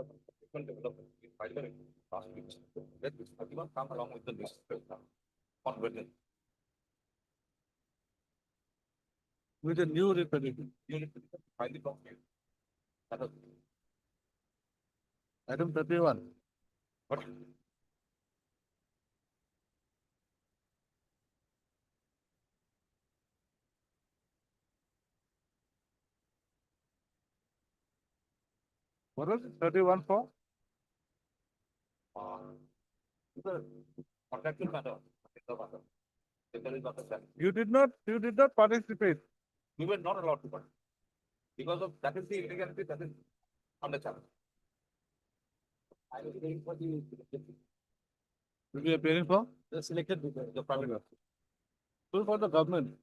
Treatment development in fiber in last week. Let this everyone come along with the list on Wednesday. With a new repetition. Find the document. That is Item 31. what What was it? 31 for? the contractual matter. There is not a challenge. You did not participate. We were not allowed to participate because of that is the illegality that is on the challenge. I was waiting for the Will be appearing for? the selected the private Full for the government.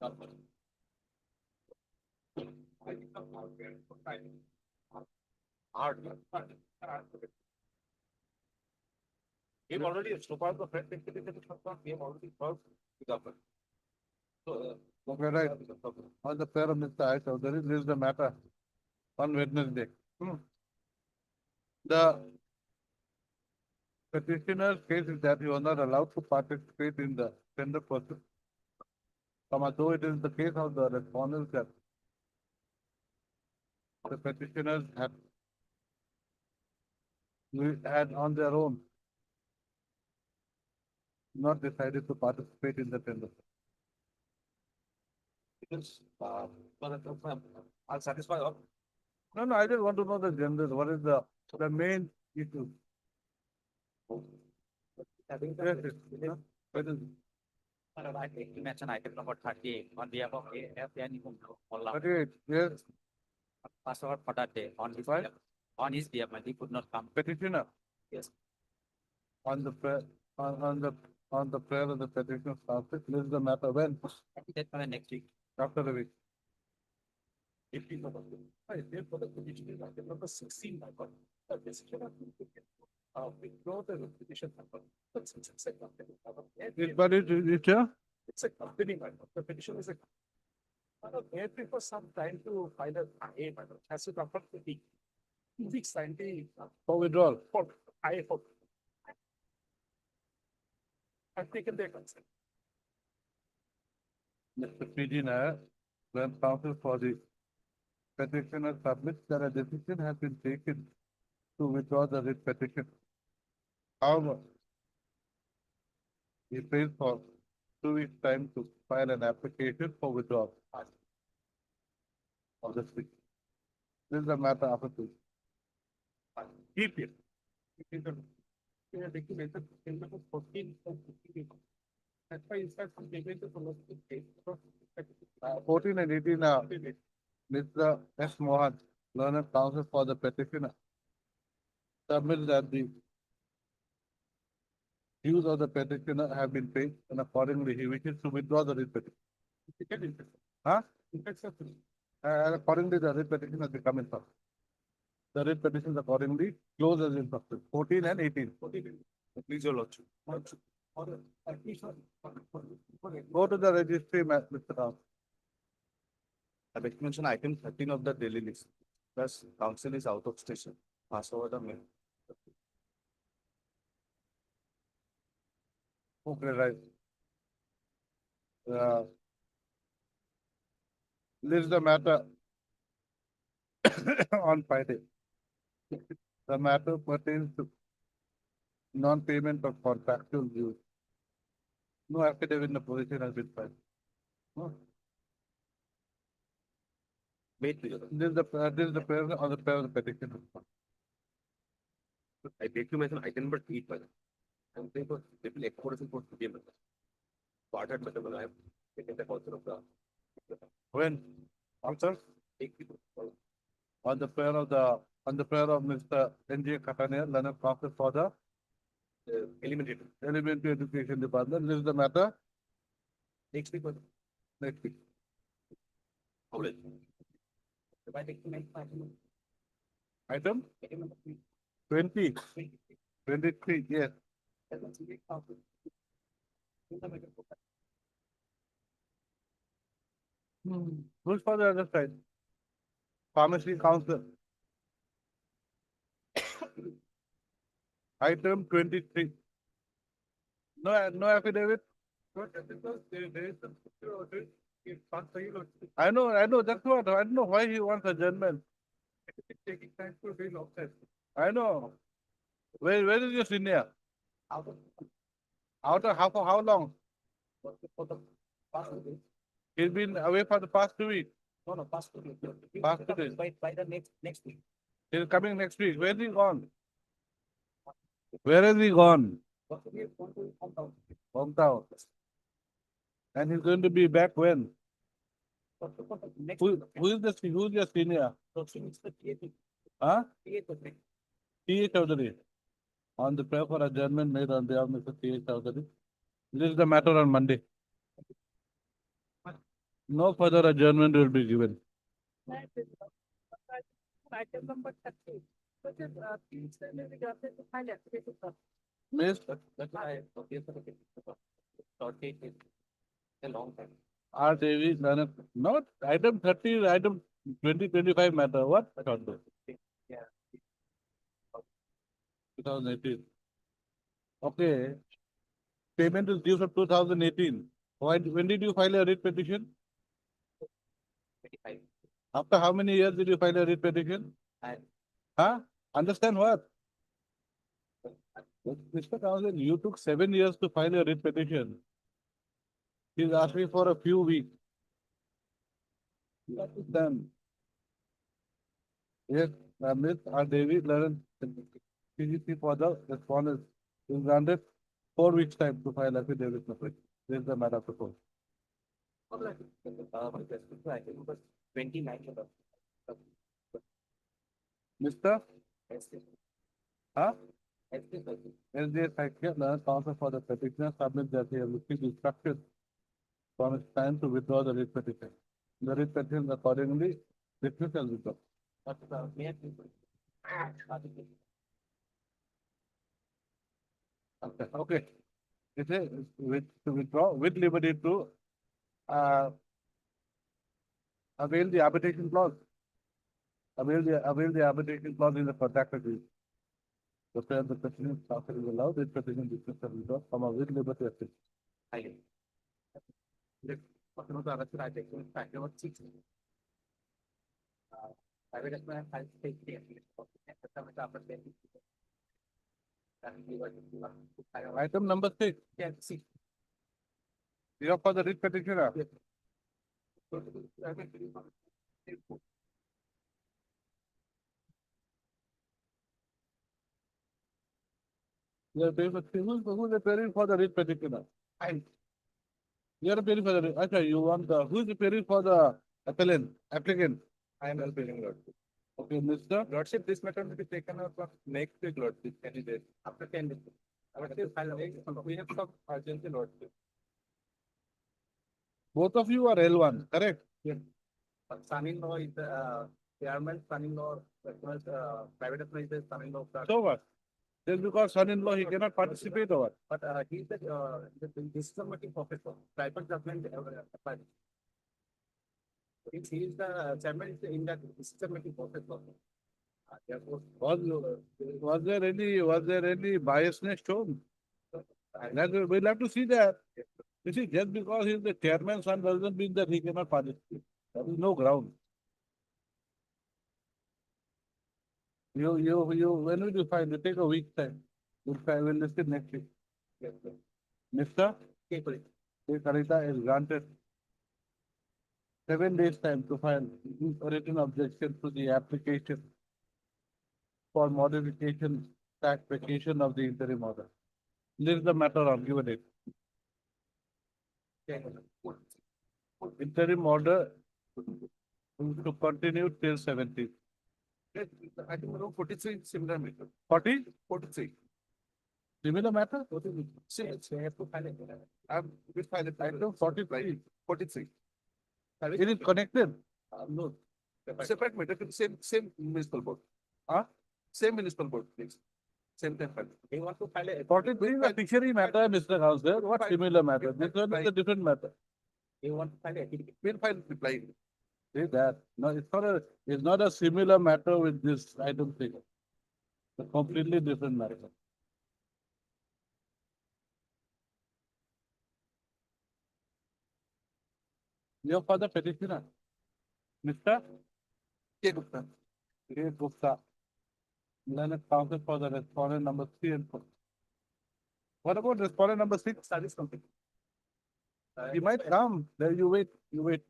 government. I think the hard. We've already, so far the friend we have already served the government. So, Okay, right. On the prayer of Mr. I Chaudhary, this is the matter on Wednesday. The petitioner's case is that he was not allowed to participate in the tender process. Though it is the case of the respondents that the petitioners had on their own not decided to participate in the tender. because, I'll satisfy all. No, I just want to know the gender. What is the main issue? I think Yes, yes. What is I think you mentioned item number 38 on behalf of AFN Mullah. 38? Yes, Password for that day on his Why? behalf. On his behalf, but he could not come. petitioner. Yes. On the prayer, on the prayer of the petitioner started, this is the matter when? That for the next week. After the week. If you know, I did for the petition, I did number 16, my God. Decision of withdraw the petition number. It's a company. But it's a It's a company, my God. The petition is a. May for some time to find a, has to come from the week. 2 weeks time for withdrawal. for, I hope. I've taken their consent. Mr. PG Nair, when counsel for the petitioner submits that a decision has been taken to withdraw the writ petition. However, he pays for 2 weeks' time to file an application for withdrawal of the writ. This is a matter after 2 weeks. Keep it. That's why it's not payment to 14 and 18 are Mr. S. Mohan, learned counsel for the petitioner, submits that the dues of the petitioner have been paid and accordingly he wishes to withdraw the writ petition. Huh? And accordingly the writ petition has become instructed. The writ petition accordingly closed as instructed. 14 and 18. Please, your lordship. Go to the registry, Mr. Ram. I will mention item 13 of the daily list. Plus, council is out of station. Pass over the mail. Okay, right. This is the matter on Friday. The matter pertains to non-payment of contractual dues. No affidavit in the position has been filed. No. Wait, please. This is the prayer on the prayer of the petition. I beg to mention item number 8. I'm saying for little export for PM. Part at but I have taken the council of the. When? Answer? Take people. On the prayer of Mr. N.J. Katania, learned counsel for the Elementary. Elementary Education Department. This is the matter Next week. next week. College. If I take to make Item item number 3. 20, 23, yes. Who's for the other side? Pharmacy council. Item 23. No affidavit? I know, that's what, I don't know why he wants adjournment. Taking time for very long time. I know. Where is your senior? Out of, Out of for how long? for the past week. He's been away for the past 2 weeks. No, no, past week. Past 2 days. By the next week. He's coming next week. Where is he gone? Where is he gone? But we are going to come down. Hometown. And he's going to be back when? But for the next. Who's your senior? So it's the PA, Huh? PA thing. T.A. Chowdhury. On the prayer for adjournment made on behalf of Mr. T.A. Chowdhury. This is the matter on Monday. No further adjournment will be given. Item number 30, which is, please, regarding the file application. Miss, That's why I appear for the short date is a long time. R. Devi, not item 30, item 2025 matter. What? Yeah. 2018. Okay. Payment is due from 2018. When did you file a writ petition? 25. After how many years did you file a writ petition? And Huh? Understand what? Mr. Counsel, you took 7 years to file a writ petition. He's asking for a few weeks. That is done. Yes, Ms. R. Devi, Lauren, CGC for the respondent is granted 4 weeks time to file affidavit. This is the matter of the court. I remember 29 of Mr. the. Huh? SDS Sakya, counsel for the petitioner submit that he has received instructions from his time to withdraw the writ petition. The writ petition accordingly dismissed as withdrawn. Okay. It is to withdraw with liberty to avail the arbitration clause. Avail the arbitration clause in the contract agreement. The fair the petition is allowed, this petition dismissed as withdrawn from a with liberty of it. Item number 6, you are for the writ petitioner. You are paying for, who's appearing for the writ petitioner? You are appearing for the, okay, you want the, who is appearing for the applicant? I am appealing, Lord. Okay, Mr. Lordship, this matter will be taken up from next week, Lordship, any day, after 10 days. We have some urgency, Lordship. Both of you are L1, correct? But son-in-law is the chairman, son-in-law, private employee is son-in-law. So what? Just because son-in-law, he cannot participate or what? But he's the decision-making professor, private government. He is the chairman in that decision-making professor. Therefore, Was there any biasness shown? We'll have to see that. You see, just because he is the chairman's son doesn't mean that he cannot participate. There is no ground. When will you find? You take a week's time. We'll list it next week. Mr. K. Karita is granted 7 days time to file written objection to the application for modification, tax vacation of the interim order. This is the matter on given it. Interim order to continue till 17th. I think around 43 similar matter. 40? 43. Similar matter? See, I have to file it. Which file it? Item 43. 43. It is connected. No. Separate matter, same municipal board. Huh? Same municipal board, please. Same time file. They want to file a. 43 is a fishery matter, Mr. Counselor. What similar matter? This one is a different matter. They want to file a. We'll file reply. Say that. No, it's not a similar matter with this item thing. A completely different matter. Your father petitioner, Mr. K. Gupta. K. Gupta. Learned counsel for the respondent number 3 and 4. What about respondent number 6? Service company. He might come. There you wait. You wait.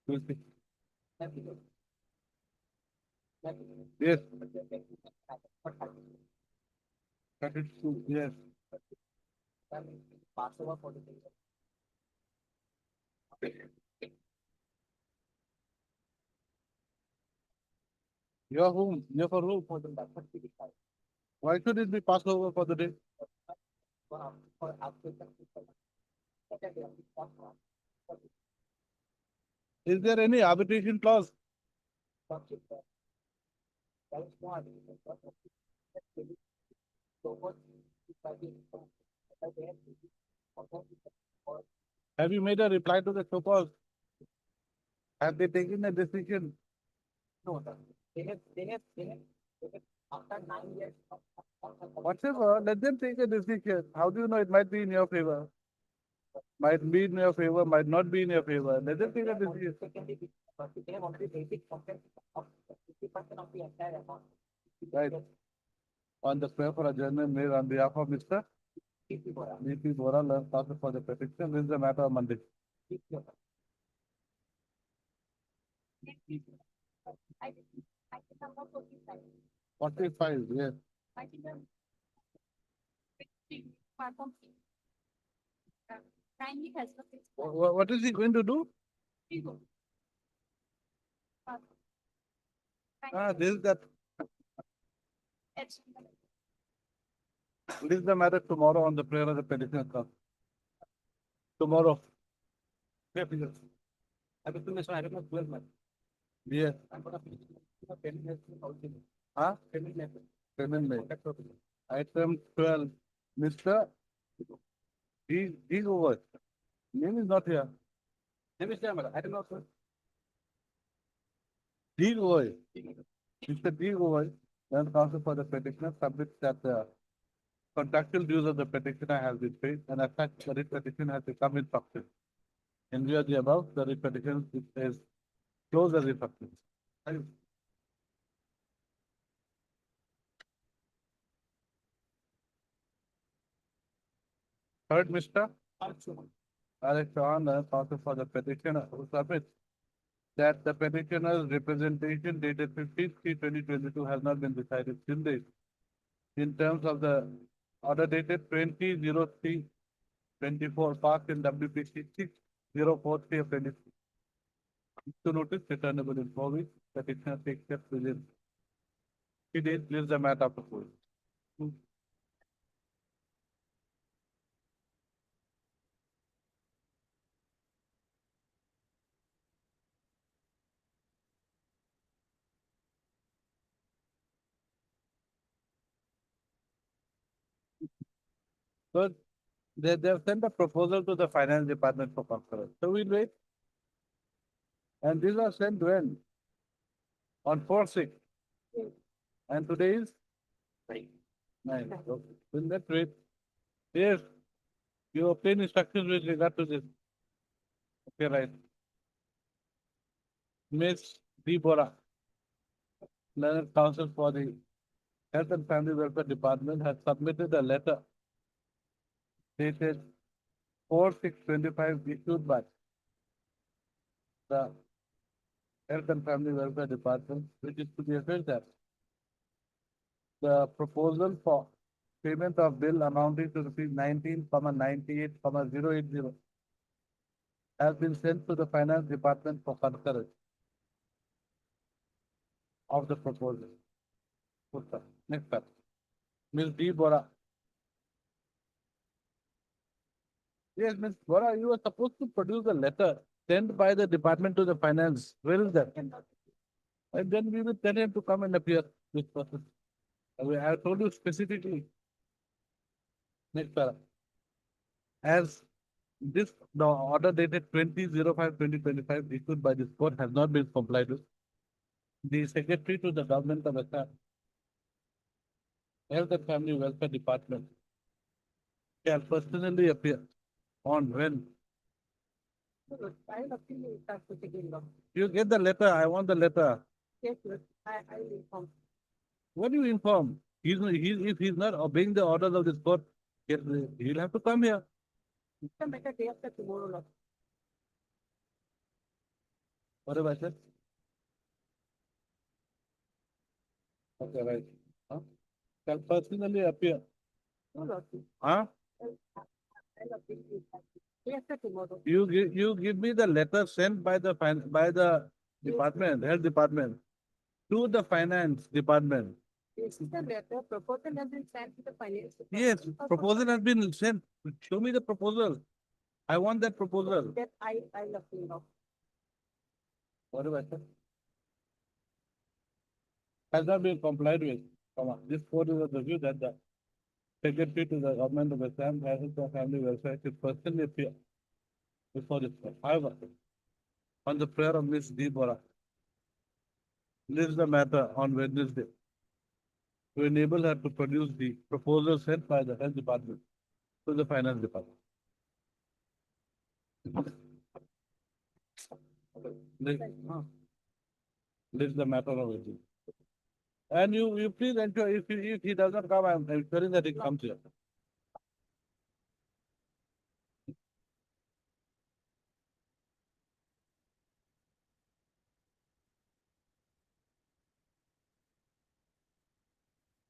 We'll see. Yes. 32. Yes. Your whom? Your for whom? Why should it be passed over for the day? Is there any arbitration clause? Have you made a reply to the show cause? Have they taken a decision? No, sir. They have, after 9 years. Whatever, let them take a decision. How do you know it might be in your favor? Might be in your favor, might not be in your favor. Let them take a decision. They have already basic content of 50% of the entire amount. Right. On the prayer for adjournment made on behalf of Mr. BP Bora. BP Bora, learned counsel for the petition. This is the matter of Monday. I think number 45. 45, yes. I think platform C. Kindly has the fixed. What is he going to do? This is that. This is the matter tomorrow on the prayer of the petition. Tomorrow. I will finish my 12 months. Yes. I'm gonna finish 10 minutes. Huh? 10 minutes. Payment made. Item 12. Mr. He's over. Name is not here. Name is Jamala. I don't know, sir. D. Goy. Mr. D. Goy, then counsel for the petitioner submits that the contractual dues of the petitioner has been paid and as such the writ petition has become infected. In view of the above, the writ petition is closed as infected. Third, Mr. Alex Chauhan, counsel for the petitioner who submits that the petitioner's representation dated 15/3/2022 has not been decided till date. In terms of the order dated 20/03/24 passed in WPC 6043 of 23. To notice returnable in 4 weeks, petitioner takes steps within 3 days, leaves the matter up to court. So they have sent a proposal to the finance department for concurrence. So we'll wait. And these are sent when? On 4/6. And today is? 9. So will that wait? Yes. You obtain instructions with regard to this. Okay, right. Miss Deborah, learned counsel for the Health and Family Welfare Department has submitted a letter dated 4/6/25 issued by the Health and Family Welfare Department, which is to the effect that the proposal for payment of bill amounting to rupees 19,98,080 has been sent to the Finance Department for concurrence of the proposal. Next up. Ms. D. Bora. Yes, Ms. Bora, you were supposed to produce a letter sent by the department to the finance. Where is that? And then we will tell him to come and appear this person. I have told you specifically. Next para. As this, the order dated 20/05/2025 issued by this court has not been complied with. The secretary to the government of Assam Health and Family Welfare Department shall personally appear on when Look, I have to start to take it. you get the letter. I want the letter. Yes, look, I will come. What do you inform? If he's not obeying the orders of this court, he'll have to come here. Come back a day after tomorrow. Look. What have I said? Okay, right. Huh? Shall personally appear. No, look, Huh? I love you. Day after tomorrow. You give me the letter sent by the by the department, health department, to the finance department. This is the letter proposal has been sent to the finance. Yes, department. proposal has been sent. Show me the proposal. I want that proposal. That I love you. What have I said? Has not been complied with. Come on. This court is of the view that the secretary to the government of Assam has the family welfare should personally appear before this court. However, on the prayer of Ms. D. Bora, leaves the matter on Wednesday to enable her to produce the proposal sent by the health department to the finance department. Leaves the matter on Wednesday. And you please ensure if he does not come, I'm ensuring that he comes here.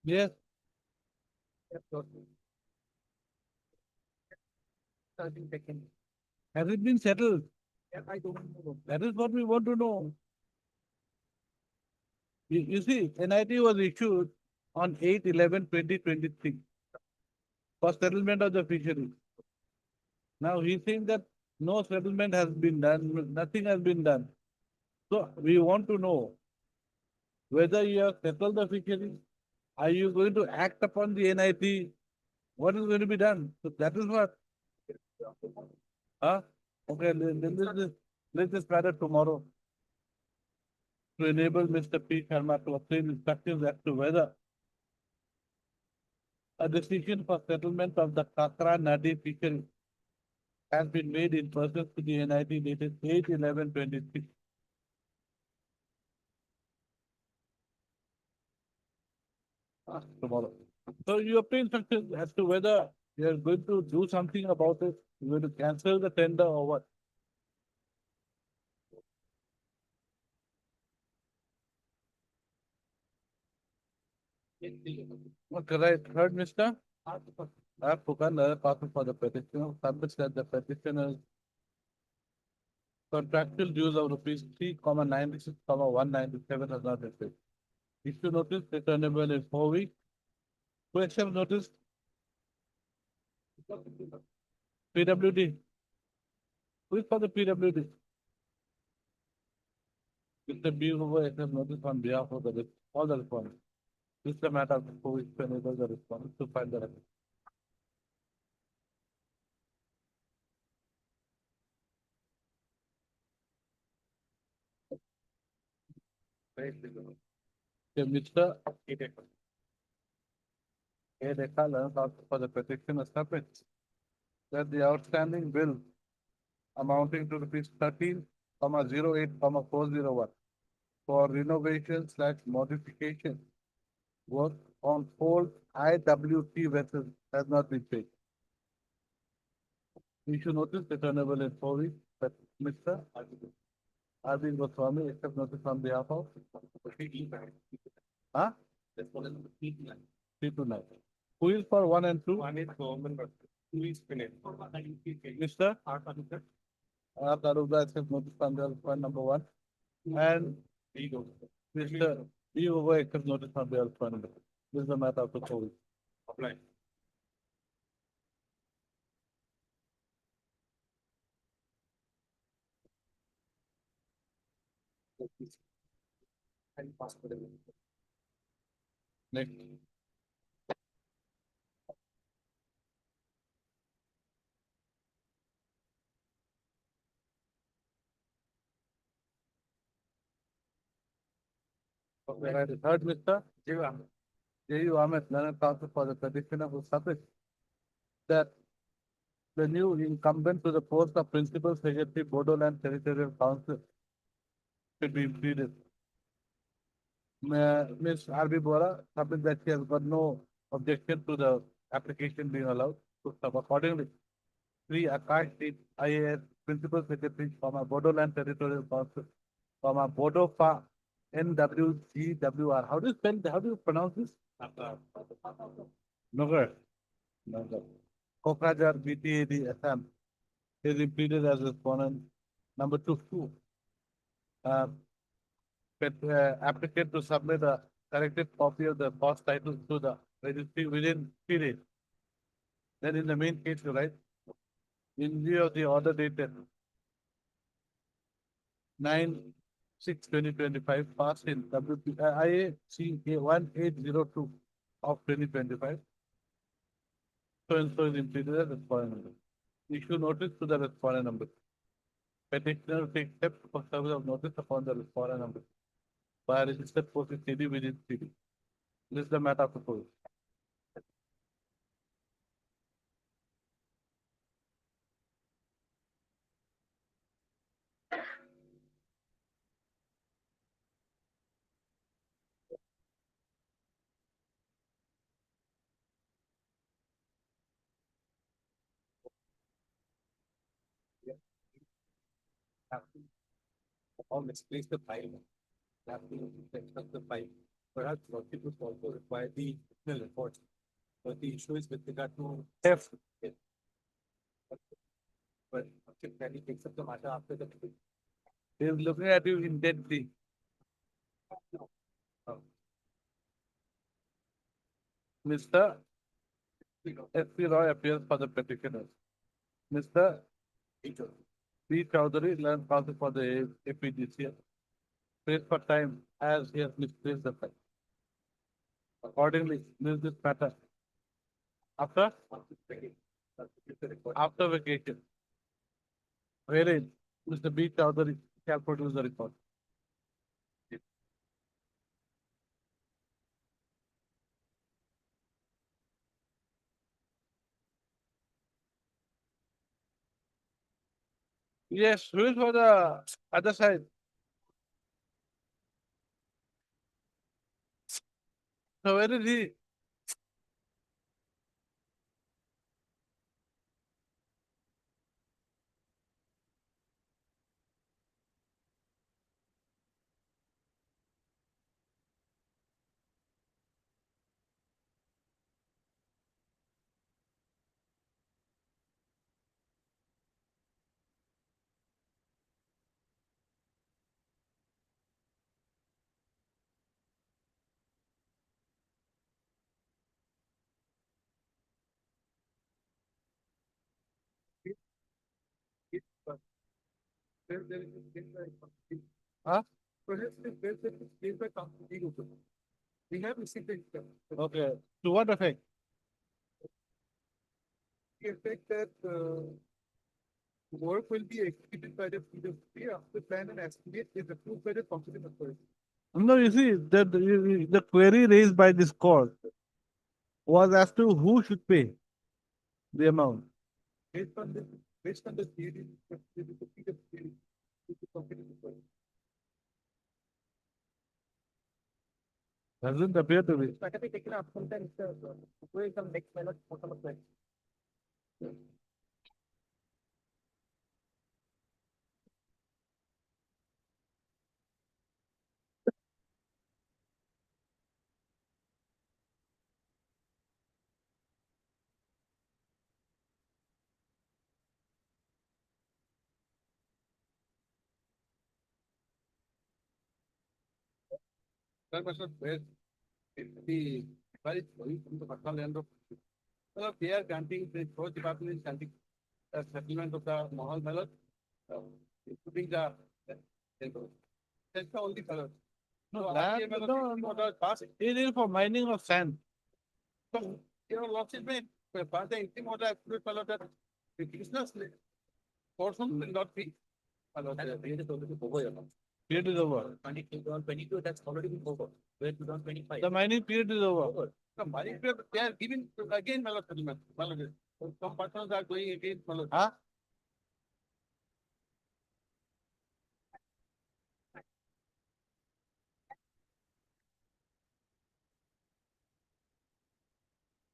Yes, Starting taken. has it been settled? I don't know. That is what we want to know. You see, NIT was issued on 8/11/2023 for settlement of the fishery. Now he's saying that no settlement has been done, nothing has been done. So we want to know whether you have settled the fishery. Are you going to act upon the NIT? What is going to be done? So that is what. Huh? Okay, let this matter tomorrow to enable Mr. P. Sharma to obtain instructions as to whether a decision for settlement of the Kakra Nadi fishery has been made in person to the NIT dated 8/11/23. Tomorrow. So you obtain instructions as to whether you are going to do something about it, you're going to cancel the tender or what? Okay, right. Heard, mister? I have put another copy for the petitioner, submits that the petitioner's contractual dues of rupees 3,96,197 has not been paid. Issue notice returnable in 4 weeks. Who accepts notice? PWD. Who is for the PWD? Mr. B. Hoover accepts notice on behalf of all the respondents. This is the matter of 4 weeks to enable the respondents to file the record. Okay, Mr. A. Dekha learns also for the petitioner submits that the outstanding bill amounting to rupees 13,08,401 for renovation slash modification work on old IWT vessels has not been paid. Issue notice returnable in 4 weeks, but Mr. Arvind Goswami accepts notice on behalf of. Huh? That's what is the peak line. 3 to 9. Who is for 1 and 2? One is government, but two is finished. Mr. Taruga accepts notice on behalf of point number 1. And Mr. B. Over accepts notice on behalf of point number 2. This is the matter of the 4 weeks. Apply. And passport. Next. Okay, right. Third, Mr. Jiva. J.U. Ahmed, learned counsel for the petitioner who submits that the new incumbent to the post of Principal Secretary, Bodoland Territorial Council should be impeded. Ms. R.B. Bora submits that she has got no objection to the application being allowed. So accordingly, Sri Akash Deep, IAS, Principal Secretary, Bodoland Territorial Council, Bodofa, NWGWR. How do you spell, how do you pronounce this? Nagar. Nagar. Kokrajar, BTAD, Assam, is impeded as respondent. Number two. Uh, applicant to submit a corrected copy of the cost title to the registry within 3 days. Then in the main case, you write, in view of the order dated 9/6/2025, passed in IACA 1802 of 2025. So and so is impeded as respondent number. Issue notice to the respondent number. Petitioner will take steps for service of notice upon the respondent number by a registered post CD within 3 days. This is the matter proposed. Have to all misplace the file. Have to extract the file. Perhaps documents also require the original report. But the issue is with regard to F. But can he takes up the matter after the meeting? He is looking at you intently. Mr. S.P. Roy appears for the petitioner. Mr. P. Chowdhury, learned counsel for the APGC. Pays for time as he has misplaced the file. Accordingly, this matter. After vacation. Wherein Mr. B. Chowdhury shall produce the report. Yes, who is for the other side? So where is he? There is a case by Huh? perhaps there is a case by company. We have received the Okay. To what effect? effect that work will be executed by the PWC after plan and estimate is approved by the competent authority. No, you see, the query raised by this court was as to who should pay the amount. Based on the theory, the PWC is the competent authority. Doesn't appear to be. But if we take it up, sometimes we come next minute for some of that. That was not where the inquiry is going from the personal land of. So they are granting, the forest department is granting a settlement of the Mohal Malad, including the. That's the only color. No, So land, RTA Malad, no, what no. are passed. It is for mining of sand. So, lots is made, but the interim order absolute follow that the business portion will not be. Allowed. Period is over. 2022, that's already been over. We're 2025. The mining period is over. Over. The money they are giving again Malad settlement. Malad. Some partners are going against Malad. Huh?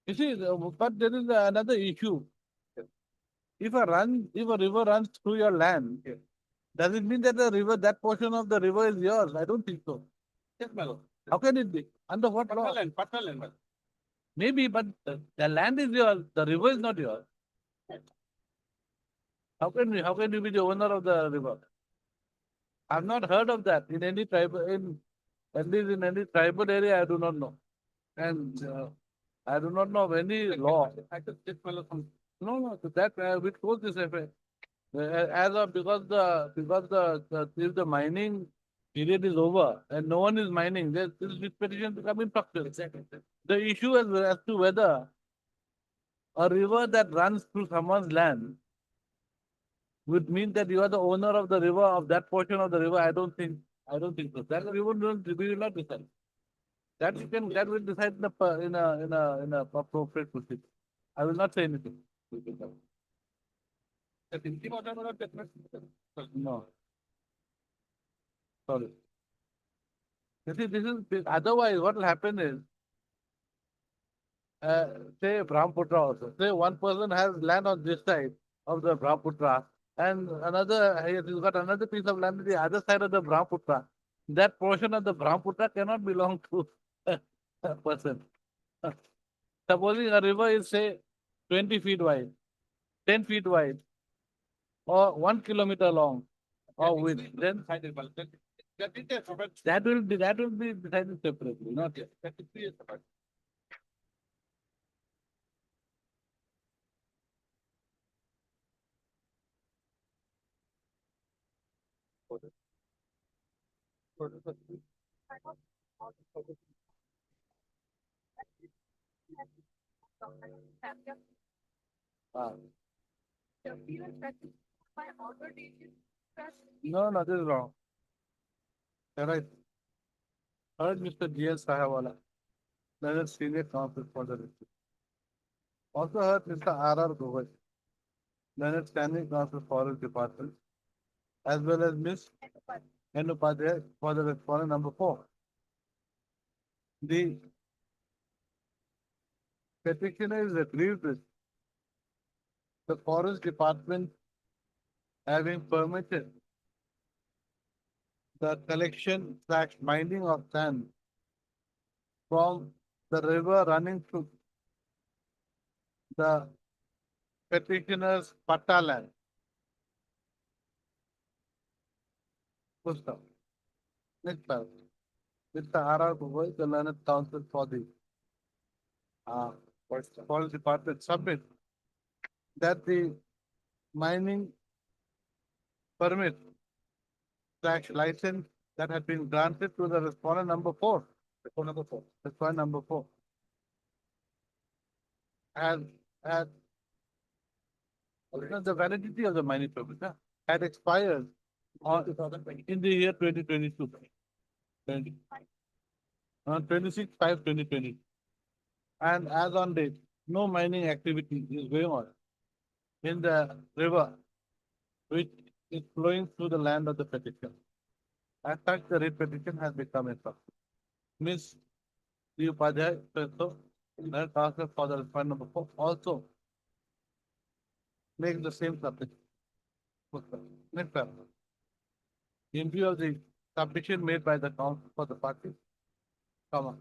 You see, but there is another issue. If a river runs through your land, does it mean that the river, that portion of the river is yours? I don't think so. Yes, Malad. How can it be? Under what law? Personal land, Malad. Maybe, but the land is yours, the river is not yours. How can you be the owner of the river? I've not heard of that in any tribal, at least in any tribal area, I do not know. And I do not know of any law. I could just Malad some. No, so that which goes this effect. As of because if the mining period is over and no one is mining, this petition become impractical. Exactly. The issue is as to whether a river that runs through someone's land would mean that you are the owner of the river, of that portion of the river. I don't think so. That we will not decide. That will decide in a appropriate procedure. I will not say anything. The thinking order Malad definitely. No. Sorry. You see, this is otherwise what will happen is say Brahmaputra also. Say one person has land on this side of the Brahmaputra and he's got another piece of land on the other side of the Brahmaputra. That portion of the Brahmaputra cannot belong to a person. Supposing a river is say 20 feet wide, 10 feet wide, or 1 kilometer long, or width, then Decided, Malad. That is there, but that will be decided separately, not yet. that is clear, but Ah. The period that is my order date is that No, this is wrong. You're right. Heard Mr. G.S. Sahawala, another senior counsel for the district. Also heard Mr. R.R. Gogoi, Leonard Standing Counsel Forest Department, as well as Ms. N. Upadhyay for the respondent number 4. The petitioner is aggrieved with the Forest Department having permitted the collection / mining of sand from the river running through the petitioner's patta land. Full stop. Next paragraph. Mr. R.R. Gogoi, the learned counsel for the Forest Department submit that the mining permit / license that had been granted to the respondent number 4. Respondent number 4. Had the validity of the mining permit had expired in the year 2022. On 26/5/2020. And as on date, no mining activity is going on in the river which is flowing through the land of the petition. As such, the writ petition has become effective. Ms. D. Upadhyay, so, counsel for the respondent number 4, also makes the same submission. Next paragraph. In view of the submission made by the counsel for the party, the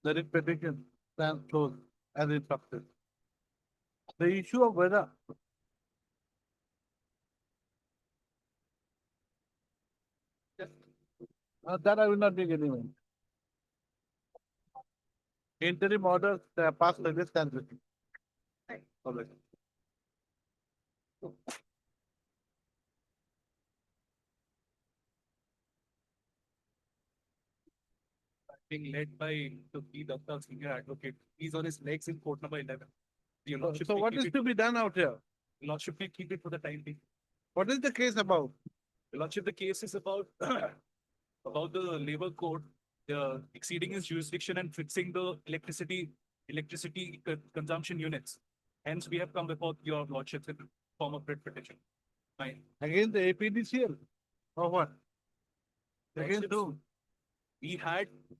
writ petition stands closed as instructed. The issue of whether that I will not make any mention. Interim orders passed by this country. Alright. being led by the P. Datta, senior advocate. He's on his legs in court number 11. Your Lordship, So may what keep is it- to be done out here? Your Lordship may keep it for the time being. What is the case about? Your Lordship, the case is about about the labor code, exceeding its jurisdiction and fixing the electricity consumption units. Hence, we have come before your lordships in form of writ petition. Fine. Against the APDCL or what? Against Lordships, whom?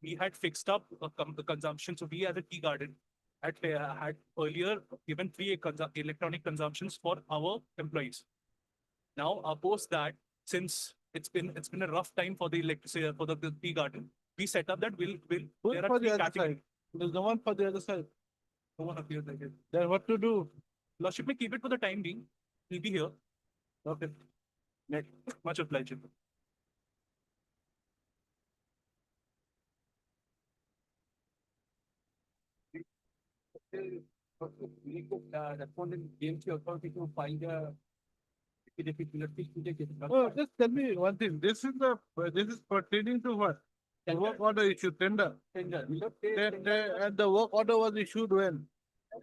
we had fixed up the consumption. So we as a tea garden had earlier given free electronic consumptions for our employees. Now, post that, since it's been a rough time for the electricity for the tea garden, we set up that Who's there are for three the other categories. side? There's no one for the other side. No one appears like it. Then what to do? Lordship may keep it for the time being. He'll be here. Okay. Next. Much obliged. We could respond in DMC authority to find a Oh, just tell me one thing. This is pertaining to what? The work order issued tender. tender. And the work order was issued when?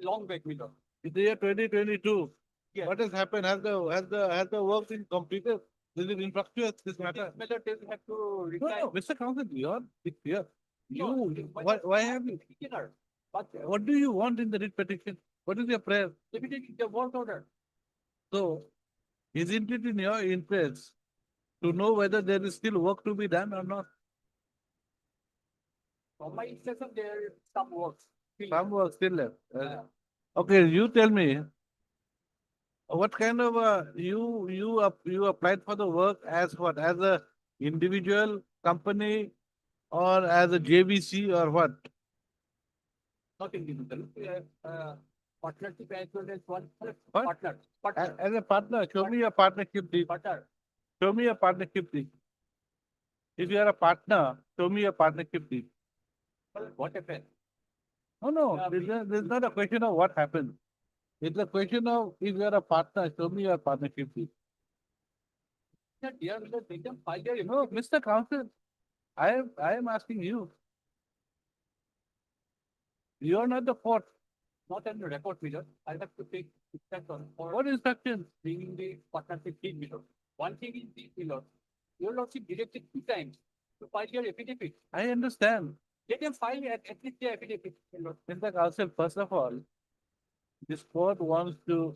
Long back, Miller. In the year 2022. Yes. What has happened? Has the work been completed? Is it infructuous, this matter? Miller, they have to No, reply. no, Mr. Counsel, it's here. No, Why have you? Beginner. But What do you want in the writ petition? What is your prayer? immediately the work order. So, isn't it in your interest to know whether there is still work to be done or not? From my instruction, there is some works. Some work still left. Okay, you tell me, what kind of you applied for the work as what? As a individual company or as a JVC or what? Not individual. Partnership as well as one What? partner. Partner. As a partner, show me your partnership deed. Partner. Show me your partnership deed. If you are a partner, show me your partnership deed. What happened? No, Yeah, there's not a question of what happened. It's a question of if you are a partner, show me your partnership deed. Dear Miller, they can file their No, Mr. Counsel, I am asking you. You are not the court. not on the record, Miller. I have to take steps on for What instructions? bringing the partnership deed, Miller. One thing is this, Miller. Your lordship directed 2 times to file your affidavit. I understand. Let them file at least their affidavit, Miller. Mr. Counsel, first of all, this court wants to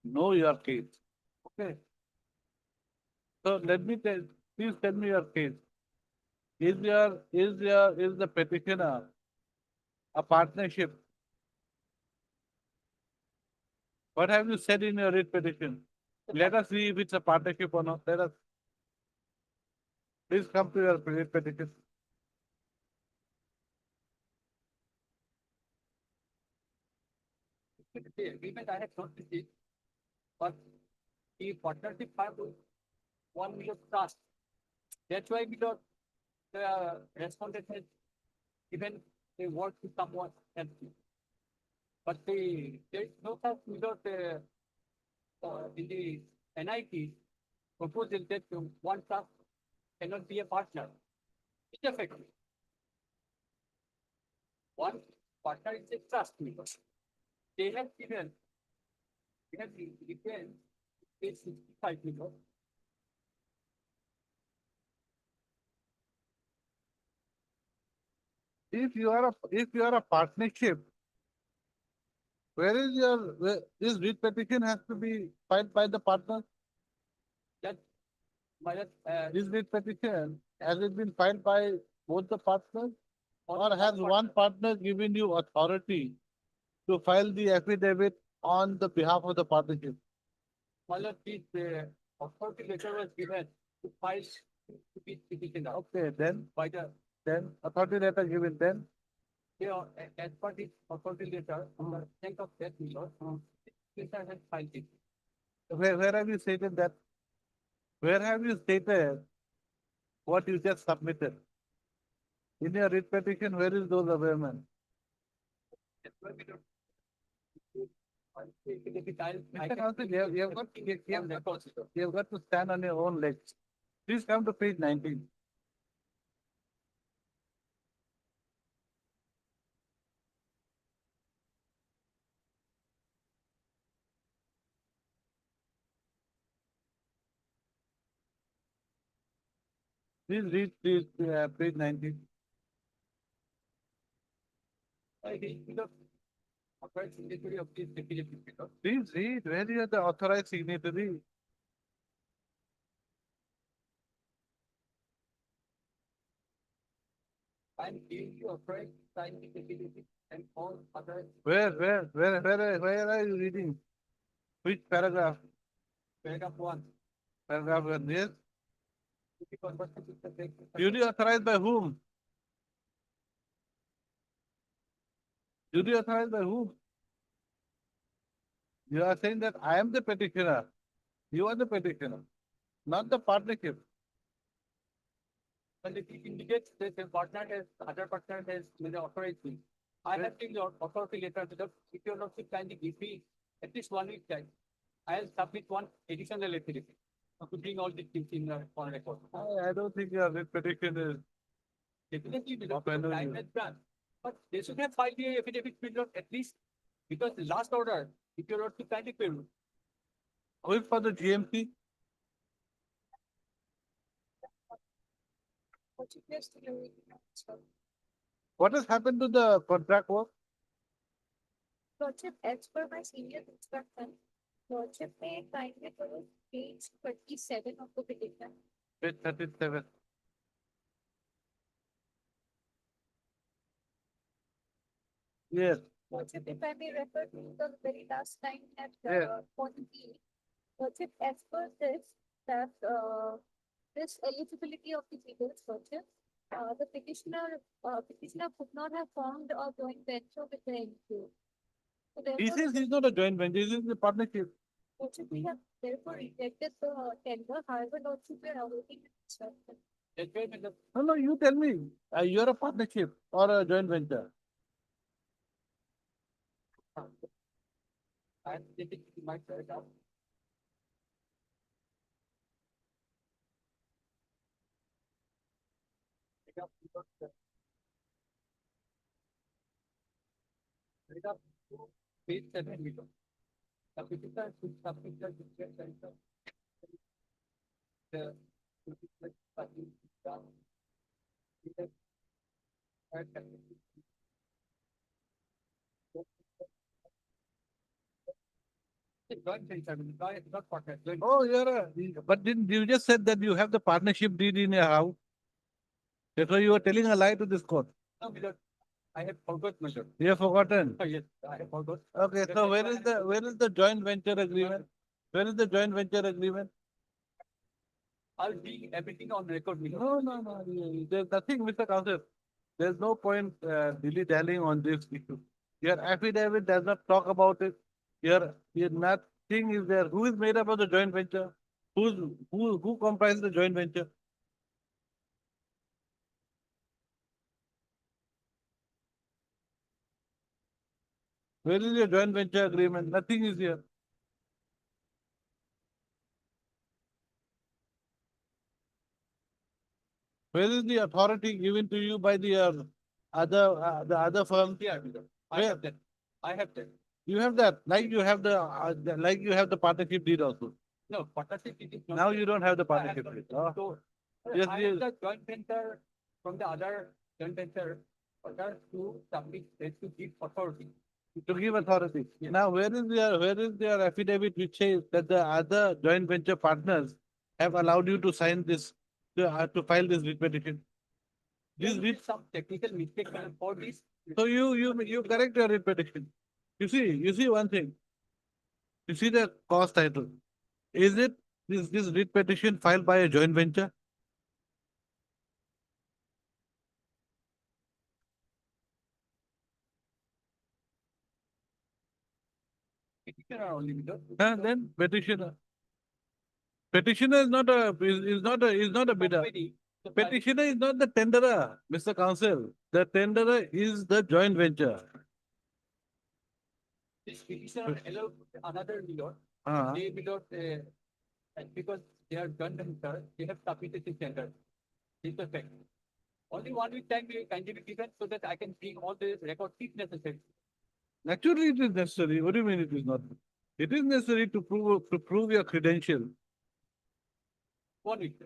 know your case. Okay. So please tell me your case. Is the petitioner a partnership? What have you said in your writ petition? Let us see if it's a partnership or not. Please come to your writ petition. The agreement I have not received, but the partnership have 1 million trust. That's why Miller, the respondent has given a word to someone else. But there is no such Miller, in the NIT proposal that one trust cannot be a partner. It's effective. One partner is a trust, Miller. They have given, page 65, Miller. If you are a partnership, this writ petition has to be filed by the partner? That, my, This writ petition, has it been filed by both the partners? Or has one partner given you authority to file the affidavit on the behalf of the partnership? Mother, this authority letter was given to file to be petitioned out Okay, by the, authority letter given, then as per this authority letter, on the 10th of that, Miller, petitioner has filed it. where have you stated that? Where have you stated what you just submitted? In your writ petition, where is those amendments? That's why we don't. I Mr. can- Counsel, you have got to stand on your own legs. Please come to page 19. Please read this, page 19. I think the authorized signatory of this deputy because Please read, where is the authorized signatory? and give you authorized sign the deputy and all other Where are you reading? Which paragraph? paragraph one. Paragraph one, yes? Because what is the text? Duly authorized by whom? Duly authorized by whom? You are saying that I am the petitioner. You are the petitioner, not the partnership. And if it indicates that a partner has, other partner has made an authorized me. I have taken your authority letter to the, if you not kindly give me at least 1 week time. I'll submit one additional letter to bring all the things in on record. I don't think your writ petition is. Definitely, Of because NOU. time has gone. But they should have filed the affidavit period at least, because the last order, if you're not to kindly pay. Going for the GMC? What you just do, so, What has happened to the contract work? Lordship, as per my senior instruction, Lordship may kindly go to page 27 of the petition. Page 37. Yes, Lordship, if I may refer to the very last line at Yeah. point B. Lordship, as per this, that this eligibility of the details, Lordship, the petitioner could not have formed a joint venture with the NGO. So he therefore, says it's not a joint venture, this is a partnership. Lordship, we have therefore rejected the tender, however, Lordship, we are awaiting instruction. That's why the, No, you tell me, you're a partnership or a joint venture? I think it might work out. Page 7 below. The petitioner should submit the detailed center. The petitioner submit down. Joint venture, not partner, joint. Oh, but didn't you just said that you have the partnership deed in your house? That's why you are telling a lie to this court. No, because I have forgot measure. You have forgotten. Oh, yes, I have forgot. Okay, so where is the joint venture agreement? Where is the joint venture agreement? I'll bring everything on record. No. There's nothing, Mr. Counsel. There's no point dilly-dallying on this issue. Your affidavit does not talk about it. Your nothing is there. Who is made up of the joint venture? Who comprises the joint venture? Where is your joint venture agreement? Nothing is here. Where is the authority given to you by the other firm? Yeah, I Where? have that. I have that. You have that, like you have the partnership deed also. No, partnership it is not. Now there. you don't have the I have partnership not. deed. Oh, So, Yes, I yes. have the joint venture from the other joint venture, order to submit, to give authority. to give authority. Yes. Now, where is their affidavit which says that the other joint venture partners have allowed you to sign this, to file this writ petition? This There writ, is some technical mistake for this. so you correct your writ petition. You see one thing. You see the cause title. Is it this writ petition filed by a joint venture? Petitioner only because. Then petitioner. Petitioner is not a bidder. Petitioner is not the tenderer, Mr. Counsel. The tenderer is the joint venture. This petitioner allowed another bidder, Uh, they bidder, and because they are joint venture, they have submitted the tender. This is the fact. Only 1 week time will kindly be given so that I can bring all the records if necessary. Naturally, it is necessary. What do you mean it is not? It is necessary to prove your credential. 1 week.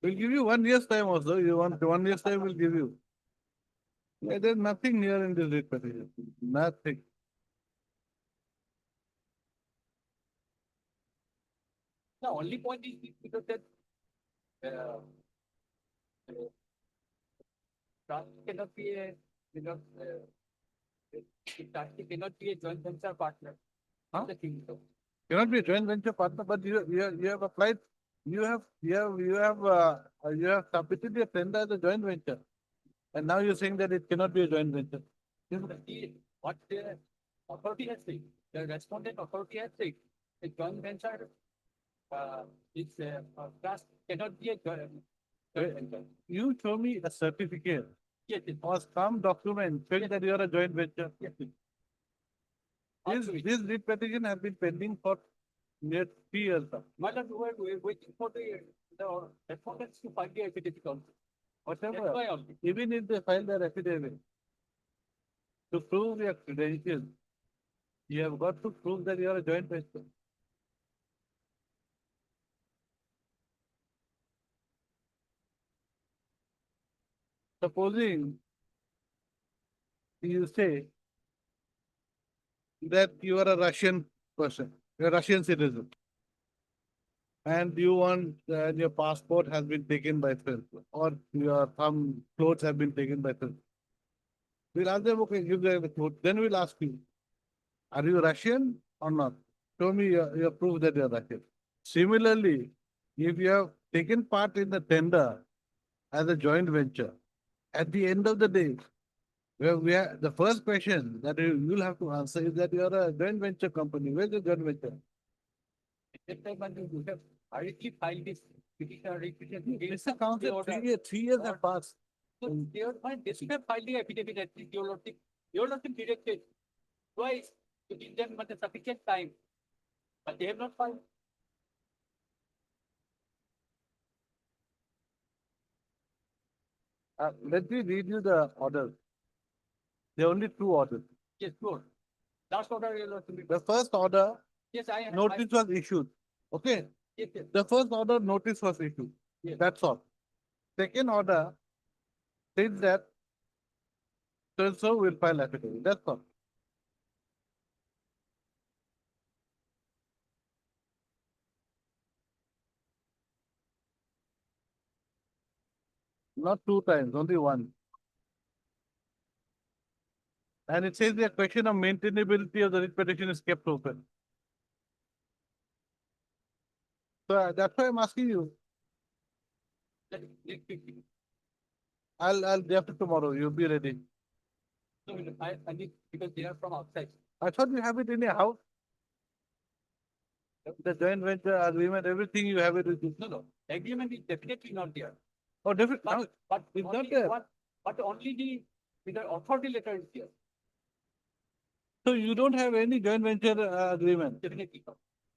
We'll give you 1 year's time also. You want 1 year's time, we'll give you. There's nothing here in this writ petition. Nothing. The only point is because that uh, uh, trust cannot be a, you know, trust cannot be a joint venture partner. Huh? The thing, so. Cannot be a joint venture partner, but you have applied, you have submitted your tender as a joint venture. And now you're saying that it cannot be a joint venture. What the authority has said, the respondent authority has said, a joint venture, it's trust cannot be a joint venture. You show me a certificate Yes, yes, or some document showing that you are a joint venture. yes. This writ petition has been pending for near 3 years now. Madam, we're waiting for the respondents to find the affidavit also. That's Whatever, why only. even if they file their affidavit, to prove your credentials, you have got to prove that you are a joint venture. Supposing you say that you are a Russian person, you're a Russian citizen, and you want, your passport has been taken by Phil, or your some clothes have been taken by Phil. We'll ask them, okay, give them the clothes. Then we'll ask you, are you Russian or not? Show me your proof that you're Russian. Similarly, if you have taken part in the tender as a joint venture, at the end of the day, the first question that you'll have to answer is that you're a joint venture company. Where's the joint venture? At that time, when you have already filed this petition, Mr. Council, 3 years have passed. So they are fine, they should have filed the affidavit at least, your lordship directed twice to give them the sufficient time, but they have not filed. Let me read you the orders. There are only 2 orders. Yes, sure. Last order, your lordship. The first order, Yes, I have. notice was issued. Okay, Yes, yes. the first order, notice was issued. Yes. That's all. Second order says that so will file affidavit. That's all. Not 2 times, only one. And it says the question of maintainability of the writ petition is kept open. So that's why I'm asking you. I'll day after tomorrow. You'll be ready. No, I need, because they are from outside. I thought you have it in your house. The joint venture agreement, everything you have it with you. No, agreement is definitely not there. Oh, definitely. But It's not only there. but only the authority letter is there, So you don't have any joint venture agreement? definitely.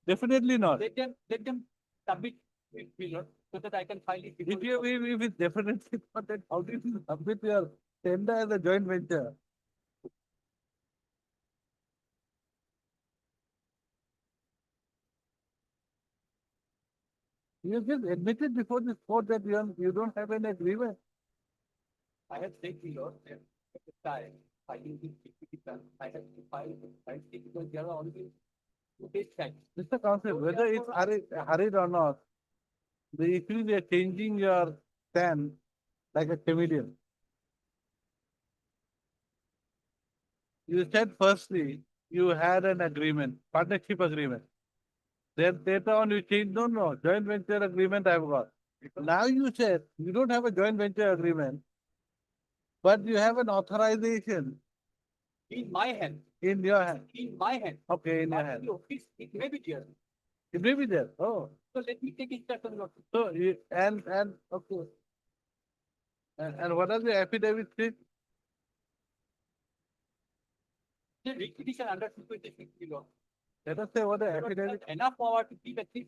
Definitely not. Let them submit it, Wheeler, so that I can file it. If it's definitely not, then how did you submit your tender as a joint venture? You just admitted before this court that you don't have any agreement. I have said to you, at the time, filing this petition, I have to file it because there are always 2 days time. Mr. Counsel, whether it's hurried or not, the issue is you're changing your stand like a chameleon. You said firstly, you had an agreement, partnership agreement. Then later on you changed, no, joint venture agreement I've got. Now you said you don't have a joint venture agreement, but you have an authorization In my hand, in your hand. in my hand. Okay, in your Not in hand. the office, it may be there. It may be there. Oh, So let me take instruction. so and okay. And what are the affidavits say? The petition under 226 law. Let us say what the affidavit. Enough power to give at least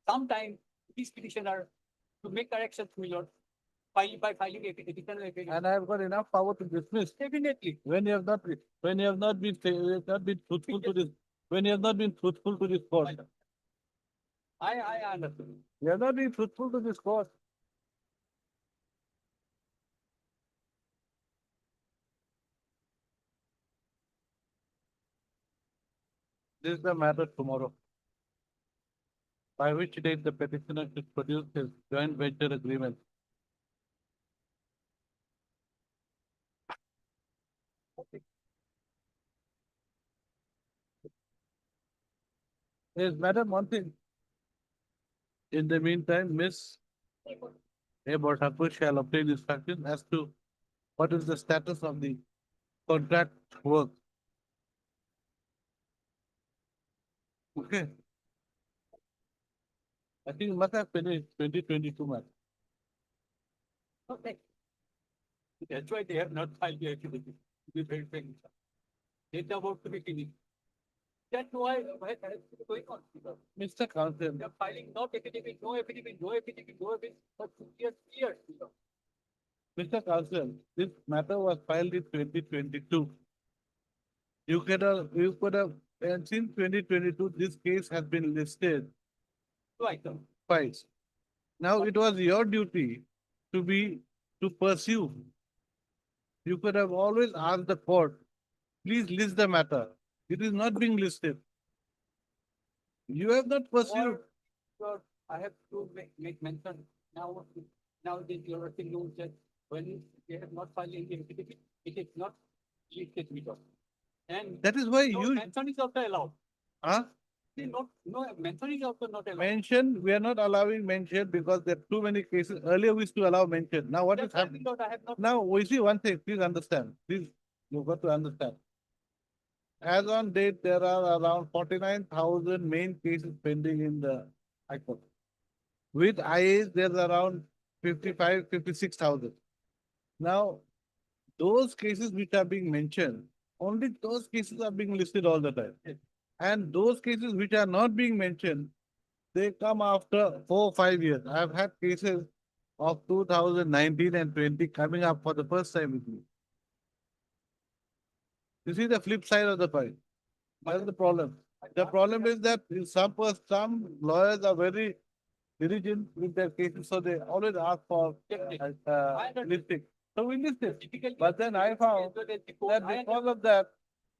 some time to this petitioner to make corrections, my lord. Filing a petition. And I have got enough power to dismiss Definitely. when you have not been truthful to this, when you have not been truthful to this court. I understand. You have not been truthful to this court. This is the matter tomorrow. By which date the petitioner should produce his joint venture agreement. Yes, madam, one thing. In the meantime, Miss Abor Thakur shall obtain instructions as to what is the status of the contract work. Okay. I think it must have finished 2022, man. Okay. That's why they have not filed the activity. To be very frank. Data about to be finished. That's why it's going on. Mr. Counsel, They're filing no affidavit, no affidavit, no affidavit, no affidavit, for 2 years. Mr. Counsel, this matter was filed in 2022. You could have, and since 2022, this case has been listed Right. twice. Now it was your duty to pursue. You could have always asked the court, please list the matter. It is not being listed. You have not pursued. Or I have to make mention now this your knows that when they have not filed any affidavit, it is not listed because. And That is why no you, mention is also allowed. huh? No mention is also not allowed. Mention, we are not allowing mention because there are too many cases. Earlier we used to allow mention. Now what is That's why happening? because I have not. Now we see one thing, please understand. Please, you've got to understand. As on date, there are around 49,000 main cases pending in the High Court. With IAs, there's around 55, 56,000. Now, those cases which are being mentioned, only those cases are being listed all the time. And those cases which are not being mentioned, they come after 4 or 5 years. I've had cases of 2019 and 20 coming up for the first time with me. You see the flip side of the coin. That's the problem. The problem is that some lawyers are very diligent with their cases, so they always ask for listing. So we listed. But then I found that because of that,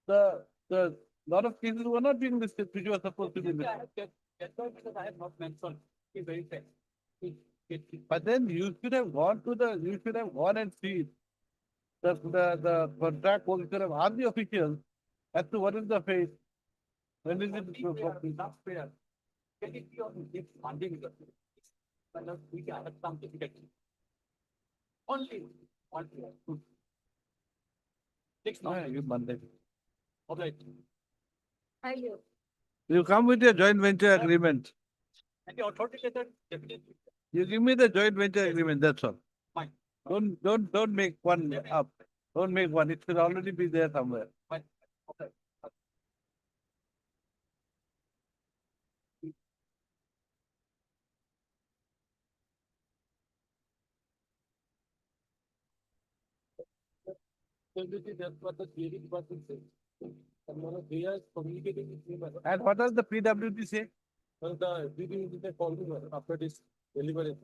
the lot of cases were not being listed, which were supposed to be listed. That's why because I have not mentioned. Be very fair. But then you should have gone and seen the contract, you should have asked the officials as to what is the phase. When is it? Not fair. Can it be on this Monday? Because we have some difficulty. Only 1 year. 6 Yeah, months. you Monday. All right. I do. You come with your joint venture agreement. And the authority letter definitely. You give me the joint venture agreement, that's all. Fine. Don't make one up. Don't make one. It should already be there somewhere. Fine. Okay. So this is that's what the theory department says. And one of they are communicating with me. And what does the PWD say? Well, the everything is they follow after this delivery.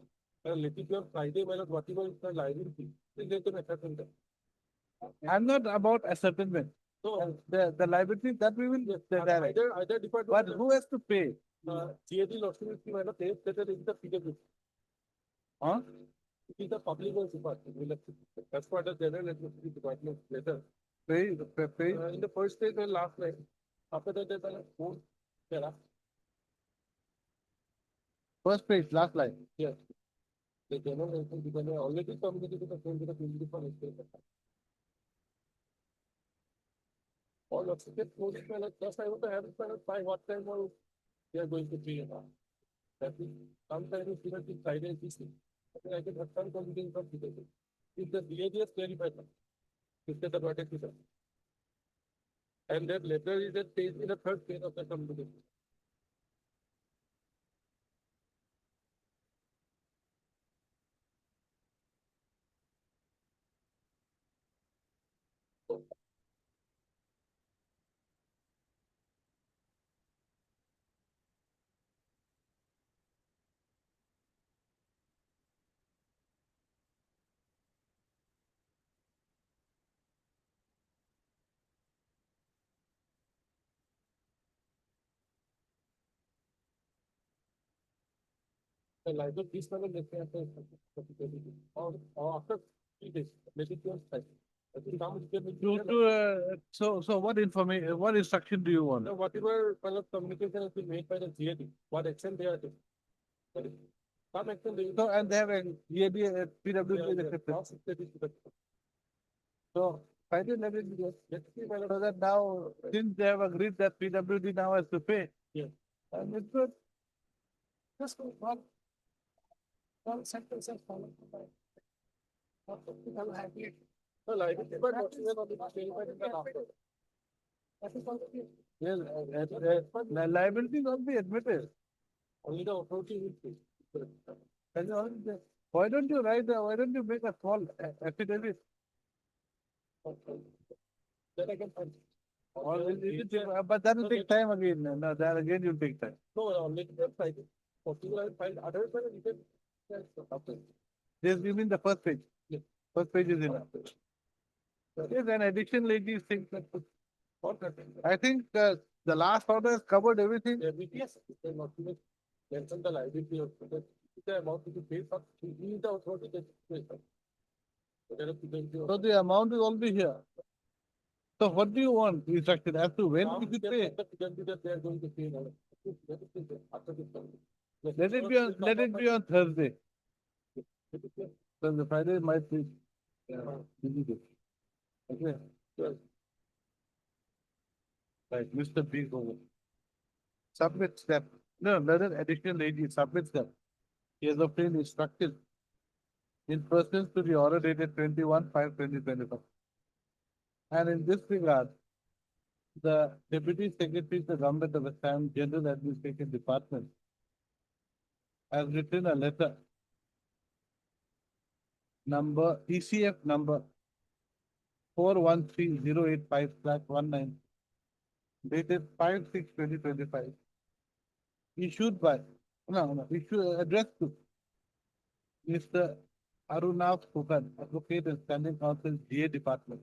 Let it be on Friday, well, whatever is the liability, then they can accept them. I'm not about ascertainment. So, The liability that we will direct. either But department, who has to pay? CAD lawsuit, if you want to pay, that is the PW. Huh? It is the public works department. We'll have to- That's what the general administrative department letter. Pay. In the first stage, the last line. After that, there's a fourth. Yeah, First page, last line. yes. The general administrative department already communicated with the same to the principal estate. All of it, closing well, just I want to have it by what time or they are going to be. That is, sometimes it's even in Friday, this thing. I can have some communication from people. If the behavior is clarified, if the advantage is there. And that letter is a page in the third page of the communication. So like this level, let's say after, or after 3 days, let it go inside. I think now it's So what information, what instruction do you want? so whatever kind of communication has been made by the GAD, what action they are taking. Some action they. So, and they have a EAD, PWD accepted. So, why did let it go? So that now, since they have agreed that PWD now has to pay. Yeah. And it's good. Just one sentence and follow. Not that people have it. So like, but what is the. That is already. Yes, liability not be admitted. Only the authority will pay. And why don't you write, why don't you make a small affidavit? Then I can find. Or but that will take time again. No, that again will take time. No, only the website. For people I find others, you can. Yes, okay. This, you mean the first page? Yeah. First page is enough. Yes, and additionally, these things. I think the last order has covered everything. Yes, they not to mention the liability of the amount to be paid for, he is the authority that pays for. So the amount is already here. So what do you want instruction as to when we should pay? They are going to pay now. After this. Let it be on Thursday. So the Friday might be. Busy day. Okay. Right, Mr. B. Over. Submit step. No, another additional AG submit step. He has obtained instruction in pursuance to the order dated 21/5/2025. And in this regard, the Deputy Secretary to the Government of Assam General Administration Department has written a letter number ECF number 413085/19 dated 5/6/2025 issued by addressed to Mr. Arunav Phukan, Advocate and Standing Counsel, GA Department,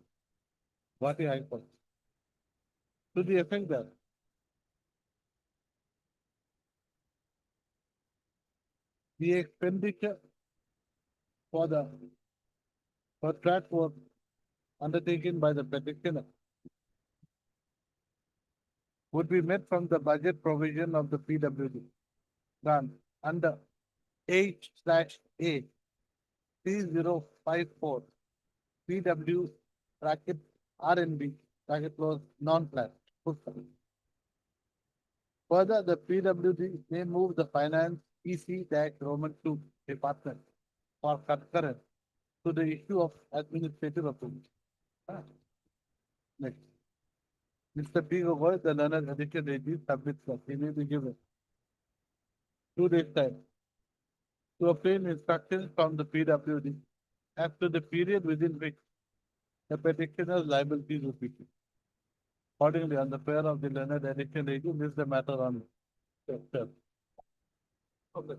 Guwahati High Court, to the effect that the expenditure for track work undertaken by the petitioner would be met from the budget provision of the PWD done under H/A 3054 PW bracket RNB bracket close non-plat. Further, the PWD may move the finance EC-Roman 2 department for concurrent to the issue of administrative approval. Next. Mr. P. Gogoi, the learned addition AG submits that he may be given 2 days time to obtain instructions from the PWD as to the period within which the petitioner's liabilities will be paid. Accordingly, on the prayer of the learned addition AG, this is the matter on. Okay.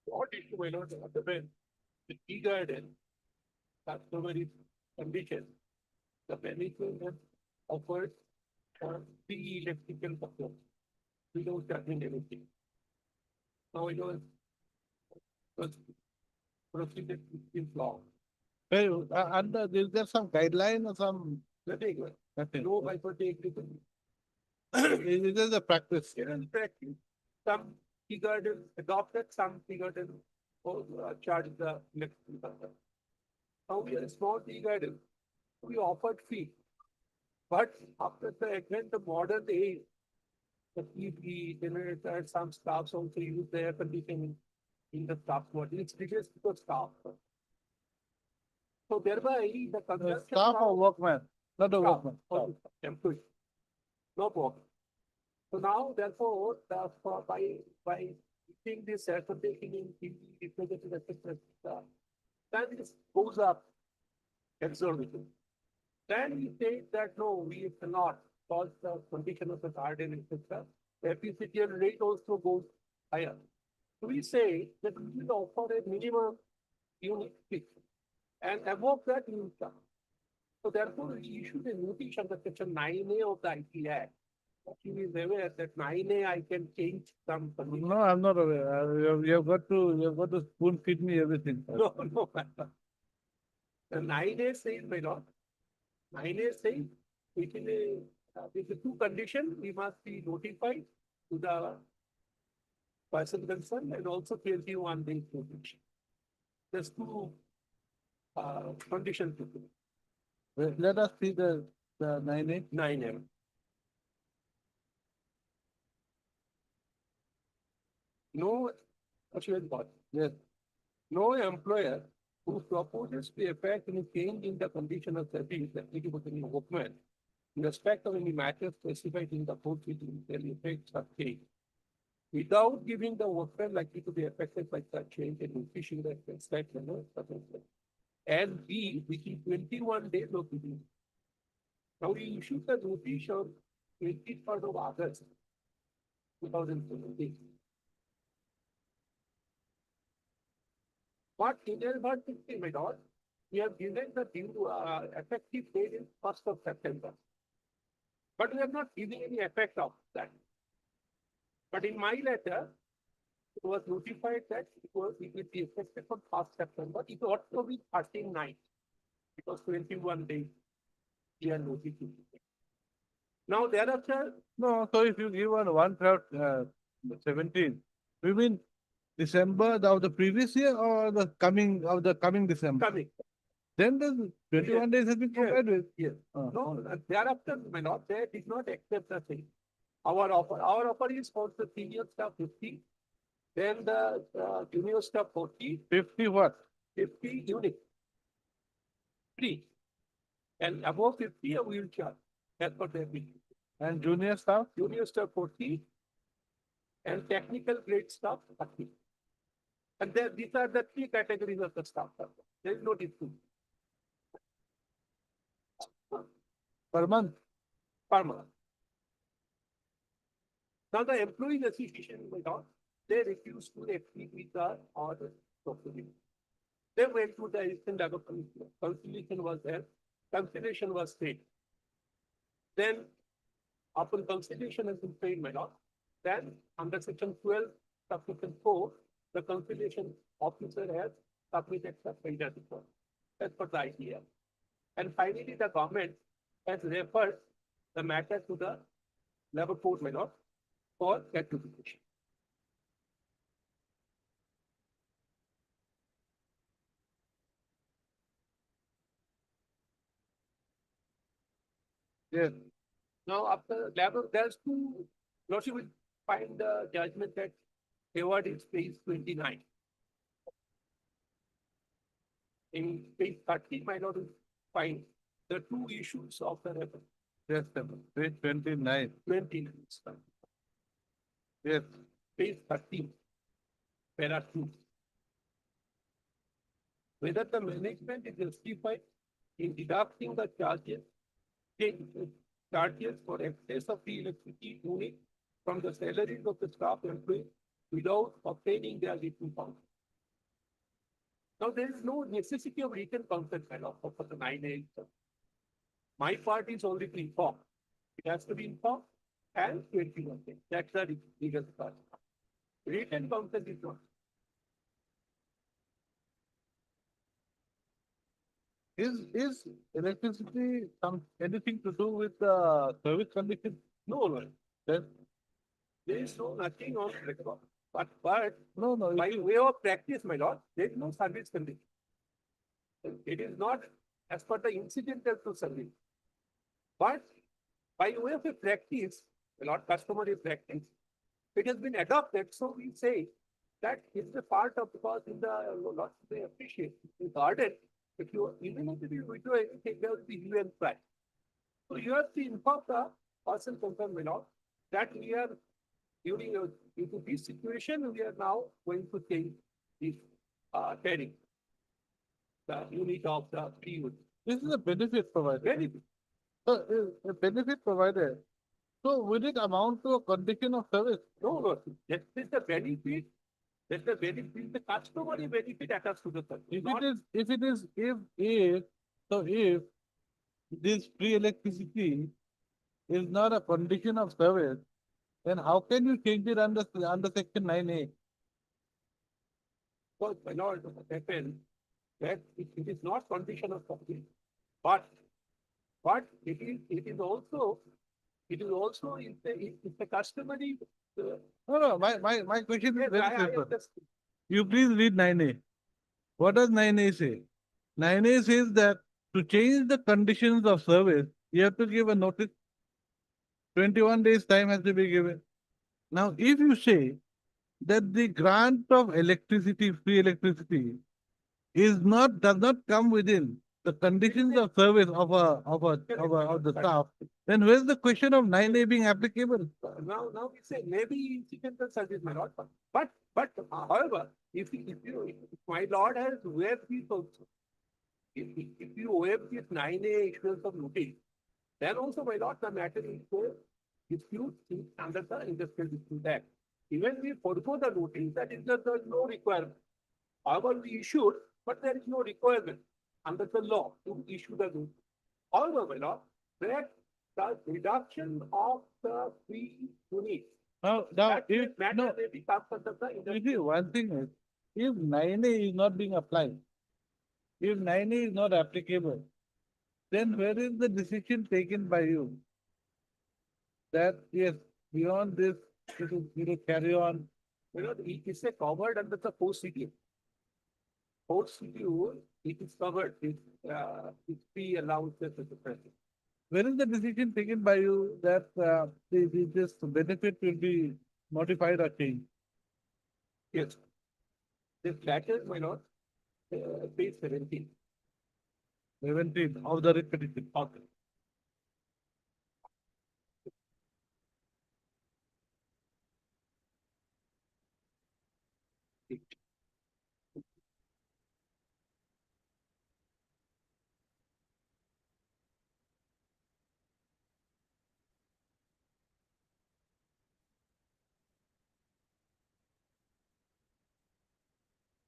What issue may not happen, the tea garden, customer is condition. The benefit is offered for free electrical support without charging anything. Now it was proceeded in law. Hey, under, is there some guideline or some? Nothing, Nothing. no hypothetical. It is a practice. In fact, some tea garden adopted, some tea garden charge the electrical support. Now we are a small tea garden, we offered fee. But after the advent of modern age, the TV, generator, some staffs also use the air conditioning in the staff quarters. It's reduced to staff. So thereby the consumption. Staff or workman, not a workman. Employee. No problem. So now therefore, by using this air conditioning, TV, refrigerator, etc., then this goes up exorbitant. Then we say that no, we cannot. cause the condition of the garden, etc. The FPCTL rate also goes higher. So we say that we will offer a minimum unit fee, and above that you will charge. So therefore, we issued a notice under section 9A of the IT Act. He is aware that 9A I can change some condition. No, I'm not aware. You have got to spoon feed me everything. No, no. The 9A says, my lord, 9A says, within with the two conditions, we must be notified to the person concerned and also 21 days notice. There's two conditions to it. Let us see the 9A. 9M. No, what you have got? Yes. No employer who proposes to effect any change in the condition of service applicable to any workman in respect of any matter specified in the code which will effect such change without giving the workman likely to be affected by such change and issuing the prescribed manner and B within 21 days of the Now we issued the notice on 23rd of August 2017. But in about 50 methods, we have given the due effective date in 1st of September. But we are not giving any effect of that. But in my letter, it was notified that it will be effective from 1st September. It ought to be 13/9. Because 21 days we are notifying. Now thereafter, No, so if you give on 1/17, you mean December of the previous year or the coming December? coming, Then the 21 days has been Yes. compared with. yes. Ah. No, thereafter, my lord, they did not accept the thing. Our offer is for the senior staff 50, then the junior staff 40, 50 what? 50 unit. Free. And above 50, we will charge. That's what they will. And junior staff? Junior staff 40, and technical grade staff 30. And then these are the three categories of the staff. There is no difference. Per month? Per month. Now the employees association, my lord, they refused to agree with the order proposal. They went to the instant conciliation was there, conciliation was paid. Then upon conciliation has been paid, my lord, then under section 12, subsection 4, the conciliation officer has submitted the paid report. That's for the idea. And finally, the government has referred the matter to the labor court, my lord, for rectification. Yes. Now, after labor, there's two, Lordship will find the judgment that award is page 29. In page 30, my lord will find the two issues of the record. Yes, sir. Page 29. 29. Yes. Page 30, para 2. Whether the management is justified in deducting the charges for excess of the electricity unit from the salaries of the staff employees without obtaining their written consent. Now, there is no necessity of written consent for the 9A. My part is only to inform. It has to be informed and 21 days. That's the legal part. Written consent is not. Is electricity anything to do with the service condition? No, no. Then, There is no nothing on record. But no, by it is- way of practice, my lord, there is no service condition. It is not as per the incidental to service. But by way of a practice, my lord, customary practice, it has been adopted. So we say that it's a part of, because in the lot they appreciate in garden, if you even if you do anything, there will be UN price. So you have to inform the person concerned, my lord, that we are during due to this situation, we are now going to change this tariff, the unit of the free unit. this is a benefit provided. Very good. a benefit provided. So will it amount to a condition of service? No, no, that is the benefit, that's the benefit, the customer benefit attached to the service. If Not- it is, if this free electricity is not a condition of service, then how can you change it under section 9A? Because my lord, what happened, that it is not condition of service, but it is also, if the customary. No, my question is Yes, very I simple. understand. You please read 9A. What does 9A say? 9A says that to change the conditions of service, you have to give a notice. 21 days time has to be given. Now, if you say that the grant of electricity, free electricity, does not come within the conditions of service of the staff, then where's the question of 9A being applicable? Now we say maybe incidental service, my lord, but however, if my lord has waived this also, if you waive this 9A issuance of notice, then also my lord, the matter is for dispute under the Industrial Dispute Act. Even we forego the notice, that is there is no requirement. However, we issued, but there is no requirement under the law to issue the notice. However, my lord, that the reduction of the free units, Now, that if, matter no, may be comes under the you industry. see, one thing is, if 9A is not being applied, if 9A is not applicable, then where is the decision taken by you? That, yes, beyond this, it will carry on. You know, it is a covered under the post city. Post city rule, it is covered, it's free allowances at the present. Where is the decision taken by you that this benefit will be modified or changed? Yes. This latter, my lord, page 17. 17 of the writ petition. Okay.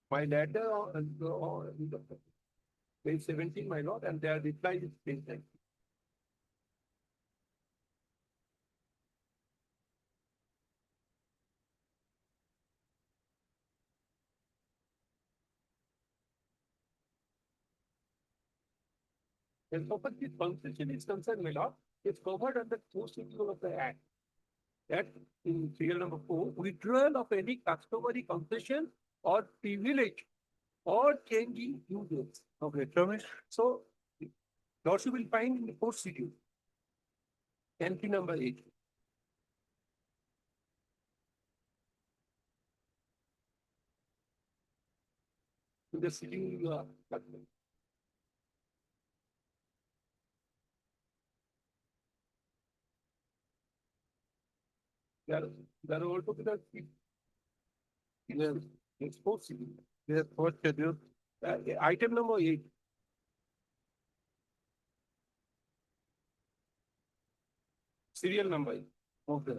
My letter on page 17, my lord, and their reply is page 19. As far as this concession is concerned, my lord, it's covered under post schedule of the act. That in serial number 4, withdrawal of any customary concession or privilege or changing uses. Okay, show me. So, Lord, you will find in the post schedule. Entry number 8. To the schedule, there are also the Yes, it's post schedule. yes, post schedule. Item number 8. Serial number 8. Okay.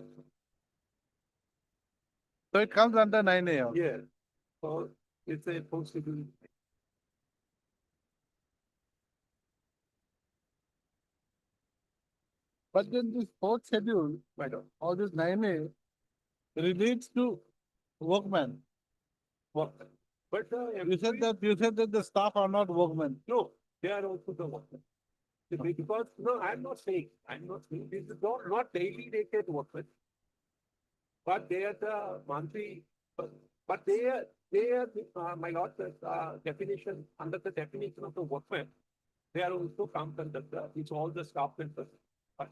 So it comes under 9A. also. Yeah. So it's a post schedule. But then this fourth schedule My lord. or this 9A relates to workmen. Work. But You said that the staff are not workmen. no, they are also the workmen. Because no, I'm not saying this is not daily rated workmen. But they are the monthly, but they are my lord, definition, under the definition of the workmen, they are also comes under it's all the staff members.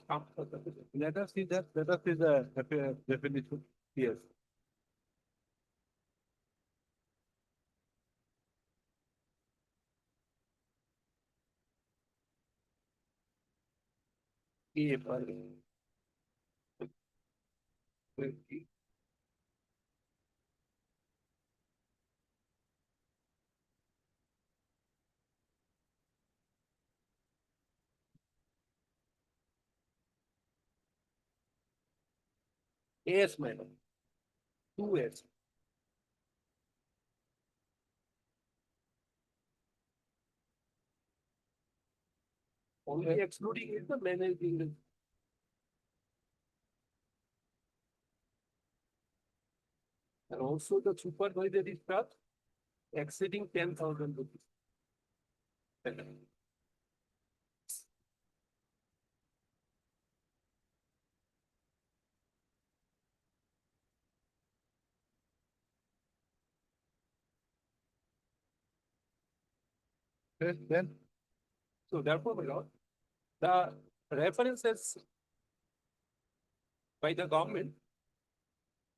Comes under the. Let us see that. Let us see the definition. Yes. April. 20. AS my lord. 2 AS. Only excluding is the managing. And also the supervisory staff exceeding 10,000 rupees. Okay, then, So therefore, my lord, the references by the government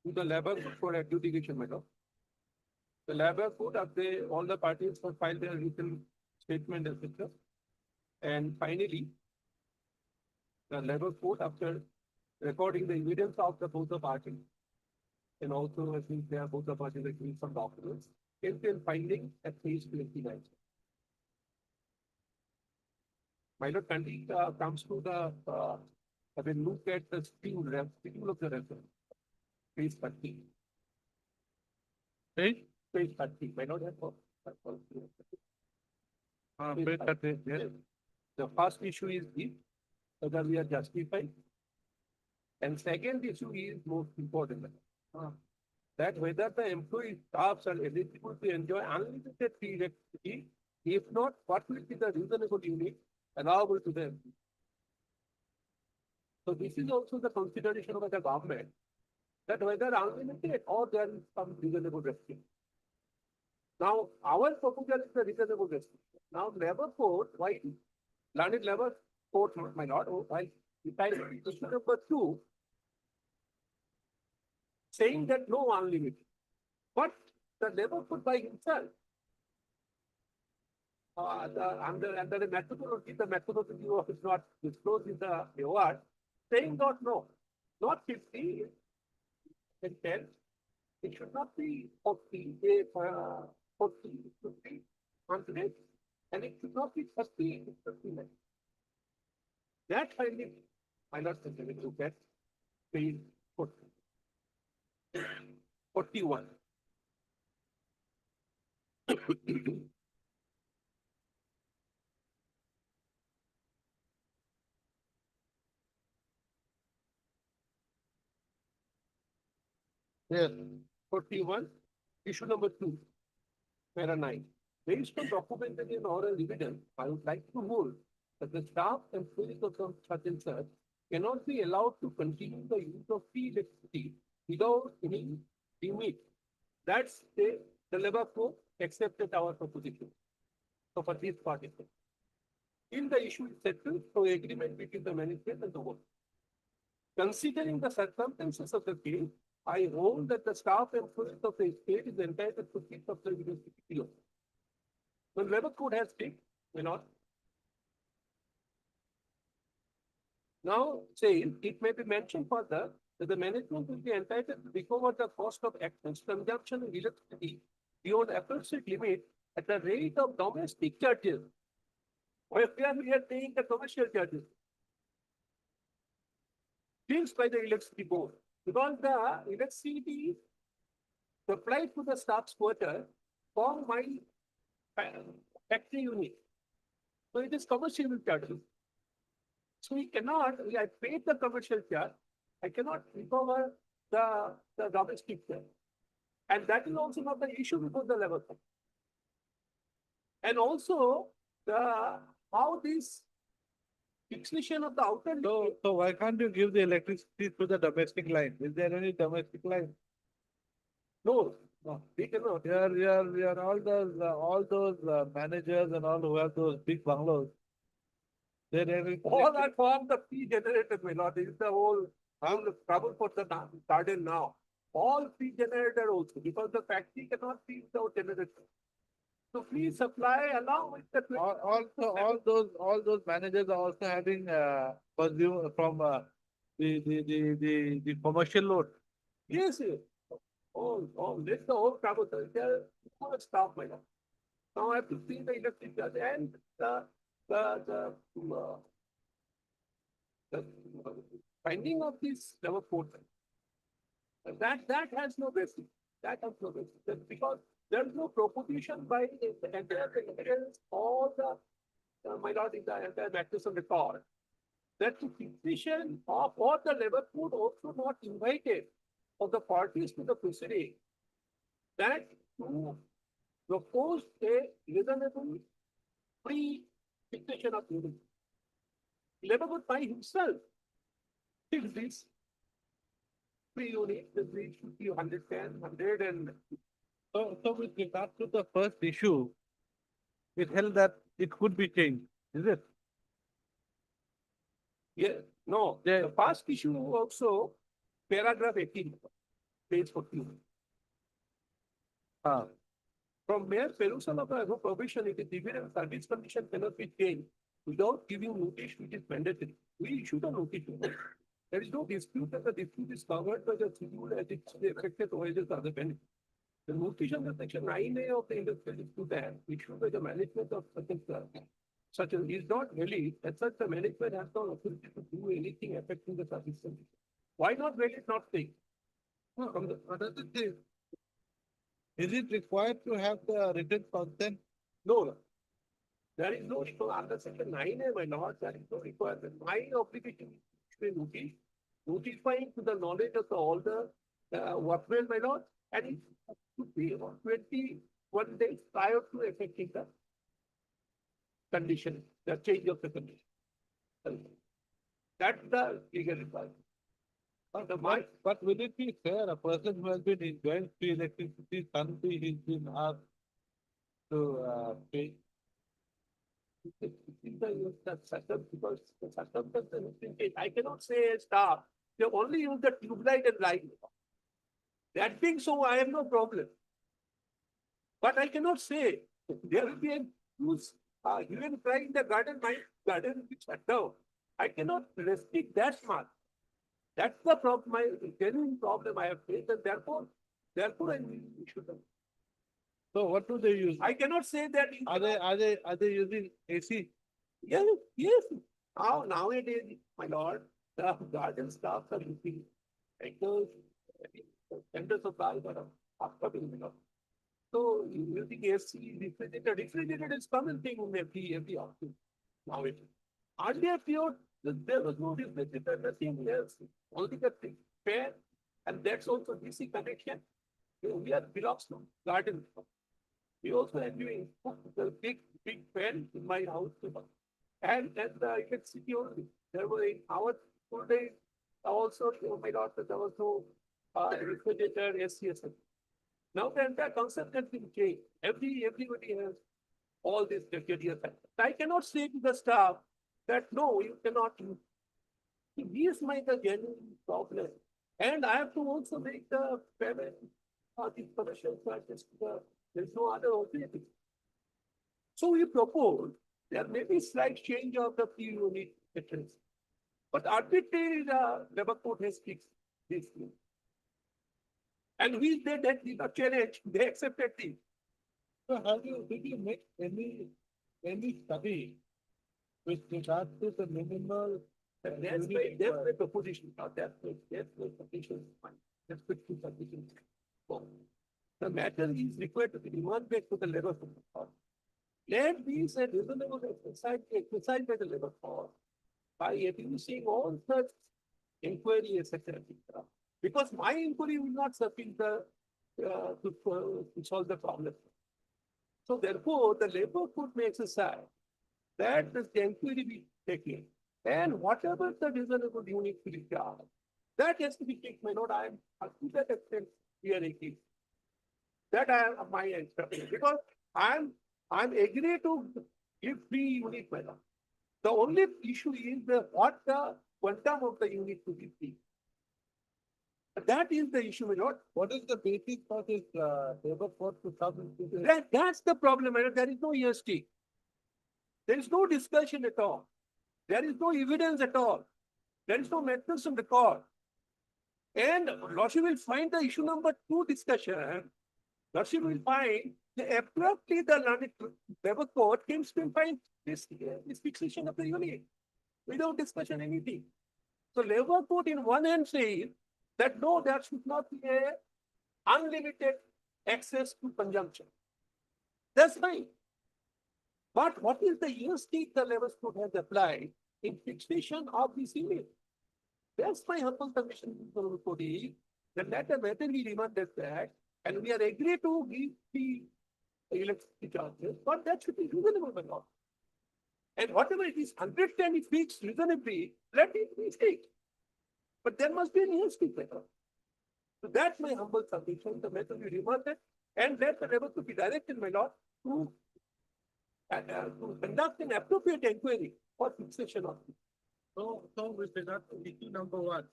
to the labor code for adjudication, my lord. The labor code of all the parties have filed their written statement, etc. And finally, the labor code after recording the evidence of the both the parties, and also I think they are both the parties agreeing some documents, came to a finding at page 29. My lord, country comes to the, when look at the schedule of the reference, page 30. page, Page 30, my lord, page 30, yes. the first issue is if whether we are justified. And second issue is most important. That whether the employee staffs are eligible to enjoy unlimited free electricity, if not, what will be the reasonable unit allowable to them? So this is also the consideration of the government, that whether unlimited or there is some reasonable restriction. Now, our proposal is a reasonable restriction. Now, labor code, why landed labor code, my lord, why decided issue number 2, saying that no unlimited. But the labor code by himself, under the methodology is not disclosed in the award, saying not no, not 50 and 10. It should not be 40, 40, 50, 100, and it should not be 30, 59. That finding, I not consider to get page 40. 41. Yes, 41, issue number 2, para 9. Based on documented in oral evidence, I would like to hold that the staff and employees of some such and such cannot be allowed to continue the use of free electricity without any limit. That's the labor code accepted our proposition. So for this party, in the issue is settled through agreement between the management and the work. Considering the circumstances of the case, I hold that the staff and employees of the state is entitled to keep up the university below. When labor code has fixed, may not. Now, say it may be mentioned further that the management will be entitled to recover the cost of actions, consumption of electricity beyond appropriate limit at the rate of domestic charges. Or if we are paying the commercial charges fixed by the electricity board, because the electricity supplied to the staff's quarter from my factory unit. So it is commercial charges. So we cannot, I paid the commercial charge, I cannot recover the domestic charge. And that is also not the issue before the level. And also how this fixation of the outer. so why can't you give the electricity to the domestic line? Is there any domestic line? No, we cannot. You're all those managers and all who have those big bungalows. They're All are from the P generator, my lord. This is the whole trouble for the garden now. All P generator also, because the factory cannot be without generator. So please supply along with the. Also, all those managers are also having consume from the commercial load. Yes, yes. Oh, this the whole trouble. There is too much staff, my lord. Now I have to see the electric charge and the finding of this level 4. That has no basis. That has no basis. That's because there's no proposition by the entire evidence or the minority, the entire matrix of record. That the petition of or the labor court also not invited of the parties to the proceeding that to propose a reasonable pre-fixation of unit. Labor court by himself fix this pre-unit, the breach should be 110, 100 and So with regard to the first issue, it held that it could be changed, is it? yeah, no, Yeah. the past issue also, paragraph 18, page 14. Ah, From mere perusal of the above provision, it is evident service condition cannot be changed without giving notice which is mandatory. We issue the notice. There is no dispute that the dispute is covered by the schedule as it's the affected wages are the benefit. The notice under section 9A of the Industrial Dispute Act issued by the management of such as is not valid, as such the management has no authority to do anything affecting the service condition. Why not valid, not take? From the, what does it say? Is it required to have the written consent? no. There is no requirement under section 9A, my lord, there is no requirement. My obligation is to notice, notifying to the knowledge of all the workmen, my lord, and it should be about 21 days prior to effecting the condition, the change of the condition. That's the legal requirement. But the my, But will it be fair, a person who has been enjoying free electricity, suddenly he's been asked to pay? the because the circumstances, I cannot say stop. They only use the tube light and light. That being so, I have no problem. But I cannot say there will be a use, even try in the garden, my garden will be shut down. I cannot restrict that much. That's the problem, my genuine problem I have faced, and therefore I should have. So what do they use? I cannot say that. Are they using AC? Yes, yes. Nowadays, my lord, the garden staff are using hectares, tenders of dollars upcoming, you know. So using AC, refrigerator is common thing in every office nowadays. Earlier period, there was no refrigerator, nothing else, only the fan, and that's also DC connection. We are belongs to garden. We also enjoy the big fan in my house. And the electricity only. There were in our school days also, oh my God, there was no refrigerator, SCS. Now the entire concept has been changed. Everybody has all these criteria. I cannot say to the staff that no, you cannot use. These might the genuine problem. And I have to also make the payment or the commercial charges. There's no other alternative. So we propose there may be slight change of the pre-unit metrics. But arbitrarily the labor court has fixed this thing. And we did not challenge, they accepted it. So did you make any study with regard to the minimal? That's my proposition, that's my position. That's my position. The matter is required to be remanded back to the labor court. Let these a reasonable exercise by the labor court by abusing all such inquiry, etc. Because my inquiry will not suffice to solve the problem. So therefore, the labor court may exercise that the inquiry be taken, and whatever the reasonable unit to be charged, that has to be taken. My lord, I am up to that extent here again. That I am my instruction because I'm agree to give free unit, my lord. The only issue is what the quantum of the unit to be free. That is the issue, my lord. What is the basis for this labor court to come into this? That's the problem, my lord. There is no EST. There is no discussion at all. There is no evidence at all. There is no methods on record. And Lordship will find the issue number 2 discussion. Lordship will find abruptly the labor court came to find this fixation of the unit without discussion anything. So labor court in one hand says that no, there should not be a unlimited access to consumption. That's fine. But what is the UST the levels could have applied in fixation of this image? That's my humble submission to Cody. Then that the matter we remanded that, and we are agreed to give the electricity charges, but that should be reasonable by law. And whatever it is, 110 if fixed reasonably, let it be fixed. But there must be an UST method. So that's my humble submission, the method we remanded, and let the level to be directed by law to conduct an appropriate inquiry for fixation of it. So with regard to issue number one,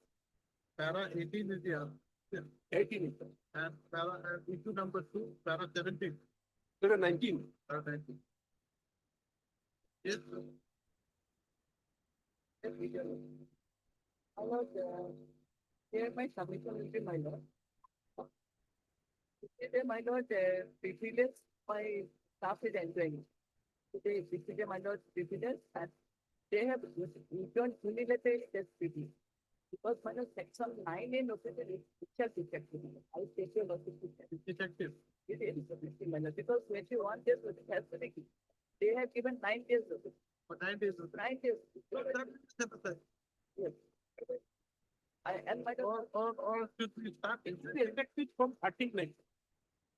para 18 is the answer. 18 is And issue number two, para 17. there are 19. Para 19. Yes, sir. Here my submission will be my lord. Today, my lord, precedence, my staff is entering. Today, my lord, precedence, and they have returned unilateral test PD. Because my lord, section 9 in official is itself defective. I take your lordship. Defective. It is defective, my lord, because when you want this, it has to be. They have given 9 days of it. For 9 days. 9 days. Or Yes. And my lord, should we start, It will be effective from 39.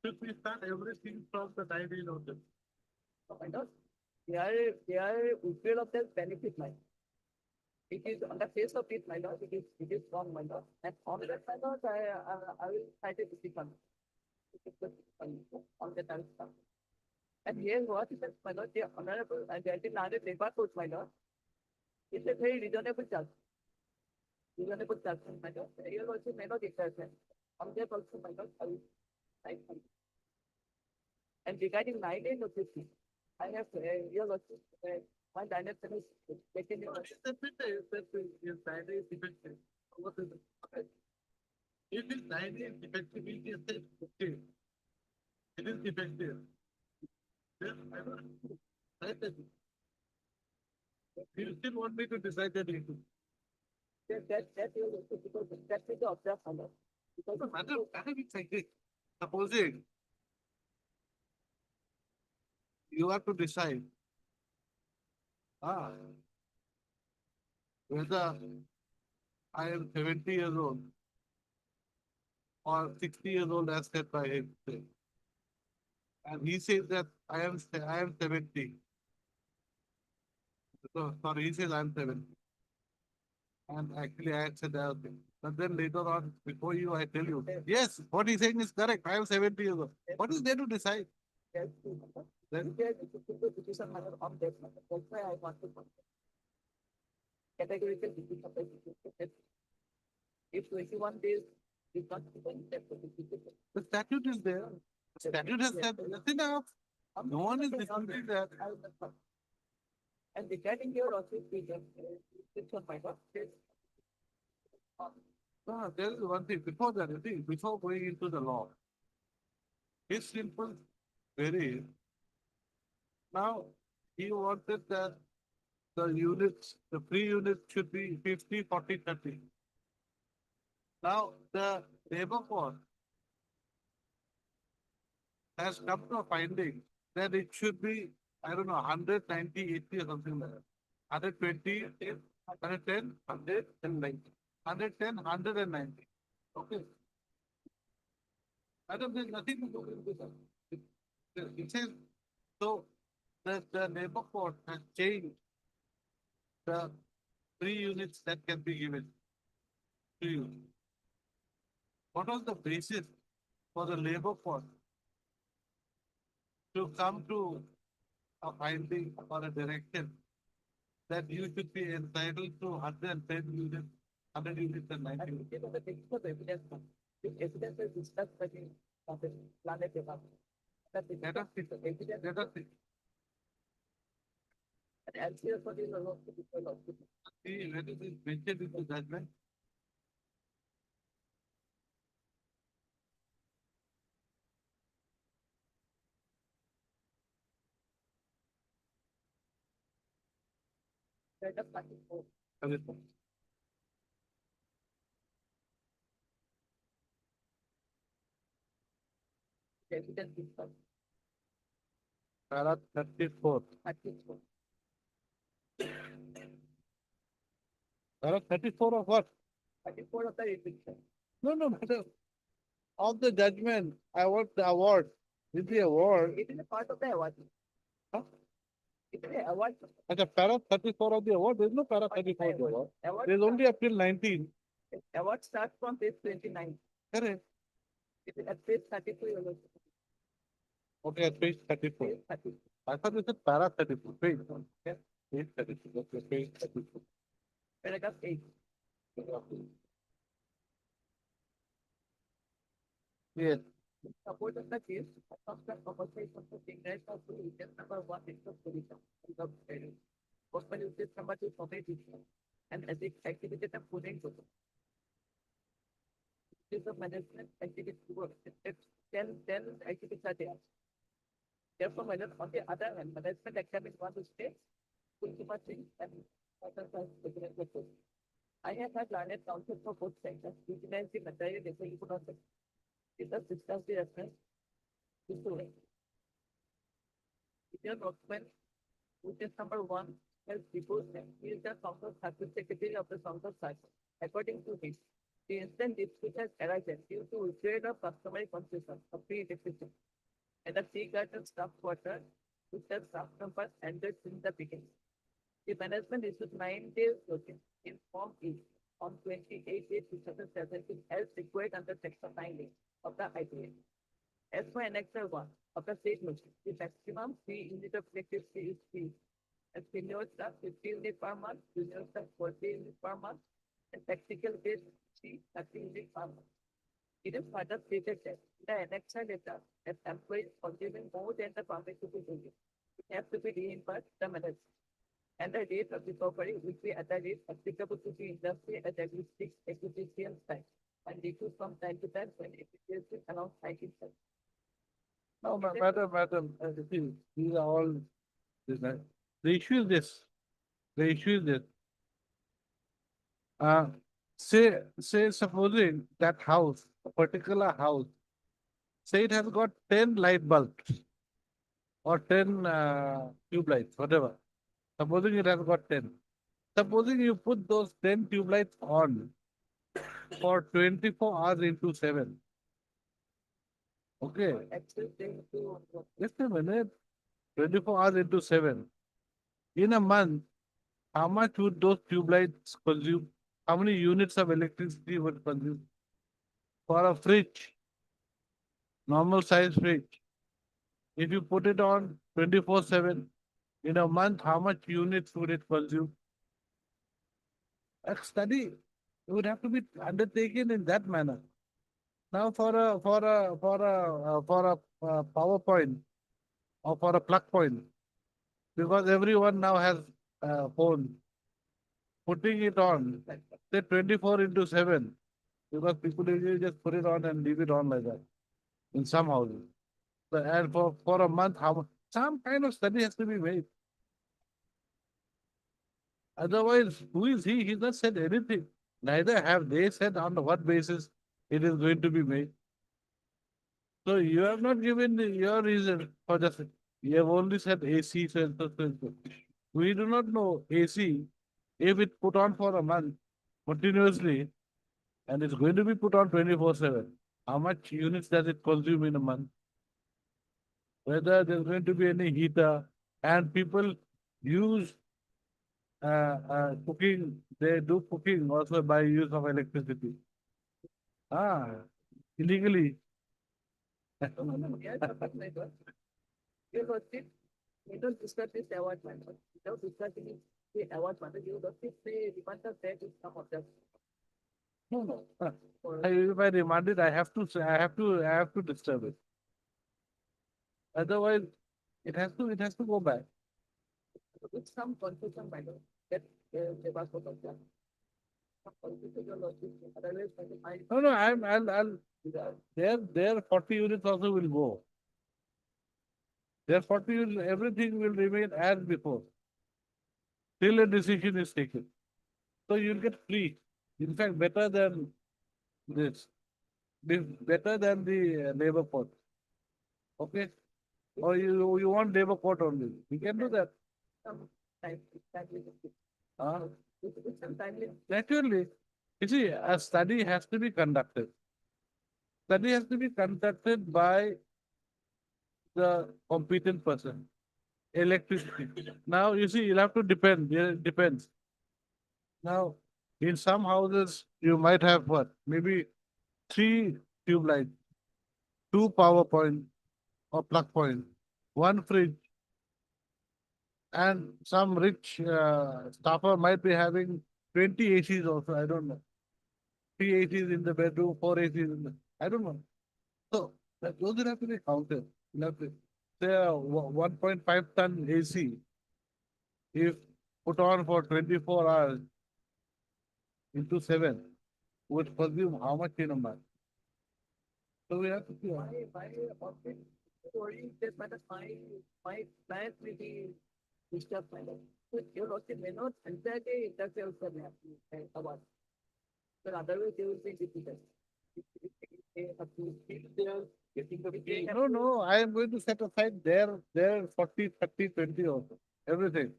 should we start everything from the 9 day notice? my lord, they are withdrawal of their benefit, my lord. It is on the face of it, my lord, it is wrong, my lord. And on that, my lord, I will try to defend. On that, I will start. And here what is, my lord, the honorable, and the anti-landed labor court, my lord. It's a very reasonable charge. Reasonable charge, my lord. Here also, my lord, it has, on that also, my lord, I will type. And regarding 9 days notice, I have, here also, my dynamic is taken. No, it's a bit, is 9 days defective. What is it? If it's 9 days defective, it is okay. It is defective. Then I don't know. Right, then. You still want me to decide that issue? That is also because that is the observed, my lord. Because No matter, I have it like this. Supposing you have to decide whether I am 70 years old or 60 years old as said by him. And he says that I am 70. So, sorry, he says I am 70. And actually I had said that. But then later on, before you, I tell you, yes, what he's saying is correct. I am 70 years old. What is there to decide? Then there is a petition matter on that matter. That's why I want to. Categorical decision. If 21 days is not given, that will be difficult. the statute is there. The statute has said that's enough. No one is disputing that. And regarding your also, we have, it's on my work. No, there is one thing before that, you see, before going into the law. His simple query. Now, he wanted that the units, the free units should be 50, 40, 30. Now, the labor force has come to a finding that it should be, I don't know, 190, 80 or something like that. 120, 110, 190. 110, 190. Okay. Madam, there's nothing to do with this. It says, so the labor force has changed the 3 units that can be given to you. What was the basis for the labor force to come to a finding or a direction that you should be entitled to 110 units, 100 units and 90 And units? it was a thing for the evidence. If evidence is discussed by the planet department. That is, Let us see. evidence. Let us see. And answer for this alone to be followed. See, when it is mentioned in the judgment, Let us participate. correct. evidence is for Para 34. 34. Para 34 of what? 34 of the eviction. No, no, madam. Of the judgment, I want the award. With the award, It is a part of the award. Huh? It is a award. at the para 34 of the award, there's no para 34 of the award. Award, There's only up till 19. award starts from page 29. Correct. It is at page 33. You will see. Okay, at page 34. Page 33. I thought you said para 34. Page. Okay. Page 34. Okay, page 34. Paragraph 8. Yes. Support of the case, substance compensation for ignorance of the intent number 1 into position. Possible usage number 2 competition and ethic activity of putting to this of management activity work. 10 activities are there. Therefore, on the other hand, management academic want to stay consumer things and other purpose. I have had learned counsel for both sectors, utilize the material data you could not is the discuss the reference to student. If your document, which is number 1, has proposed him, he is the council secretary of the council cycle. According to him, the instant dispute has arisen due to withdrawal of customary concession of pre-deficit and the tea garden staff quarter, which has staff numbers ended since the beginning. The management issued 9 days notice in Form E on 28/8/2017 as required under Section 9A of the IPA. As for Annexure 1 of the state motion, the maximum fee unit of electric fee is fee. As senior staff 50 units per month, junior staff 40 units per month, and practical base fee 30 units per month. It is further stated that the annexure letter, as employees consuming more than the permissible unit, it has to be reimbursed the management. And the rate of recovery will be at the rate applicable to the industry at every 6 equity time and reduce from time to time when it is around 90%. No, madam, see, these are all, the issue is this. The issue is this. Say supposing that house, a particular house, say it has got 10 light bulbs or 10 tube lights, whatever. Supposing it has got 10. Supposing you put those 10 tube lights on for 24 hours into 7. Okay, Access them to just a minute. 24 hours into 7. In a month, how much would those tube lights consume? How many units of electricity would consume? For a fridge, normal size fridge, if you put it on 24/7, in a month, how much units would it consume? A study would have to be undertaken in that manner. Now, for a PowerPoint or for a plug point, because everyone now has a phone, putting it on, say 24 into 7, because people usually just put it on and leave it on like that in some houses. So, and for a month, some kind of study has to be made. Otherwise, who is he? He's not said anything. Neither have they said on what basis it is going to be made. So you have not given your reason for just, you have only said AC, so. We do not know AC, if it put on for a month continuously, and it's going to be put on 24/7, how much units does it consume in a month? Whether there's going to be any heater, and people use cooking, they do cooking also by use of electricity. Illegally. yes, you got it. We don't discuss this award matter. Without discussing the award matter, you got it. The demand of that is some of them. No. If I demand it, I have to disturb it. Otherwise, it has to go back. With some confusion, by the way, that they was for some. Some confusion, your logic, otherwise, I. No, I'll, their 40 units also will go. Their 40 units, everything will remain as before, till a decision is taken. So you'll get free. In fact, better than this, better than the labor force. Okay? Or you want labor court only, we can do that. Huh? Naturally, you see, a study has to be conducted. Study has to be conducted by the competent person. Electricity. Now, you see, you'll have to depend, it depends. Now, in some houses, you might have what? Maybe 3 tube lights, 2 power point or plug point, 1 fridge, and some rich staffer might be having 20 ACs also, I don't know. 3 ACs in the bedroom, 4 ACs in the, I don't know. So those will have to be counted. You have to say a 1.5 ton AC, if put on for 24 hours into 7, would consume how much in a month? So we have to see. My office story is that my client will be disturbed by that. So your office may not entirely interfere with the award. But otherwise they will be difficult. If they have to feel there, getting the they have No, to- no, I am going to set aside their 40, 30, 20 also, everything.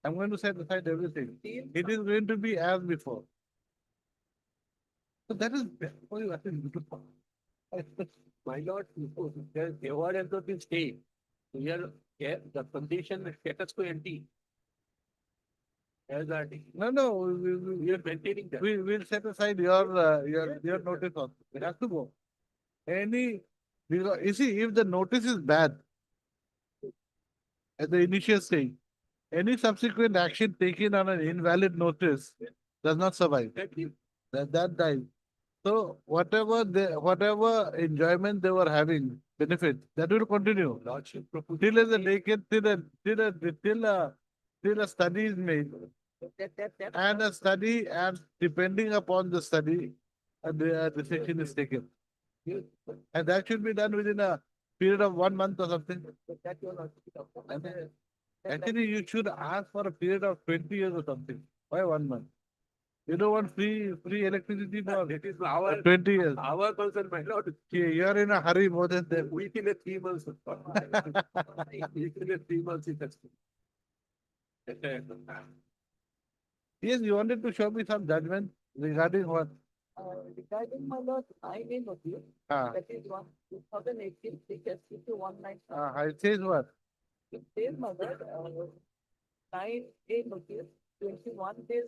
I'm going to set aside everything. It is going to be as before. So that is for you, I think, beautiful. My lord, the award has not been stayed. Here, the condition is status quo ante. As that, No, we are maintaining that. we will set aside your notice also. It has to go. Because you see, if the notice is bad at the initial stage, any subsequent action taken on an invalid notice does not survive. That dies. So whatever enjoyment they were having, benefit, that will continue. Lordship Till as the day can, till a study is made. that And a study, and depending upon the study, a decision is taken. And that should be done within a period of 1 month or something. that will not be done. Actually, you should ask for a period of 20 years or something. Why 1 month? You don't want free electricity for That is our 20 years. our concern, my lord. Okay, you are in a hurry more than them. Within a 3 months. Within a 3 months, it has to. Yes, you wanted to show me some judgment regarding what? Regarding my lord, I may not you. Ah, That is 2018, CSC to 19. it says what? It says, my lord, 9A notice, 21 days,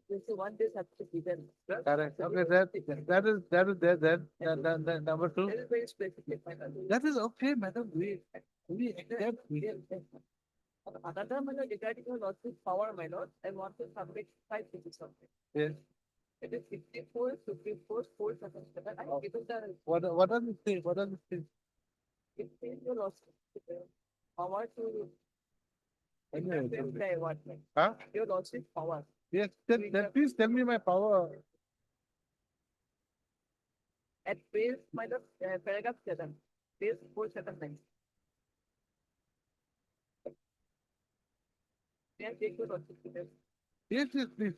21 days have to be given. Correct. Okay, that is there then. That number 2. That is very specific, my lord. That is okay, madam. We accept. Another, my lord, regarding your lordship power, my lord, I want to submit 5 pages of it. Yes. It is 54, 54, 477. I give it the, What does it say? What does it say? it says your lordship power to. Anyway, Say what, Huh? your lordship power. Yes, please tell me my power. At page, my lord, paragraph 7, page 479. May I take your lordship to this? Yes, please.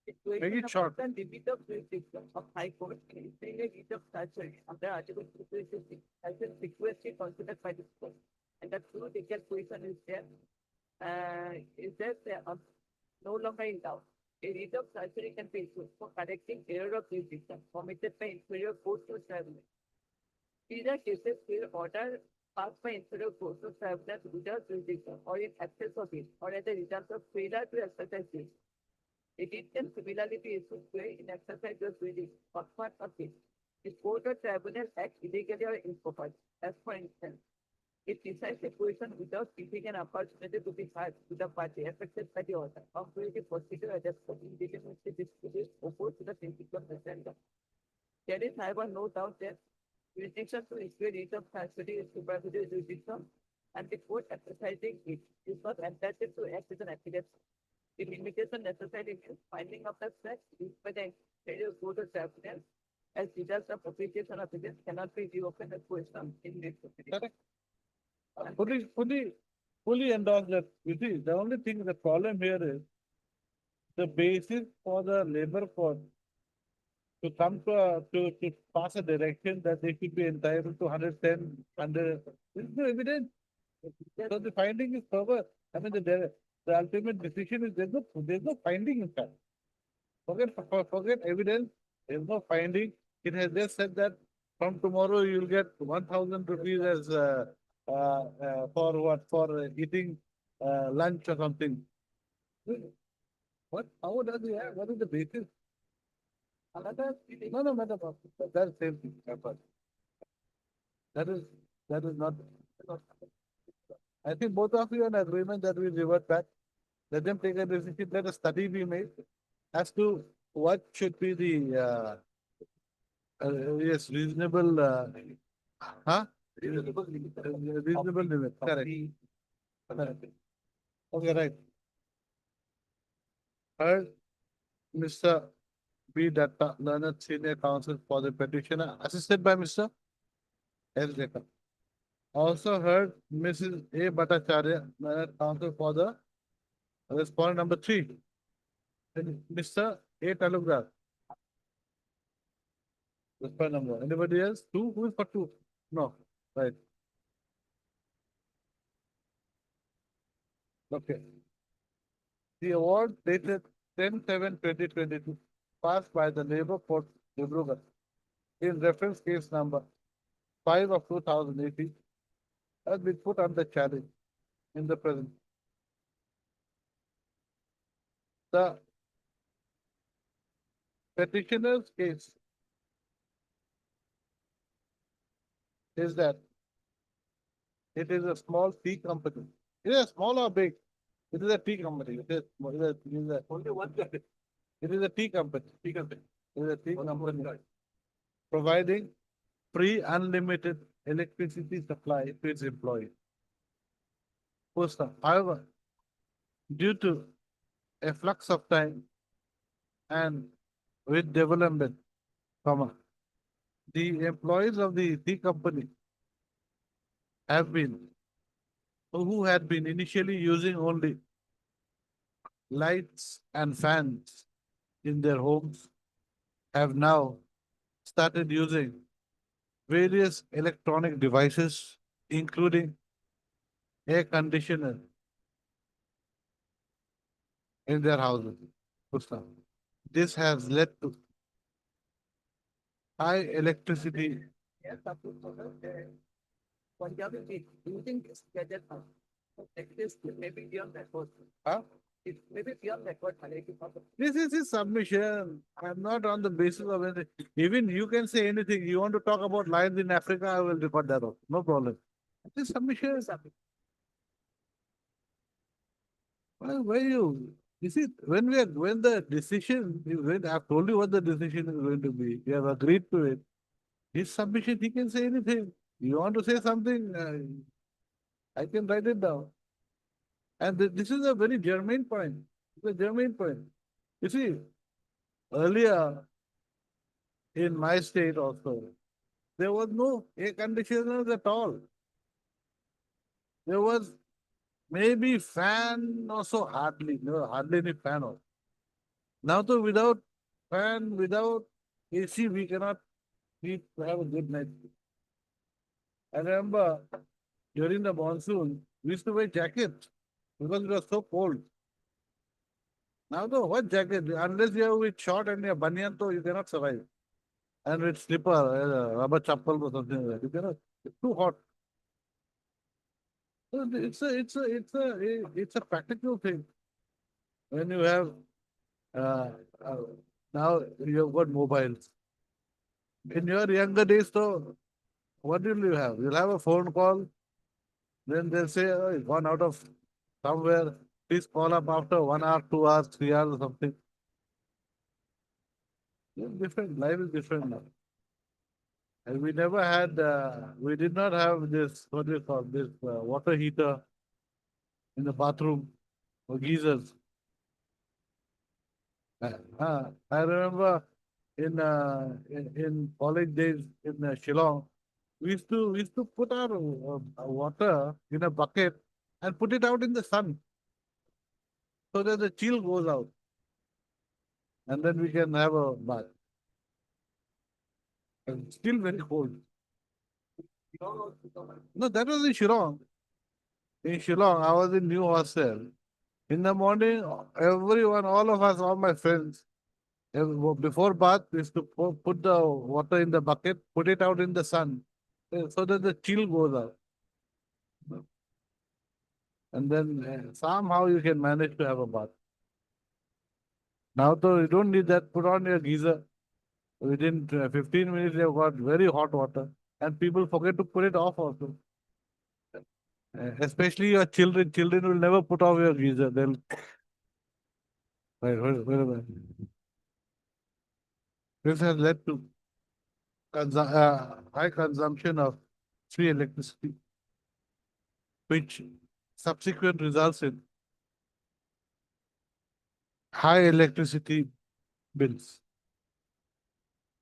Situation Make it of short. the limit of jurisdiction of High Court in a writ of statute under Article 226 has been frequently considered by this court. And the true legal position is that they are no longer in doubt. A writ of statute can be issued for correcting error of jurisdiction committed by inferior court to tribunal. These are cases where order passed by inferior court to tribunal without jurisdiction or in absence of it or as a result of failure to exercise it. It can similarly be issued where in exercise of jurisdiction or part of it. The court or tribunal acts illegally or improperly. As for instance, it decides a question without giving an opportunity to be heard to the party affected by the order, or where the procedure adjusted indigenously disputed opposed to the principle referendum. There is, however, no doubt that jurisdiction to issue a writ of custody is supervisory jurisdiction, and the court exercising it is not entitled to act as an affidavit. The limitation necessary in finding of the facts is by the inferior court or tribunal, as results of application of evidence cannot be reopened as question in this proceeding. Correct. Fully endorse that. You see, the only thing, the problem here is the basis for the labor court to come to pass a direction that they should be entitled to 110 under, there's no evidence. So the finding is covered. I mean, the ultimate decision is there's no finding in fact. Forget evidence. There's no finding. It has just said that from tomorrow you'll get 1,000 rupees as for what? For eating lunch or something. What? How does he have? What is the basis? No, madam. That's same thing. That is not. I think both of you are in agreement that we revert back. Let them take a decision. Let a study be made as to what should be the yes, reasonable huh? Reasonable limit. Correct. Correct. Okay, right. Heard Mr. B. Datta, learned senior counsel for the petitioner, assisted by Mr. L. Jacob. Also heard Mrs. A. Bhattacharya, learned counsel for the respondent number 3. And Mr. A. Talukdar. Respondent number. Anybody else? 2? Who is for 2? No. Right. Okay. The award dated 10/7/2022 passed by the Labour Court, Dibrugarh, in reference case number 5 of 2018 has been put under challenge in the present. The petitioner's case is that it is a small tea company. It is small or big? It is a tea company. It is Only one guy. it is a tea company. It is a tea company providing free unlimited electricity supply to its employees. However, due to a flux of time and with development, the employees of the tea company who had been initially using only lights and fans in their homes have now started using various electronic devices, including air conditioner in their houses. This has led to high electricity. Punjabi using this gadget, this maybe beyond that was. Huh? It maybe beyond that what This is his submission. I'm not on the basis of anything. Even you can say anything. You want to talk about lions in Africa, I will record that off. No problem. This submission. Well, where you see, when the decision, when I've told you what the decision is going to be, you have agreed to it. His submission, he can say anything. You want to say something, I can write it down. And this is a very germane point. It's a germane point. You see, earlier in my state also, there was no air conditioners at all. There was maybe fan also hardly any fan also. Now though without fan, without AC, we cannot sleep to have a good night. I remember during the monsoon, we used to wear jackets because it was so cold. Now though, what jacket? Unless you have with short and a banyan, though you cannot survive. And with slipper, rubber chappal or something like that, you cannot. It's too hot. So it's a practical thing. When you have now you've got mobiles. In your younger days, though, what will you have? You'll have a phone call. Then they'll say, oh, it's gone out of somewhere. Please call up after 1 hour, 2 hours, 3 hours or something. It's different. Life is different now. And we never had, we did not have this, what do you call this, water heater in the bathroom or geysers. I remember in college days in Shillong, we used to put our water in a bucket and put it out in the sun so that the chill goes out, and then we can have a bath. And still very cold. No, that was in Shillong. In Shillong, I was in New Hostel. In the morning, everyone, all of us, all my friends, before bath, we used to put the water in the bucket, put it out in the sun, so that the chill goes out. And then somehow you can manage to have a bath. Now, though, you don't need that, put on your geyser. Within 15 minutes, you've got very hot water. And people forget to put it off also. Especially your children. Children will never put off your geyser. They'll. Wait a minute. This has led to high consumption of free electricity, which subsequent results in high electricity bills,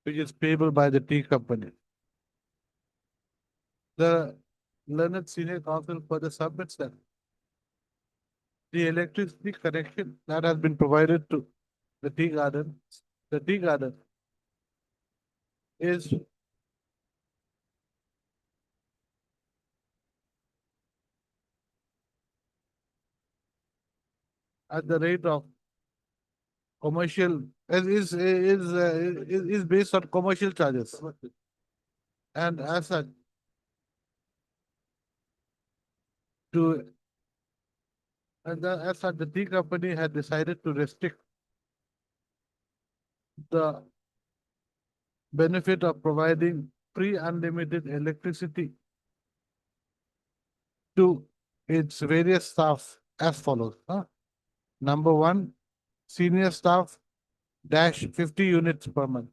which is payable by the tea company. The learned senior counsel further submits that the electricity connection that has been provided to the tea garden is at the rate of commercial is based on commercial charges, and as such, to as such, the tea company had decided to restrict the benefit of providing free unlimited electricity to its various staff as follows. Number one, senior staff dash 50 units per month.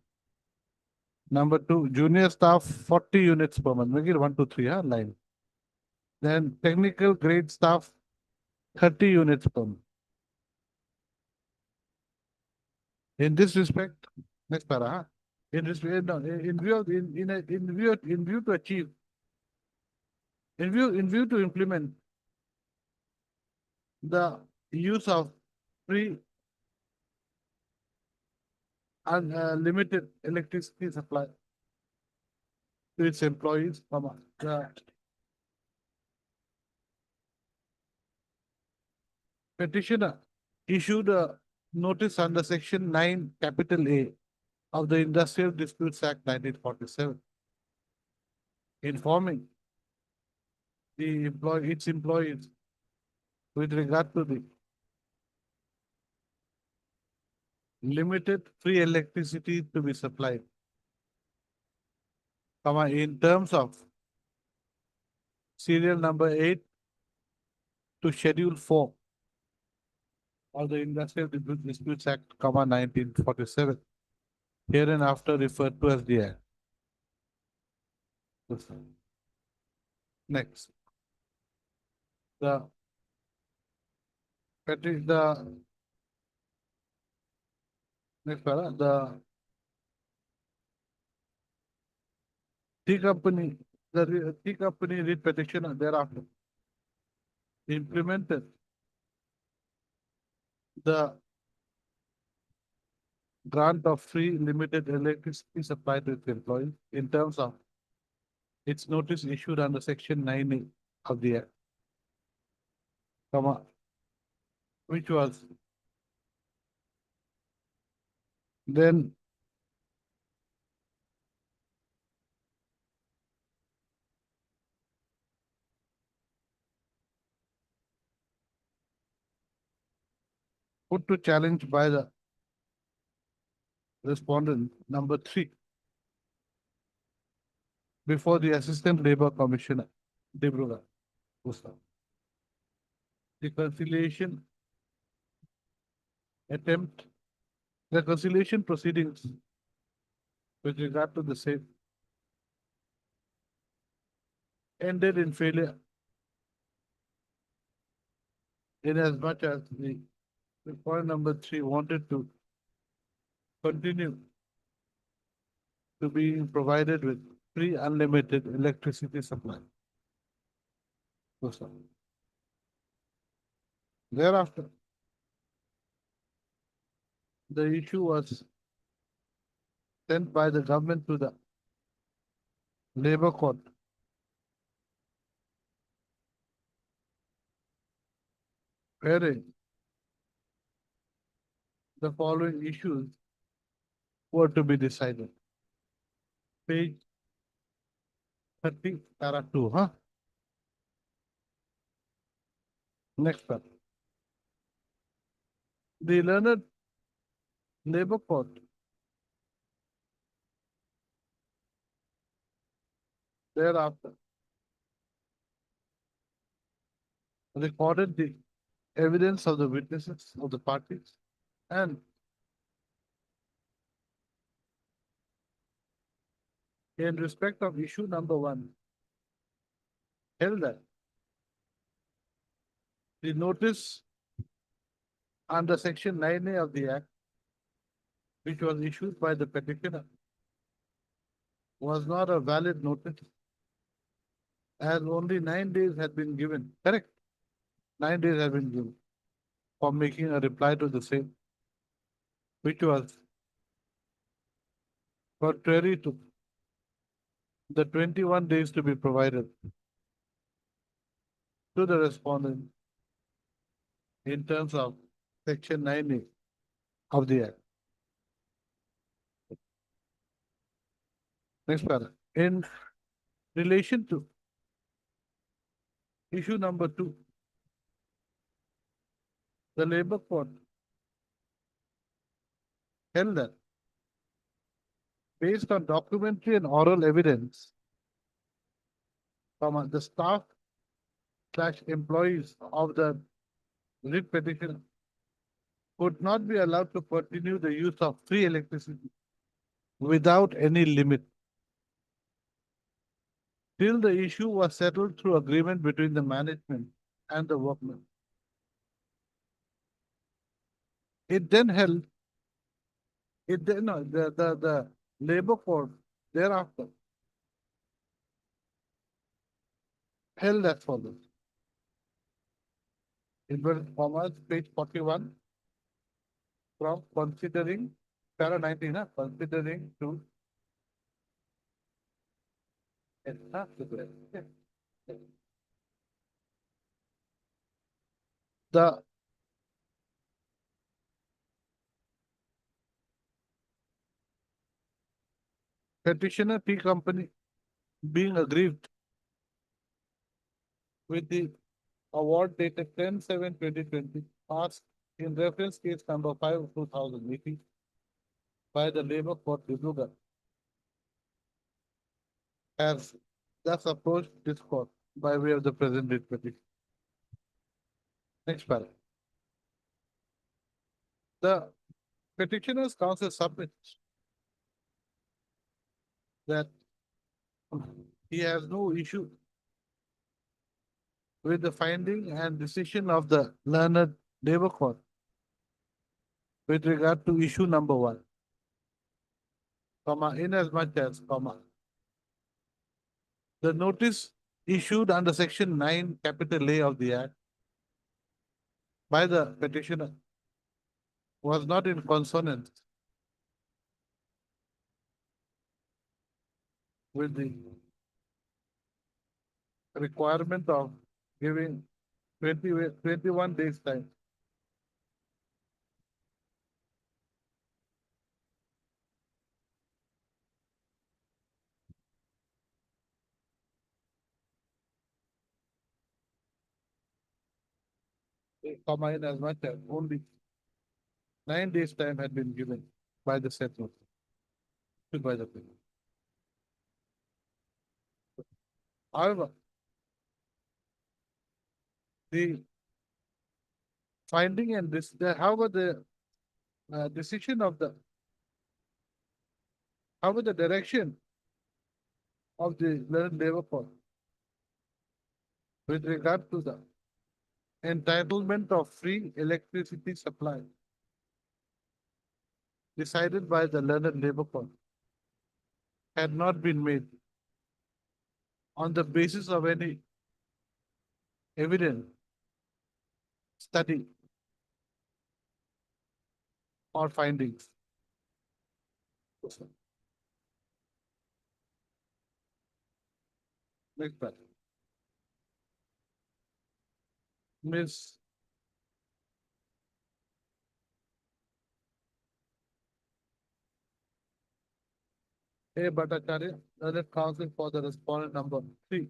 Number two, junior staff 40 units per month. Make it 1, 2, 3, line. Then technical grade staff 30 units per month. In this respect, next para, in respect, no, in view to achieve, in view to implement the use of free unlimited electricity supply to its employees, the petitioner issued a notice under Section 9, capital A of the Industrial Disputes Act 1947, informing its employees with regard to the limited free electricity to be supplied, in terms of serial number 8 to schedule 4 of the Industrial Disputes Act, 1947, hereinafter referred to as the Act. Next, the next para, the tea company, writ petitioner thereafter implemented the grant of free limited electricity supply to its employees in terms of its notice issued under Section 9A of the Act, which was then put to challenge by the respondent number 3 before the Assistant Labour Commissioner, Dibrugarh. The conciliation proceedings with regard to the same ended in failure, in as much as the point number 3 wanted to continue to be provided with free unlimited electricity supply. Thereafter, the issue was sent by the government to the Labor Court. Wherein the following issues were to be decided. Page 30, para 2, huh? Next one. The learned labor court thereafter recorded the evidence of the witnesses of the parties and in respect of issue number 1 held that the notice under section 9A of the act which was issued by the petitioner was not a valid notice as only 9 days had been given, correct? 9 days had been given for making a reply to the same, which was contrary to the 21 days to be provided to the respondent in terms of section 9A of the act. Next paragraph. In relation to issue number 2, the labor court held that based on documentary and oral evidence, the staff / employees of the writ petition could not be allowed to continue the use of free electricity without any limit till the issue was settled through agreement between the management and the workmen. It then held, the labor court thereafter held as follows. Inverted commas, page 41, from considering, para 19, considering to the petitioner T company being aggrieved with the award dated 10/7/2020 asked in reference case number 5 of 2018 by the Labor Court Dibrugarh has thus approached this court by way of the present writ petition. Next paragraph. The petitioner's counsel submits that he has no issue with the finding and decision of the learned labor court with regard to issue number 1, inasmuch as, the notice issued under section 9 capital A of the Act by the petitioner was not in consonance with the requirement of giving 21 days time in as much as only 9 days time had been given by the said notice, by the people. However, the finding and this, however, the decision of the, however, the direction of the learned labor court with regard to the entitlement of free electricity supply decided by the learned labor court had not been made on the basis of any evidence, study, or findings. Next paragraph. Miss A. Bhattacharya, Learned Counsel for the respondent number 3.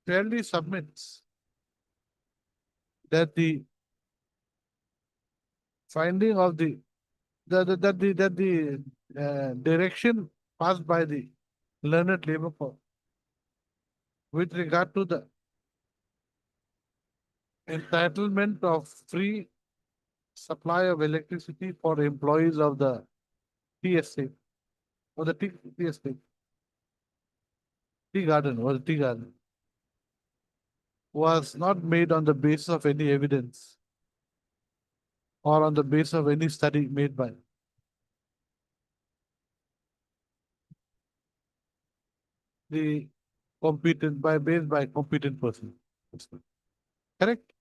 Fairly submits that the finding of the direction passed by the learned labor court with regard to the entitlement of free supply of electricity for employees of the TSA or the TSA, tea garden or the tea garden was not made on the basis of any evidence or on the basis of any study made by the competent by competent person. Correct?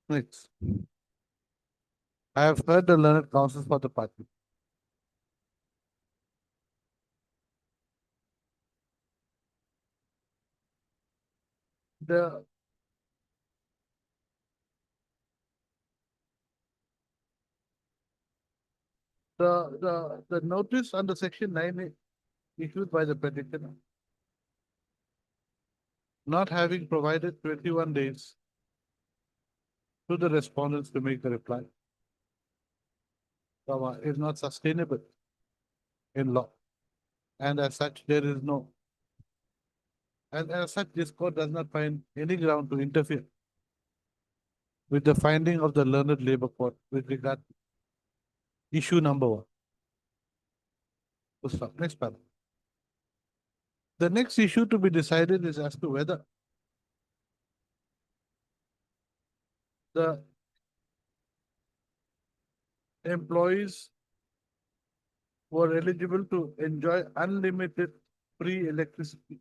Next. I have heard the learned counsel for the party. The the notice under section 9A issued by the petitioner not having provided 21 days to the respondents to make the reply, is not sustainable in law. And as such, there is no, and as such, this court does not find any ground to interfere with the finding of the learned labor court with regard to issue number 1. Next paragraph. The next issue to be decided is as to whether the employees were eligible to enjoy unlimited free electricity,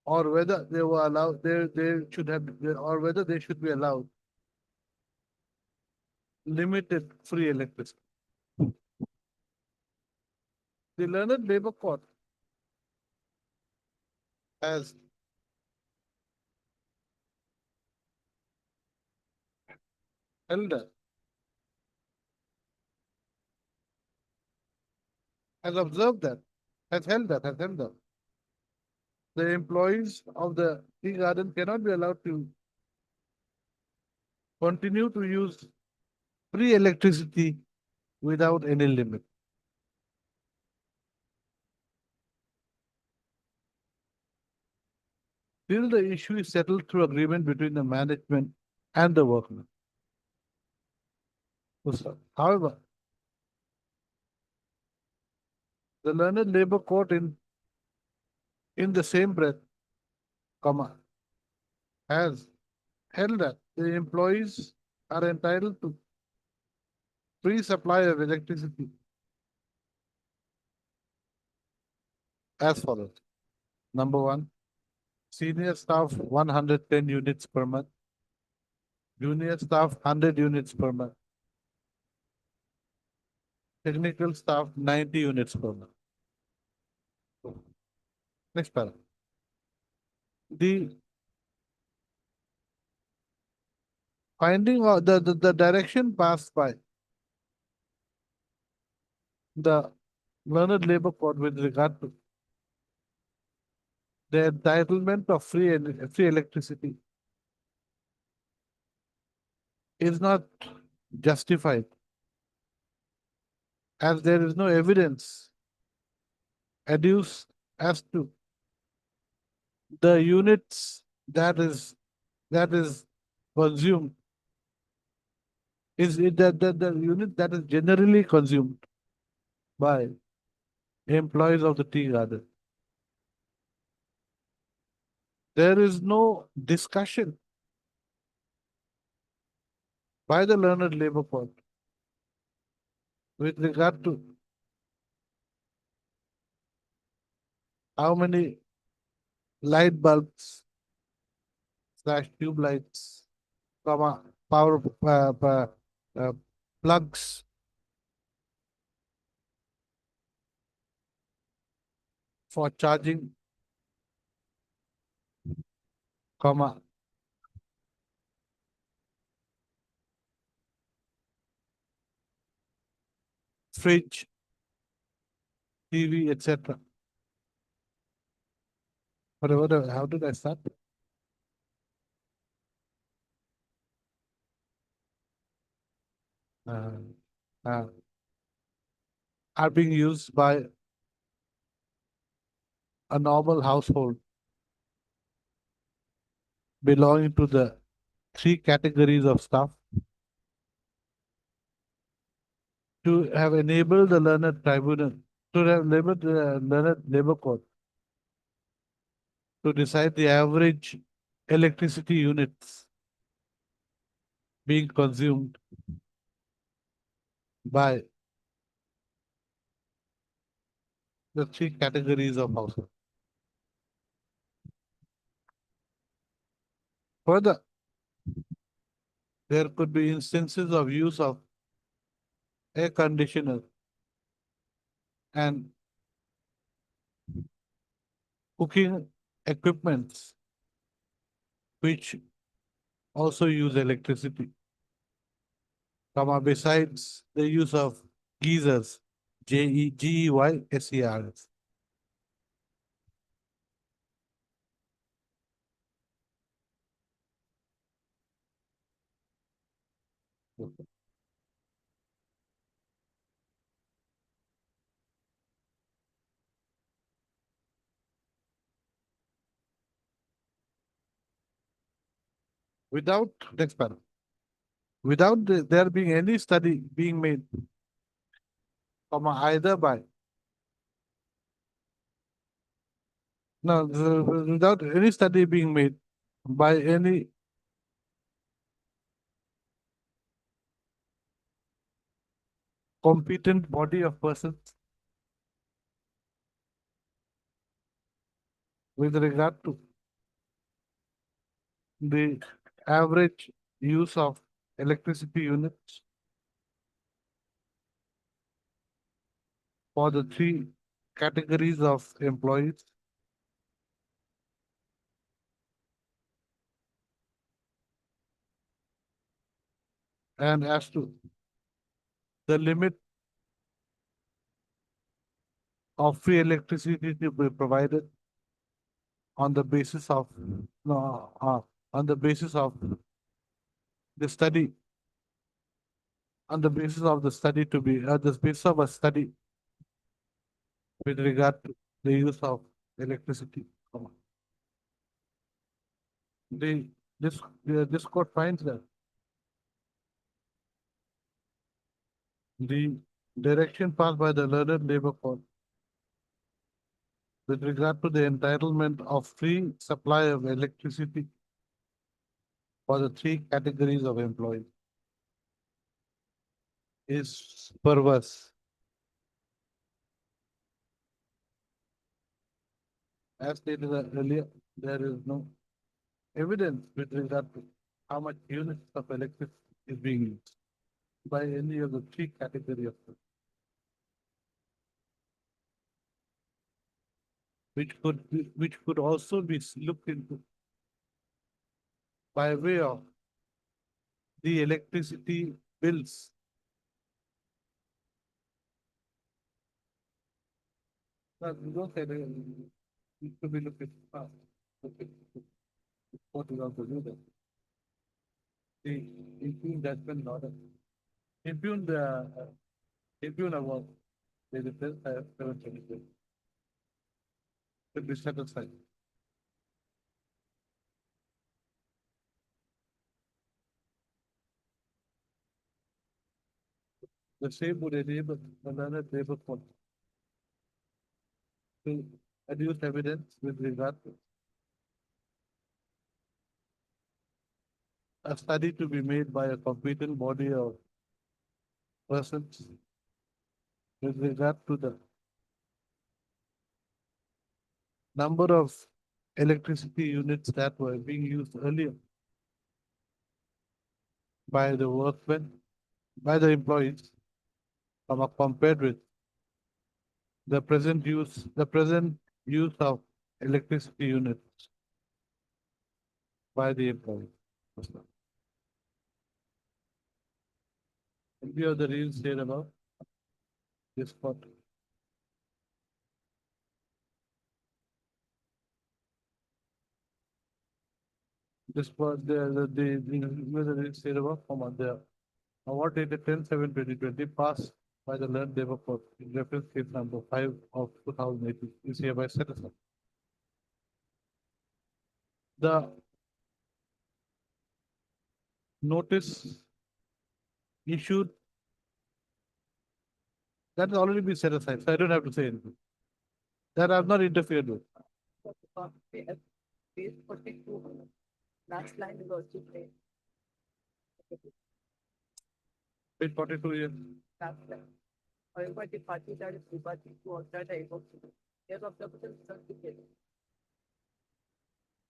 or whether they were allowed, they should have, or whether they should be allowed limited free electricity. The learned labor court has held that, has observed that, has held that the employees of the tea garden cannot be allowed to continue to use free electricity without any limit. Till the issue is settled through agreement between the management and the workmen. However, the learned labor court in the same breath, has held that the employees are entitled to free supply of electricity as follows. Number 1, senior staff 110 units per month, junior staff 100 units per month, technical staff 90 units per month. Next paragraph. The finding of the direction passed by the learned labor court with regard to the entitlement of free electricity is not justified, as there is no evidence adduced as to the units that is consumed is it that the unit that is generally consumed by employees of the tea garden. There is no discussion by the learned labor court with regard to how many light bulbs / tube lights, power plugs for charging, comma, fridge, TV, etc. Whatever, how did I start? Uh, uh, are being used by a normal household belonging to the three categories of stuff to have enabled the learned tribunal, to have enabled the learned labor court to decide the average electricity units being consumed by the three categories of household. Further, there could be instances of use of air conditioner and cooking equipments which also use electricity. Besides the use of geysers, Geysers. Without next panel, without there being any study being made, either by no, without any study being made by any competent body of persons with regard to the average use of electricity units for the three categories of employees and as to the limit of free electricity to be provided on the basis of no, on the basis of the study on the basis of the study to be the basis of a study with regard to the use of electricity. The this court finds that the direction passed by the learned labor court with regard to the entitlement of free supply of electricity for the three categories of employees is perverse. As stated earlier, there is no evidence with regard to how much units of electricity is being used by any of the three categories of people, which could also be looked into by way of the electricity bills. Don't say that it could be looked at. What is also do that? The impugn judgment order. Impugn the impugn award. They replace 722. Should be set aside. The same would enable another labor court to adduce evidence with regard to a study to be made by a competent body of persons with regard to the number of electricity units that were being used earlier by the workmen, by the employees, compared with the present use of electricity units by the employee. Any of the reasons said about this part? This part, the said about from there. Award dated 10/7/2020 passed by the Learned Labour Court in reference case number 5 of 2018 is hereby set aside. The notice issued that has already been set aside, so I don't have to say anything. That I've not interfered with. Page 42, last line is also there. Page 42 here. Last line. However, the party that is departing to outside the above, their observation is certificate.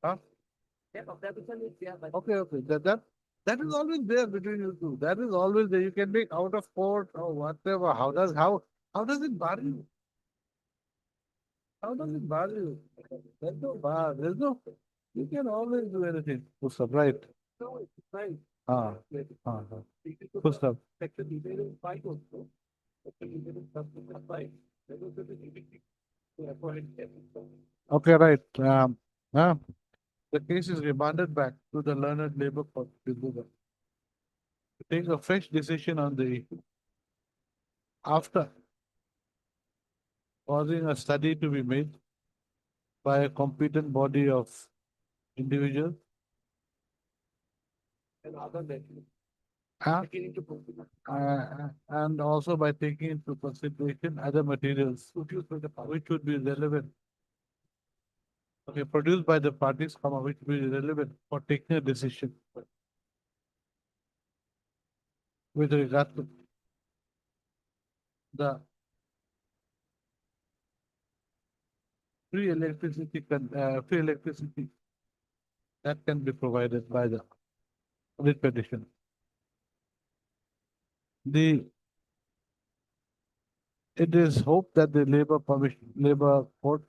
Huh? Their observation is there, but Okay. That is always there between you two. That is always there. You can make out of court or whatever. How does it bar you? How does it bar you? There's no bar. You can always do anything. Push-up, right? No, it's fine. Ah. Push-up. Section detail is five also. Section detail is something like five. There was a bit to avoid everything. Okay, right. The case is remanded back to the Learned Labour Court, Dibrugarh, to take a fresh decision on the issue. After causing a study to be made by a competent body of individuals, And other than uh, beginning to proceed. and also by taking into consideration other materials Produced by the power. which would be relevant. Okay, produced by the parties, which will be relevant for taking a decision with regard to the free electricity that can be provided by the writ petition. It is hoped that the Labour Court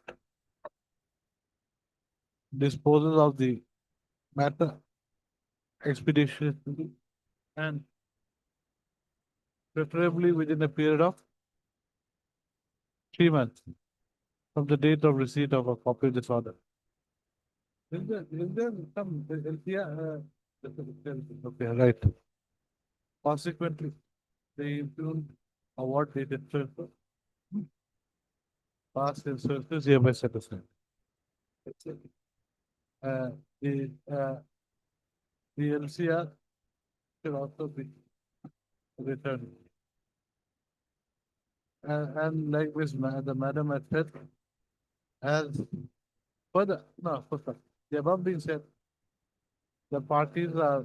disposes of the matter expeditiously and preferably within a period of 3 months from the date of receipt of a copy of this order. Is there some LCR? Okay, right. Consequently, the impugned award dated past in service hereby set aside. The LCR should also be returned. And like the madam had said, as further, no, first, the above being said, the parties are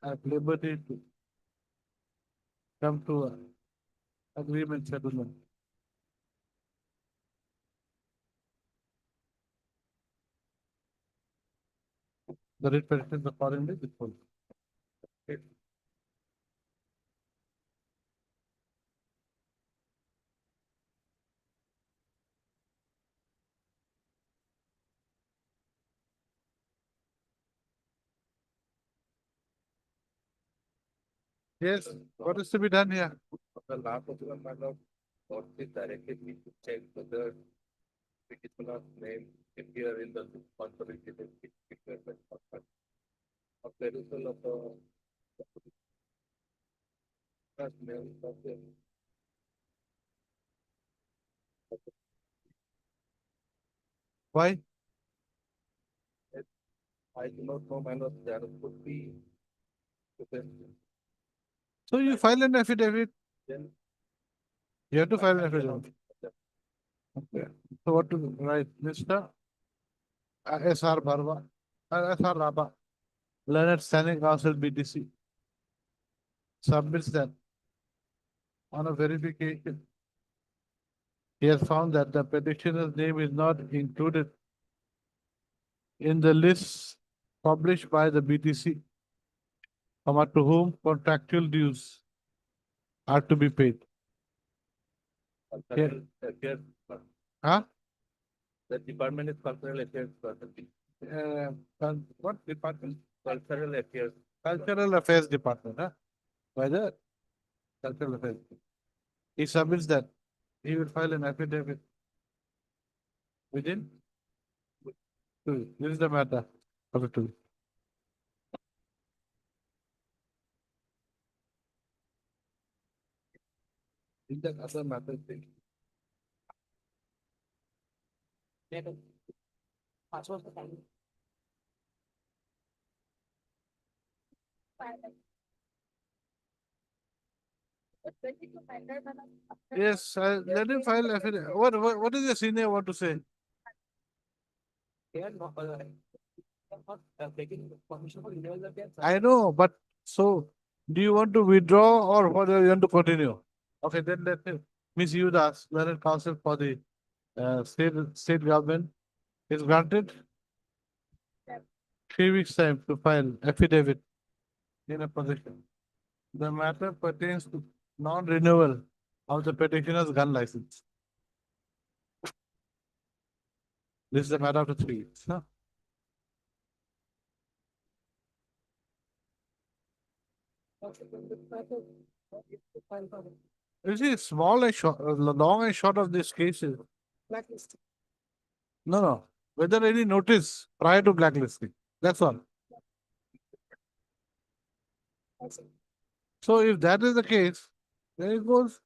at liberty to come to an agreement settlement. The writ petition accordingly disposed. Yes, what is to be done here? The last particular matter, what is directed me to check whether petitioner's name appear in the conservation requirement of the result of the first name of the Why? I do not know, my lord, there could be. So you file an affidavit, Then. you have to file an affidavit. Okay. So what to do? Right, Mr. S.R. Barwa, S.R. Raba, Learned Standing Council BTC, submits that on a verification. He has found that the petitioner's name is not included in the list published by the BTC, to whom contractual dues are to be paid. Huh? The department is cultural affairs. What department? Cultural affairs. Cultural Affairs Department, huh? By the Cultural Affairs. He submits that. He will file an affidavit within 2 weeks. This is the matter of the 2 weeks. In that other matter, yes, let him file affidavit. What is the senior want to say? They are not, taking permission for renewal of their. I know, but so do you want to withdraw or what do you want to continue? Okay, then let him. Miss Yudas, Learned Counsel for the state government is granted 3 weeks time to file affidavit in a position. The matter pertains to non-renewal of the petitioner's gun license. This is a matter of the 3 weeks, huh? You see, small and short, long and short of this case is, no, whether any notice prior to blacklisting, that's all. So if that is the case, then it goes.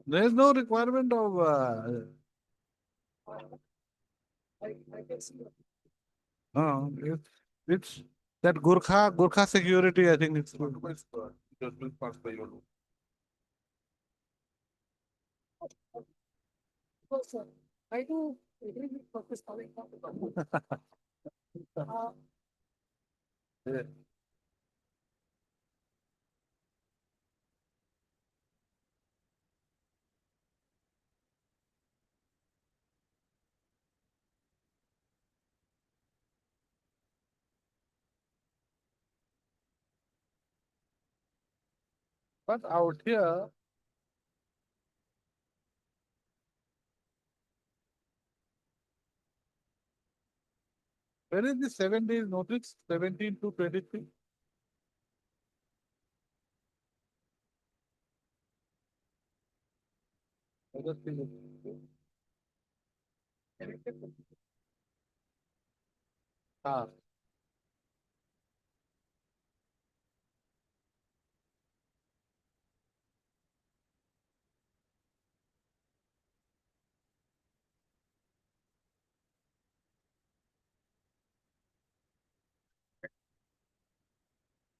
There is no requirement of, it's that Gurkha security, I think it's. Judgment passed by your law. I do agree with Professor Khalid. Yeah. But out here, where is the 7 days notice, 17 to 23? Other thing is- Ah,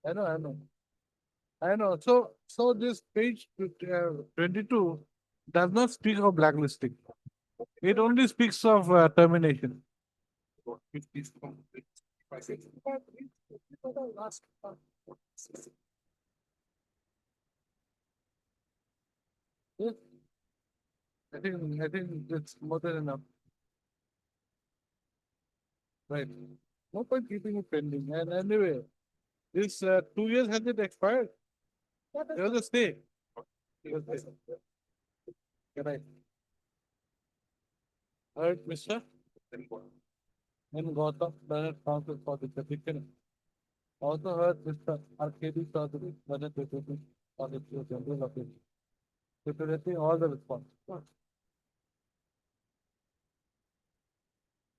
I know, I know. I know. So this page 22 does not speak of blacklisting. It only speaks of termination. Yes. I think it's more than enough. Right. No point keeping it pending. And anyway, this 2 years has it expired? There was a stay. There was a stay. Right. All right, Mr. And Gautam, Learned Counsel for the petition. Also heard Mr. R.K.D. Chaudhary, Learned Deputy Auditor General of India. Stipulating all the response.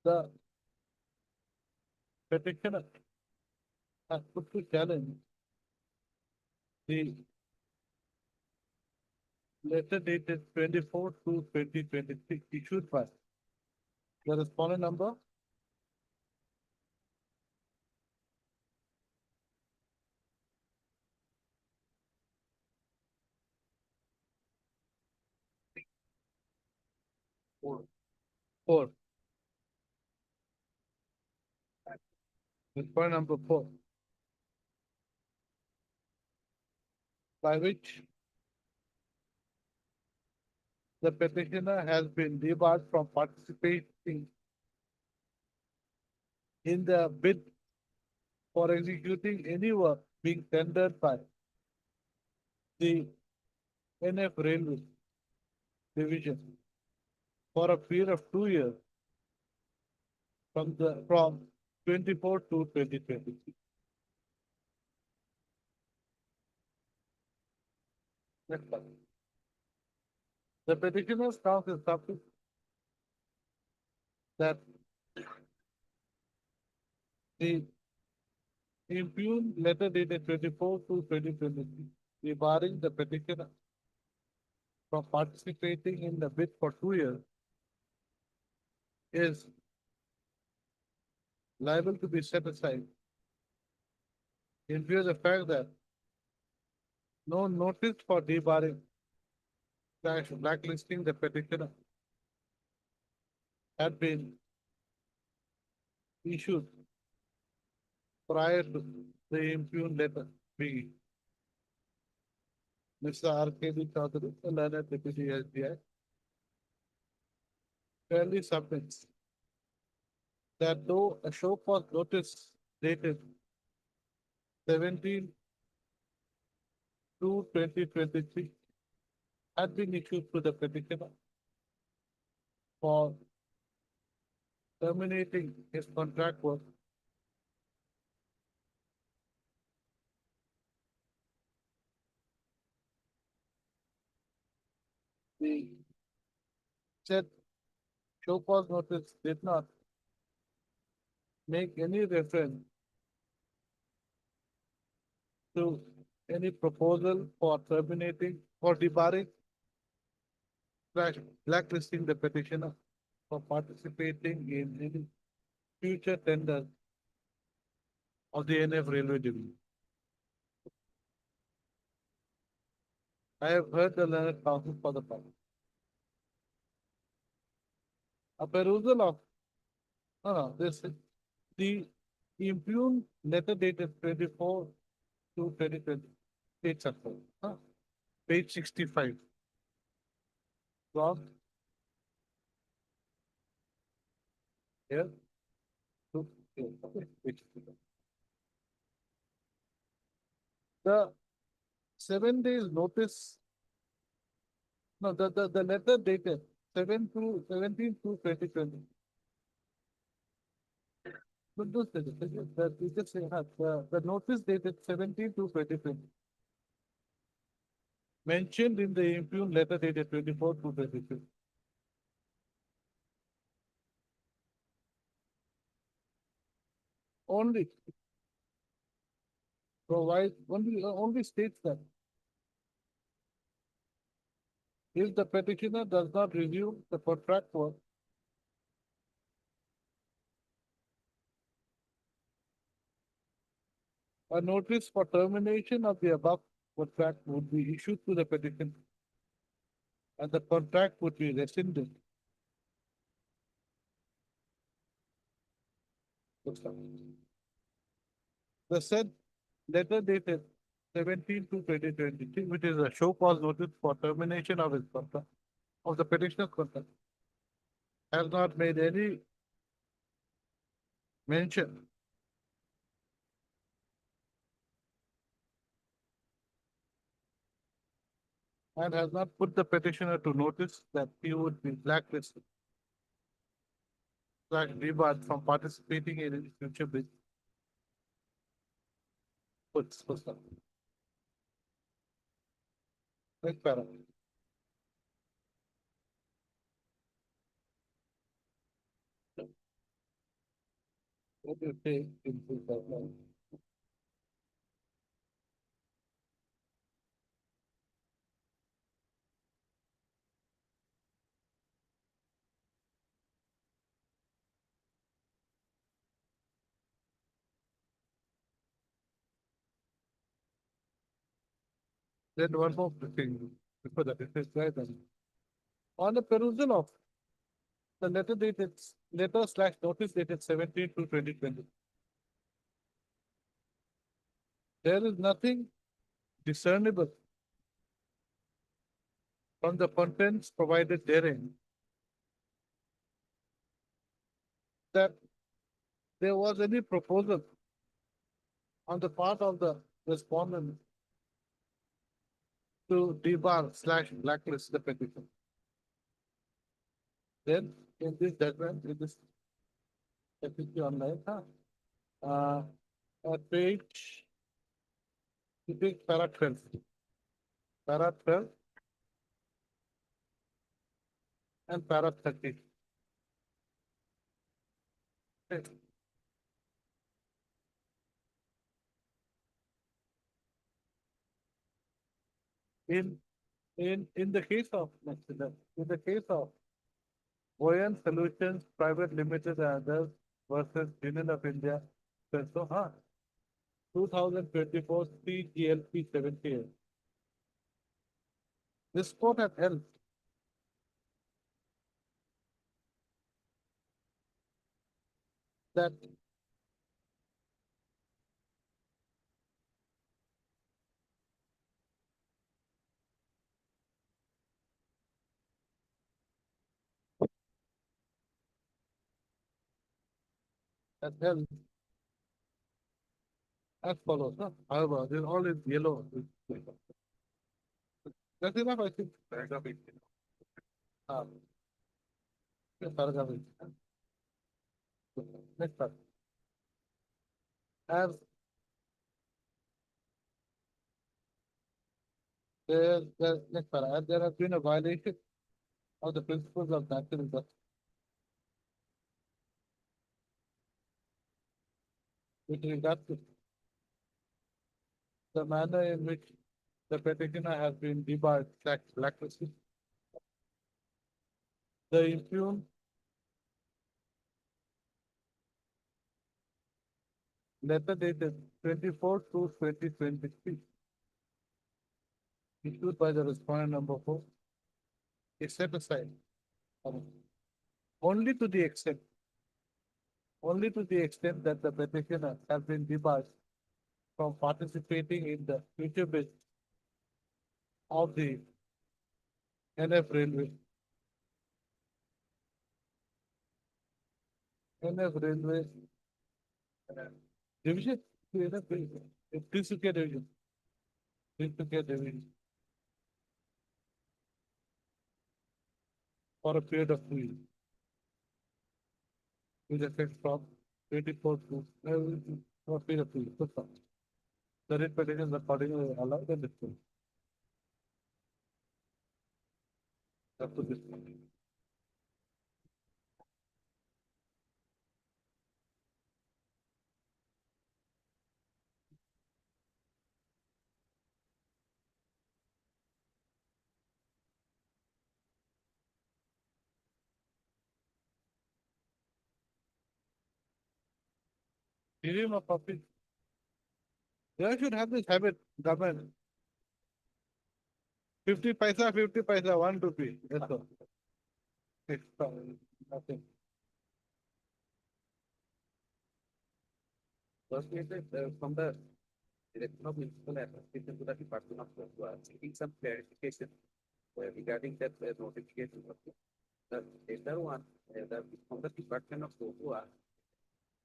The petitioner has put to challenge the letter dated 24/2/2023 issued by the respondent number four. Respondent number 4. By which the petitioner has been debarred from participating in the bid for executing any work being tendered by the NF Railway Division for a period of 2 years from 24 to 2023. Next slide. The petitioner's counsel is subject that the impugned letter dated 24 to 2023, debarring the petitioner from participating in the bid for 2 years, is liable to be set aside in view of the fact that no notice for debarring / blacklisting the petitioner had been issued prior to the impugned letter being. Mr. R.K.D. Chaudhary, the learned deputy SBI, fairly submits that though a show cause notice dated 17 to 2023 had been issued to the petitioner for terminating his contract work, the said show cause notice did not make any reference to any proposal for terminating or debarring / blacklisting the petitioner for participating in any future tender of the NF Railway Division. I have heard the learned counsel for the party. A perusal of, this, the impugned letter dated 24 to 2020, page circle, page 65. From here to here, okay, page 65. The 7 days notice, no, the letter dated 17 to 2020. But those that we just say the notice dated 17 to 2020. Mentioned in the impugned letter dated 24 to 2020. Only provide, only states that if the petitioner does not review the contract work a notice for termination of the above contract would be issued to the petitioner and the contract would be rescinded. The said letter dated 17 to 2023, which is a show cause notice for termination of his contract, of the petitioner's contract, has not made any mention and has not put the petitioner to notice that he would be blacklisted / debarred from participating in any future bid. Next paragraph. What do you take into account? Then one more thing before that, it is right then. On the perusal of the letter dated, letter / notice dated 17 to 2020. There is nothing discernible from the contents provided therein that there was any proposal on the part of the respondent to debar / blacklist the petition. Then in this judgment, in this FAQ online, page, you take para 12. Para 12 and para 30. Okay. In the case of, in the case of Buoyant Solutions Private Limited and others versus Union of India, so, 2024 CGLP 78. This court has held that has held as follows. However, this all is yellow. That's enough, I think. Paragraph 18. Yes, paragraph 18. Next part. As next part, as there has been a violation of the principles of natural justice. With regard to the manner in which the petitioner has been debarred blacklisted, the impugned letter dated 24/2/2023 issued by the respondent number 4 is set aside only to the extent that the petitioner has been debarred from participating in the future bid of the NF Railway. NF Railway Division, Tinsukia Division. Tinsukia Division. For a period of 2 years. With effect from 24 to for a period of 2 years. That's all. The writ petition is accordingly allowed and dispensed. Up to this point. Give him a copy. They should have this habit, government. 50 paisa, 1 rupee. That's all. Extra, nothing. First is that from the Direction of Municipal Administration to the Department of seeking some clarification regarding that notification. The later one, from the Department of Goa,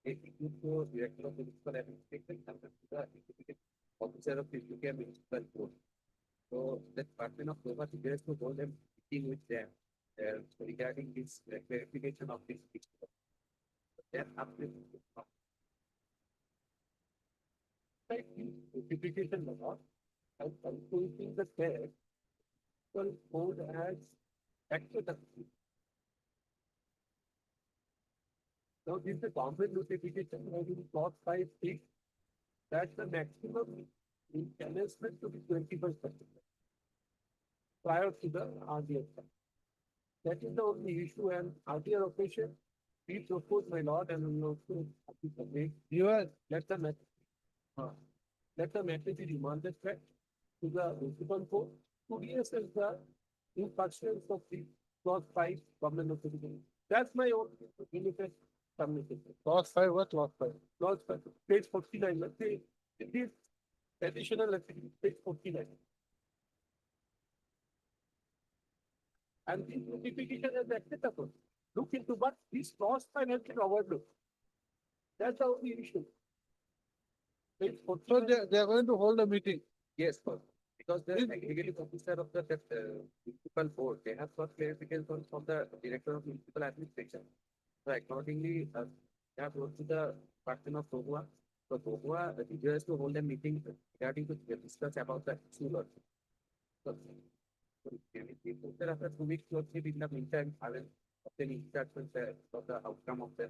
it issued to Director of Municipal Administration and the Executive Officer of the UK Municipal Code. So the Department of Goa suggests to hold them meeting with them regarding this clarification of this. Then after notification law, and concluding the test, code as acted. Now, this is the government notification, in clause 5(6), that the maximum enhancement to be 25% prior to the RDF. That is the only issue, and RDR occasion, we propose, my lord, and we also You are, let the message be remanded back to the municipal court to reassess the infractions of the clause 5 government notification. That's my own limited communication. clause 5, what clause 5? Clause 5, page 49, let's say, it is additional, let's say, page 49. And this notification is acceptable. Look into what this clause 5 has been overlooked. That's the only issue. Page So 49. they are going to hold a meeting. Yes, sir. Because the executive officer of the municipal board, they have got clarification from the director of municipal administration. So accordingly, they have wrote to the person of Tohua. So Tohua, the teacher has to hold a meeting regarding to discuss about the issue. So, after 2 weeks or 3 in the meantime, I will obtain instructions for the outcome of the.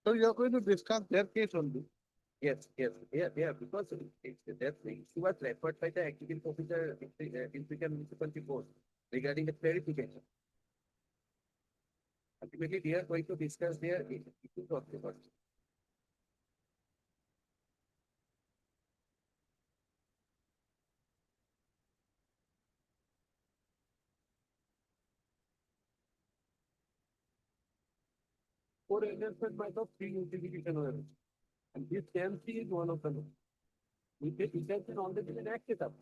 So you are going to discuss their case only. Yes, because that issue was referred by the executive officer in the municipality board regarding the clarification. Ultimately, they are going to discuss their issues of the board. For enhancement by the free utilization of energy. And this KMC is one of them. It has been already been acted up.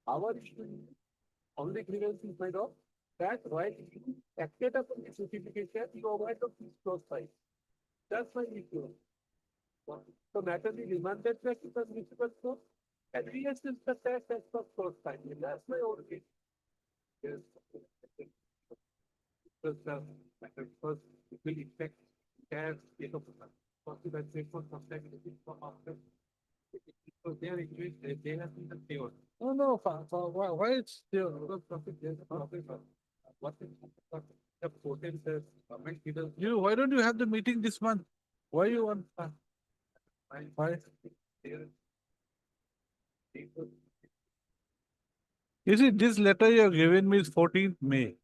Our issue is only grievance is made of that while you acted up on this certification, you avoid the fees close by. That's my issue. So matter is remanded back to the municipal court and reassess the tax as per close time. That's my own case. Yes. Because first it will affect tax, possible for some after. So they are increased, they have been the favor. No, why it's still, What is the potent government leaders? why don't you have the meeting this month? Why you want? Why? You see, this letter you have given me is 14th May.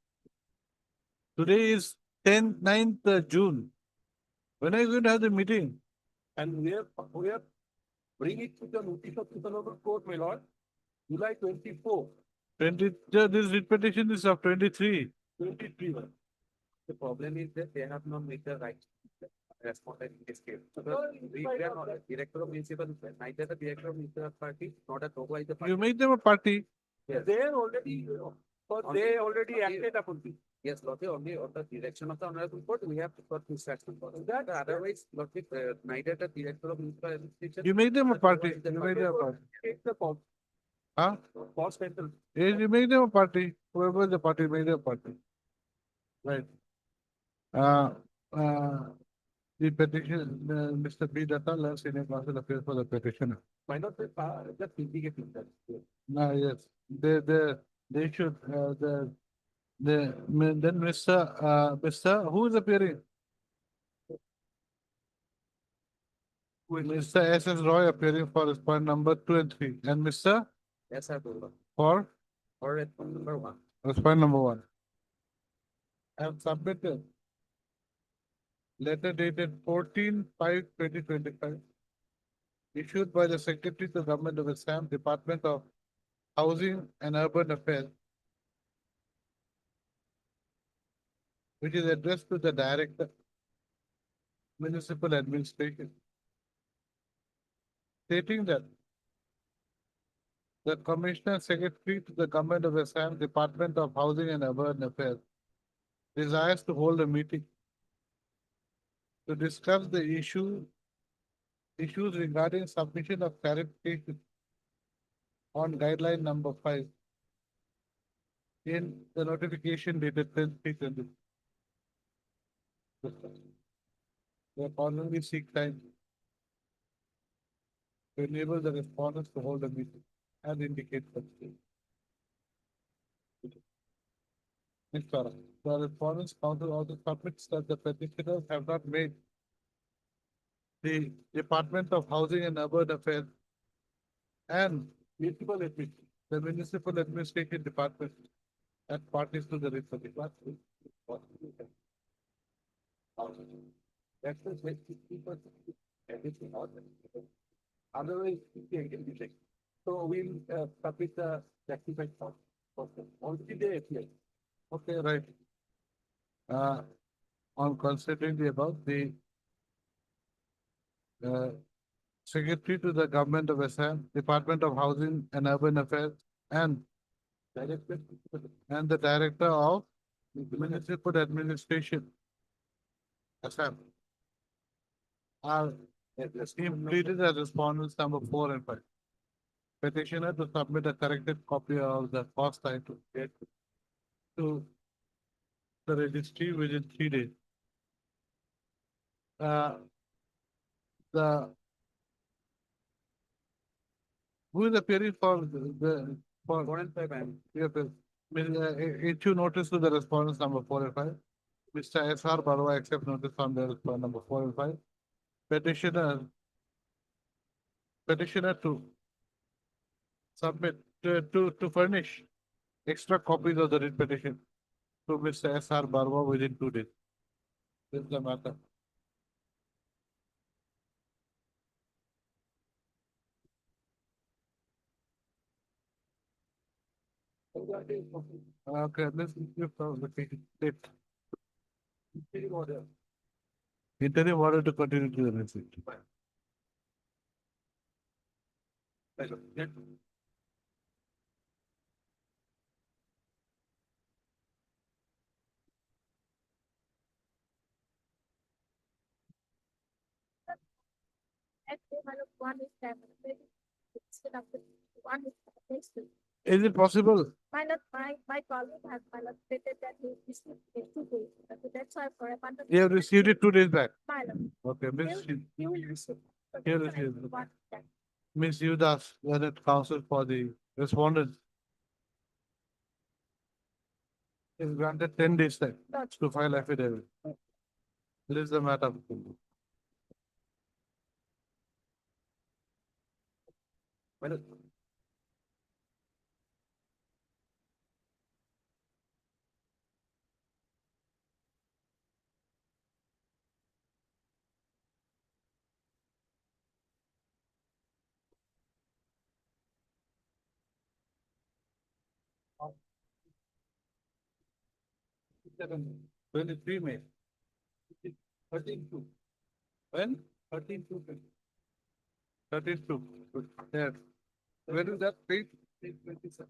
Today is 9th June. When are you going to have the meeting? And we are bring it to the notice of the court, my lord, July 24, 20, this repetition is of 23. 23. The problem is that they have not made the right respondent in this case. We are not a director of municipal, neither the director of municipal party, not a Tohua is the party. You make them a party. Yes. They are already, they already acted upon this. Yes, Lotte, only on the direction of the honorable court, we have got instruction for that. Otherwise, Lotte, neither the director of municipal administration. You make them a nor the party. Tohua is the You make them a party. Take the cost, Huh? cost rental. Yes, you make them a party. Whoever is the party, make them a party. Right. The petition, Mr. B. Datta, learns senior counsel appears for the petitioner. Why not just indicating that? Yes, they should, then Mr. Who is appearing? Mr. S.S. Roy appearing for respondent number 2 and 3, and Mr. Yes, sir, Tohua. for Or at number 1. respondent number 1. I have submitted letter dated 14/5/2025, issued by the Secretary to the Government of Assam, Department of Housing and Urban Affairs, which is addressed to the Director, Municipal Administration, stating that the Commissioner Secretary to the Government of Assam, Department of Housing and Urban Affairs, desires to hold a meeting to discuss the issues regarding submission of clarification on guideline number 5 in the notification dated 10/3/20. They accordingly seek time to enable the respondents to hold a meeting and indicate such date. Next paragraph. The respondents council also submits that the petitioners have not made the Department of Housing and Urban Affairs and the Municipal Administration Department as parties to the writ petition. That's the 60%. Everything else. Otherwise, it can be checked. So we'll submit the rectified form. Only they appear. Okay, right. On considering the above, the Secretary to the Government of Assam, Department of Housing and Urban Affairs, and the Director of Municipal Administration, Assam, are Completed the respondents number 4 and 5. Petitioner to submit a corrected copy of the cost title to the registry within 3 days. The who is appearing for the for 4 and 5, ma'am. yes, issue notice to the respondents number 4 and 5. Mr. S.R. Barwa accept notice from the respondent number 4 and 5. Petitioner to submit to furnish extra copies of the writ petition to Mr. S.R. Barwa within 2 days. This is the matter. Okay, let's give the date. Interim order to continue to the receipt. Actually, one is time. Instead of one is next week. Is it possible? My colleague has stated that he received it 2 days. So that's why for a month. You have received it 2 days back. Pilot. Okay, You will receive. You will receive. One time. Miss Yudas, Learned Counsel for the respondent. Is granted 10 days time Gotcha. to file affidavit. This is the matter. Well, seven, 23 May. 13 2. When? 13 2. 32. Yes. Where is that date? 27.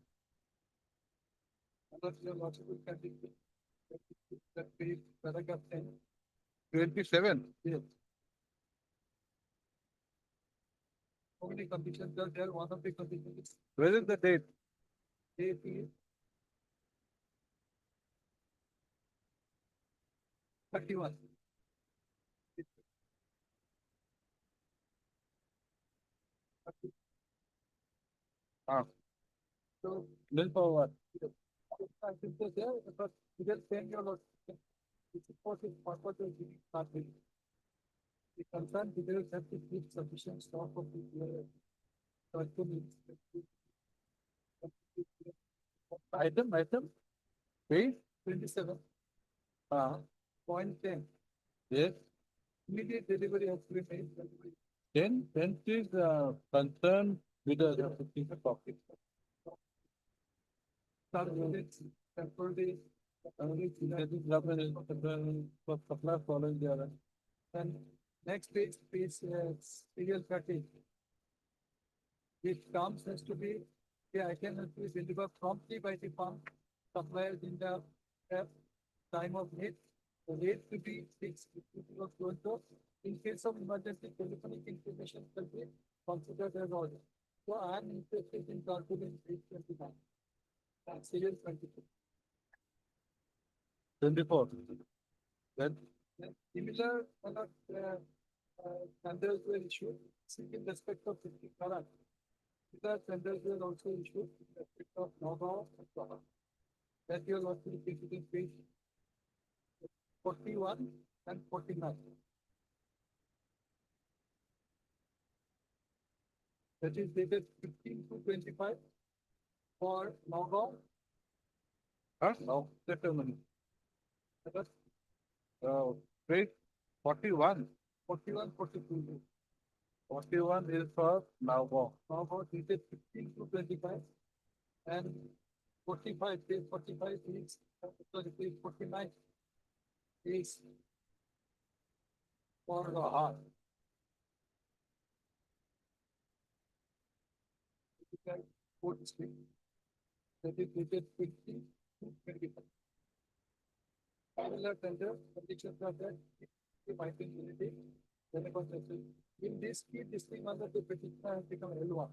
Unless your lordship will continue. That page, paragraph 10. 27. Yes. How many conditions are there? One of the conditions is Where is the date? date is 31. Ah, So, then for what? I think that there, but you just send your lordship. It's important purpose of the party. The concerned details have to keep sufficient stock of the documents. Item, page? 27. Ah, Point 10. yes. Immediate delivery has to be made. Then is concerned with the copy. Start with it, temporary, That is government is for supply following the other. and next page, serial package. If terms has to be, the item has to be delivered promptly by the farm suppliers in the time of need. The rate to be fixed. In case of emergency, telephonic information will be considered as order. So I am interested in calculating 829. Serial 22. 24. Then Similar tenders were issued in respect of 50 Karan. Similar tenders were also issued in respect of Nagaon and Karan. That you will also take it in page 41 and 49. That is dated 15 to 25 for Nagaon. no, just a minute. That Page 41. 41, 42. 41 is for Nagaon. Nagaon dated 15 to 25. And 45, page 45 is, sorry, page 49 is for the heart. Fourth street. That is dated 15 to 25. Similar tender conditions are that the piping unity then it was in this key, this thing was the petitioner has become L1.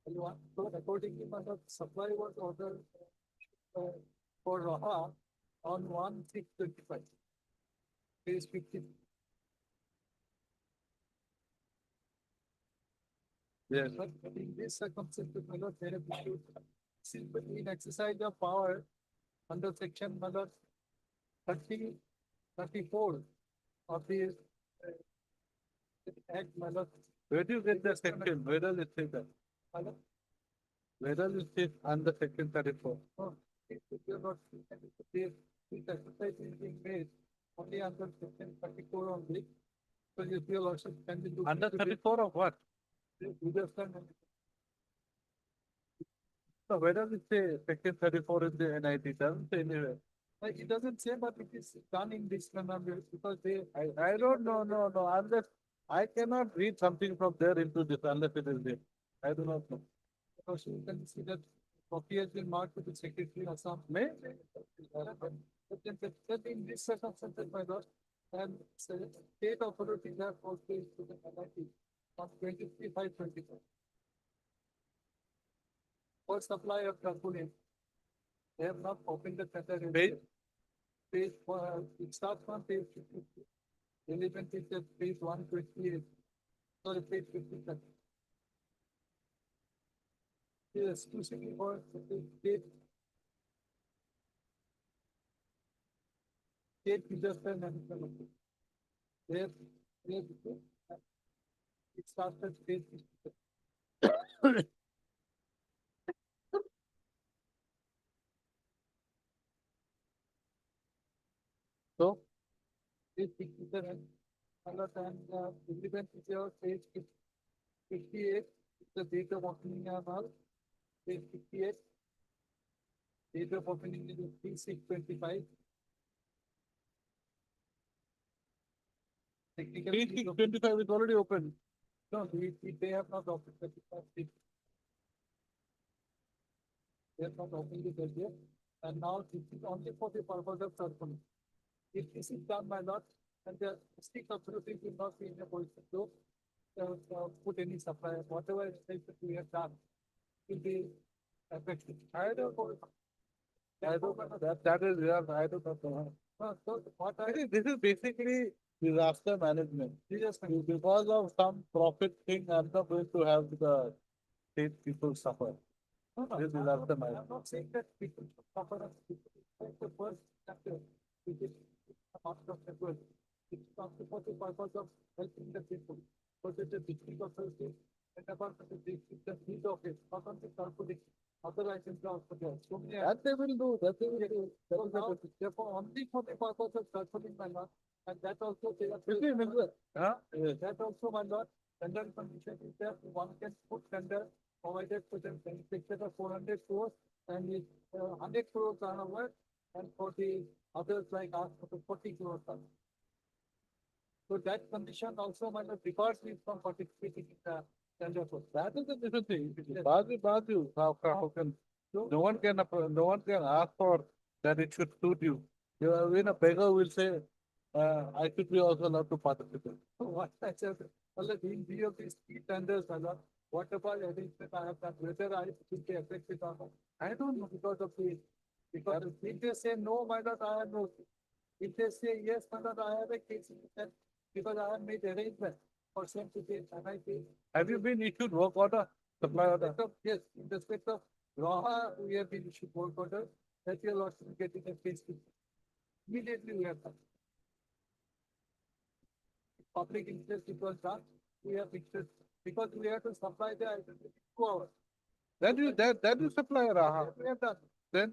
L1, so accordingly, the supply was ordered for Raha on 1/6/25. Page 50. Yes. But in this circumstance, my lord, there is issue simply in exercise of power under section number 34 of the Act, my lord. Where do you get the section? Where does it say that? My lord, Where does it say under section 34? no, if you are not, this exercise is being made only under section 34 only. So you feel also can be. looked Under into this. 34 of what? You understand? So where does it say section 34 in the NIT? It doesn't say anywhere. Like, it doesn't say, but it is done in this manner because they. I don't know, no, unless, I cannot read something from there into this unless it is there. I do not know. Because you can see that copy has been marked to the secretary or some. May? But then that in this circumstances, my lord, and state authorities have also issued the penalty of 23,524. For supply of Tarpaulin, they have not opened the tender. Page? Page, it starts from page 50. Relevant is at page 128. Sorry, page 57. Yes, exclusively for the state disaster management. There, it starts at page 57. So, Page 57, and relevant is your page 58, the date of opening and all, page 58. Date of opening is 3/6/25. Technically, 25 is already open. no, they have not opened the capacity. They have not opened it as yet, and now this is only for the purpose of circling. If this is done by lot, and the district authority will not be in a position to put any supply, whatever it that we have done will be affected. I don't know. That is, yeah, I don't know. So what I I, think this is basically disaster management. just, Because of some profit thing, I'm not going to have the state people suffer. no, no, This is I'm after not- my- I'm not saying that people should suffer as people. Like the first chapter, which is a master of the world. It's not for the purpose of helping the people, but it's a district authority and about the district, the need of it, not only corporate, other items are also there. So many That they will do, that they will do. That So is now, the- therefore, only for the purpose of circulating my lot, and that also they are. Fifty minutes, huh? Yes. That also my lot, tender condition is that one can put tender provided for them, section of 400 crores, and if 100 crores are over, and for the others like us, for the 40 crores. So that condition also my lot records me from participating in the tender process. That is a different thing. Bazu, how can, no one can, no one can ask for that it should suit you. When a beggar will say, I should be also allowed to participate. So what I said, well, in view of these key tenders, my lot, whatever arrangement I have done, whether I will be affected or not, I don't know because of the, because if they say no, my lord, I have no. If they say yes, my lord, I have a case in that, because I have made arrangement for same to pay, and I pay. Have you been issued work order, supply order? Yes, in respect of Raha, we have been issued work order, that your lord will get in a case. Immediately we have done. Public interest, it was done, we have interest, because we have to supply the item in 2 hours. That you supply Raha. We have done. Then,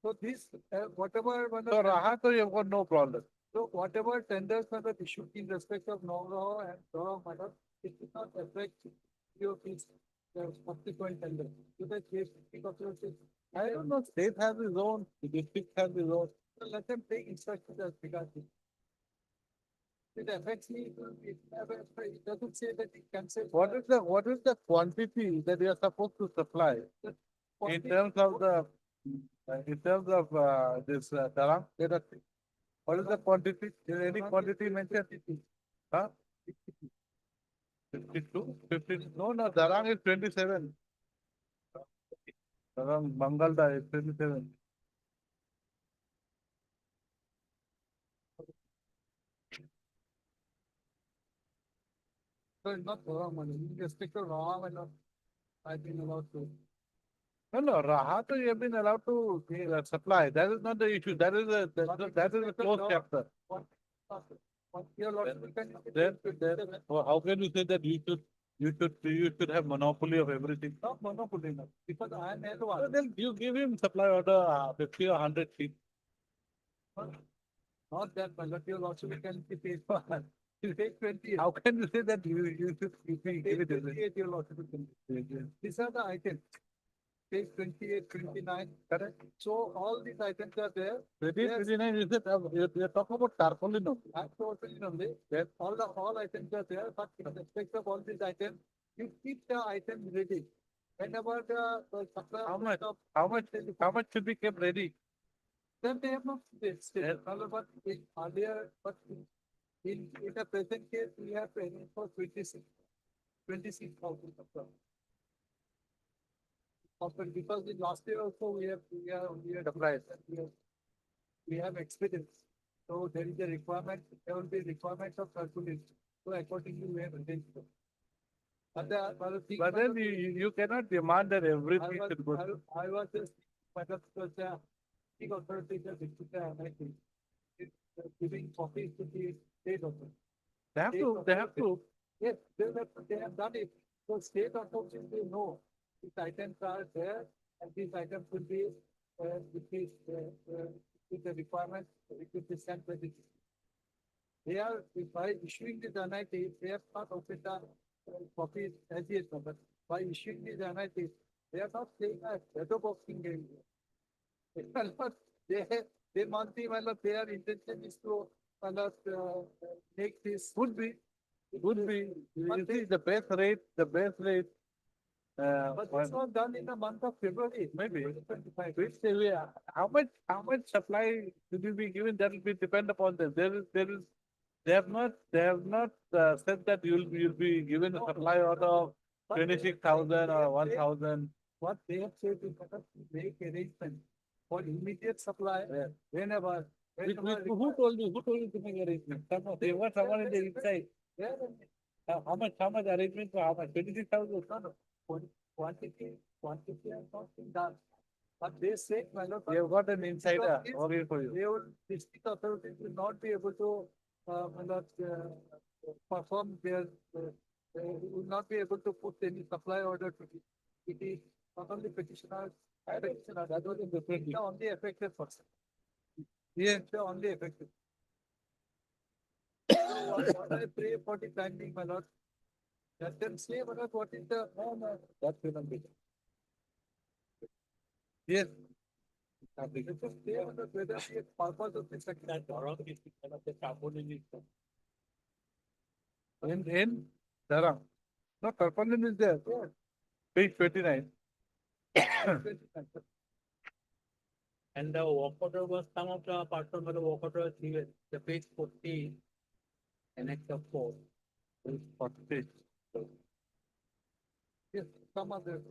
So this, whatever, so Raha, so you've got no problem. so whatever tenders are that issued in respect of Nagaon and Gaurav matter, it will not affect your fees, the subsequent tender. So that case, because of this, I don't know, state has its own, the district has its own. so let them take instructions as regards this. It affects me, it doesn't say that it cancels. What is the quantity that you are supposed to supply in terms of the, this, Tarang, let us see. What is the quantity? Is any quantity mentioned? Huh? 52, 50, no, Darang is 27. Darang Bangalda is 27. So it's not wrong, man. You just stick to wrong and I've been allowed to. No, Rahat you have been allowed to supply. That is not the issue. That is a closed chapter. What your lordship can. How can you say that you should have monopoly of everything? Not monopoly, no, because I am So L1. then you give him supply order 50 or 100 feet. Not that, my lord, your lordship can pay for. You take 20. How can you say that you should give it everything? 28, your lordship can. These are the items. Page 28, 29. Correct. So all these items are there. 29 is it? You're talking about tarpaulin. No? I'm totally only. Yes. All items are there, but in respect of all these items, you keep the item ready. Whenever the supplier. How much should be kept ready? Then they have not this. Yes. But in earlier, but in the present case, we have paying for 26,000 suppliers. Because in last year also we have applied, we have experience. So there is a requirement, there will be requirement of calculation. So accordingly, we have arranged. But But then you cannot demand that everything should go. I was just, but because the authorities are giving copies to the state authority. They have to. Yes, they have done it. So state authorities, they know these items are there and these items will be, with the requirement, it will be sent by the. They are, by issuing the NIT, they have not opened the copies as yet, but by issuing the NIT, they are not saying a shadow boxing game. They monthly, their intention is to, make this. Would be. You But see, the best rate. But it's not done in the month of February. Maybe. 2025. Which how much supply should you be given? That will be depend upon them. They have not said that you'll be given a supply order of But 26,000 or 1,000. what they have said is that make arrangement for immediate supply Yeah. whenever. Who told you to make arrangement? They want someone in the inside. Where- How much arrangement for how much? 26,000? No, no, quantity has not been done. But they say, my lord. They have got an insider Because working for you. They will, district authorities will not be able to, perform their, they will not be able to put any supply order to it. It is not only petitioner, that was the only affected person. Yes, the only affected. So what I pray for the planning, my lord. Let them say, my lord, what is the, no, that will not be. Yes. Let them say, my lord, whether the purpose of this. That Gaurav is one of the tarpaulin is In Darang. No, tarpaulin is there. Yes. Page 29. and the work order was some of the parts of the work order was given, the page 40 annex of 4. 40. Yes, some other.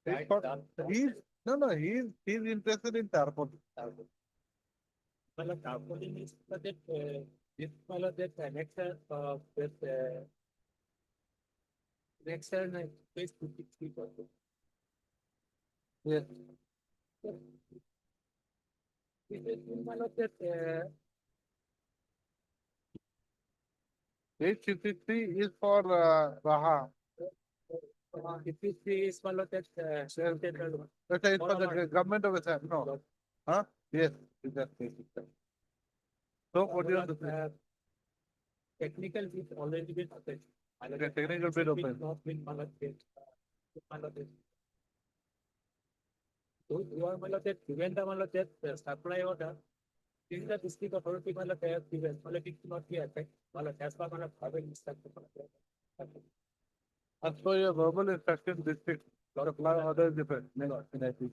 Right, But that- he's interested in tarpaulin. Well, tarpaulin is that this that annexer with annexer and page 53 also. Yes. This is that Page 53 is for Raha. 53 is that That is for the government of Assam. No. Huh? Yes. Is that page 53. So what do you want to say? technical is already been open. The technical bid open. Not been allocated. So you are given the supply order. In the district authority they have given, it will not be affected. That's why As per your verbal instruction, district Supply order is different, NIT.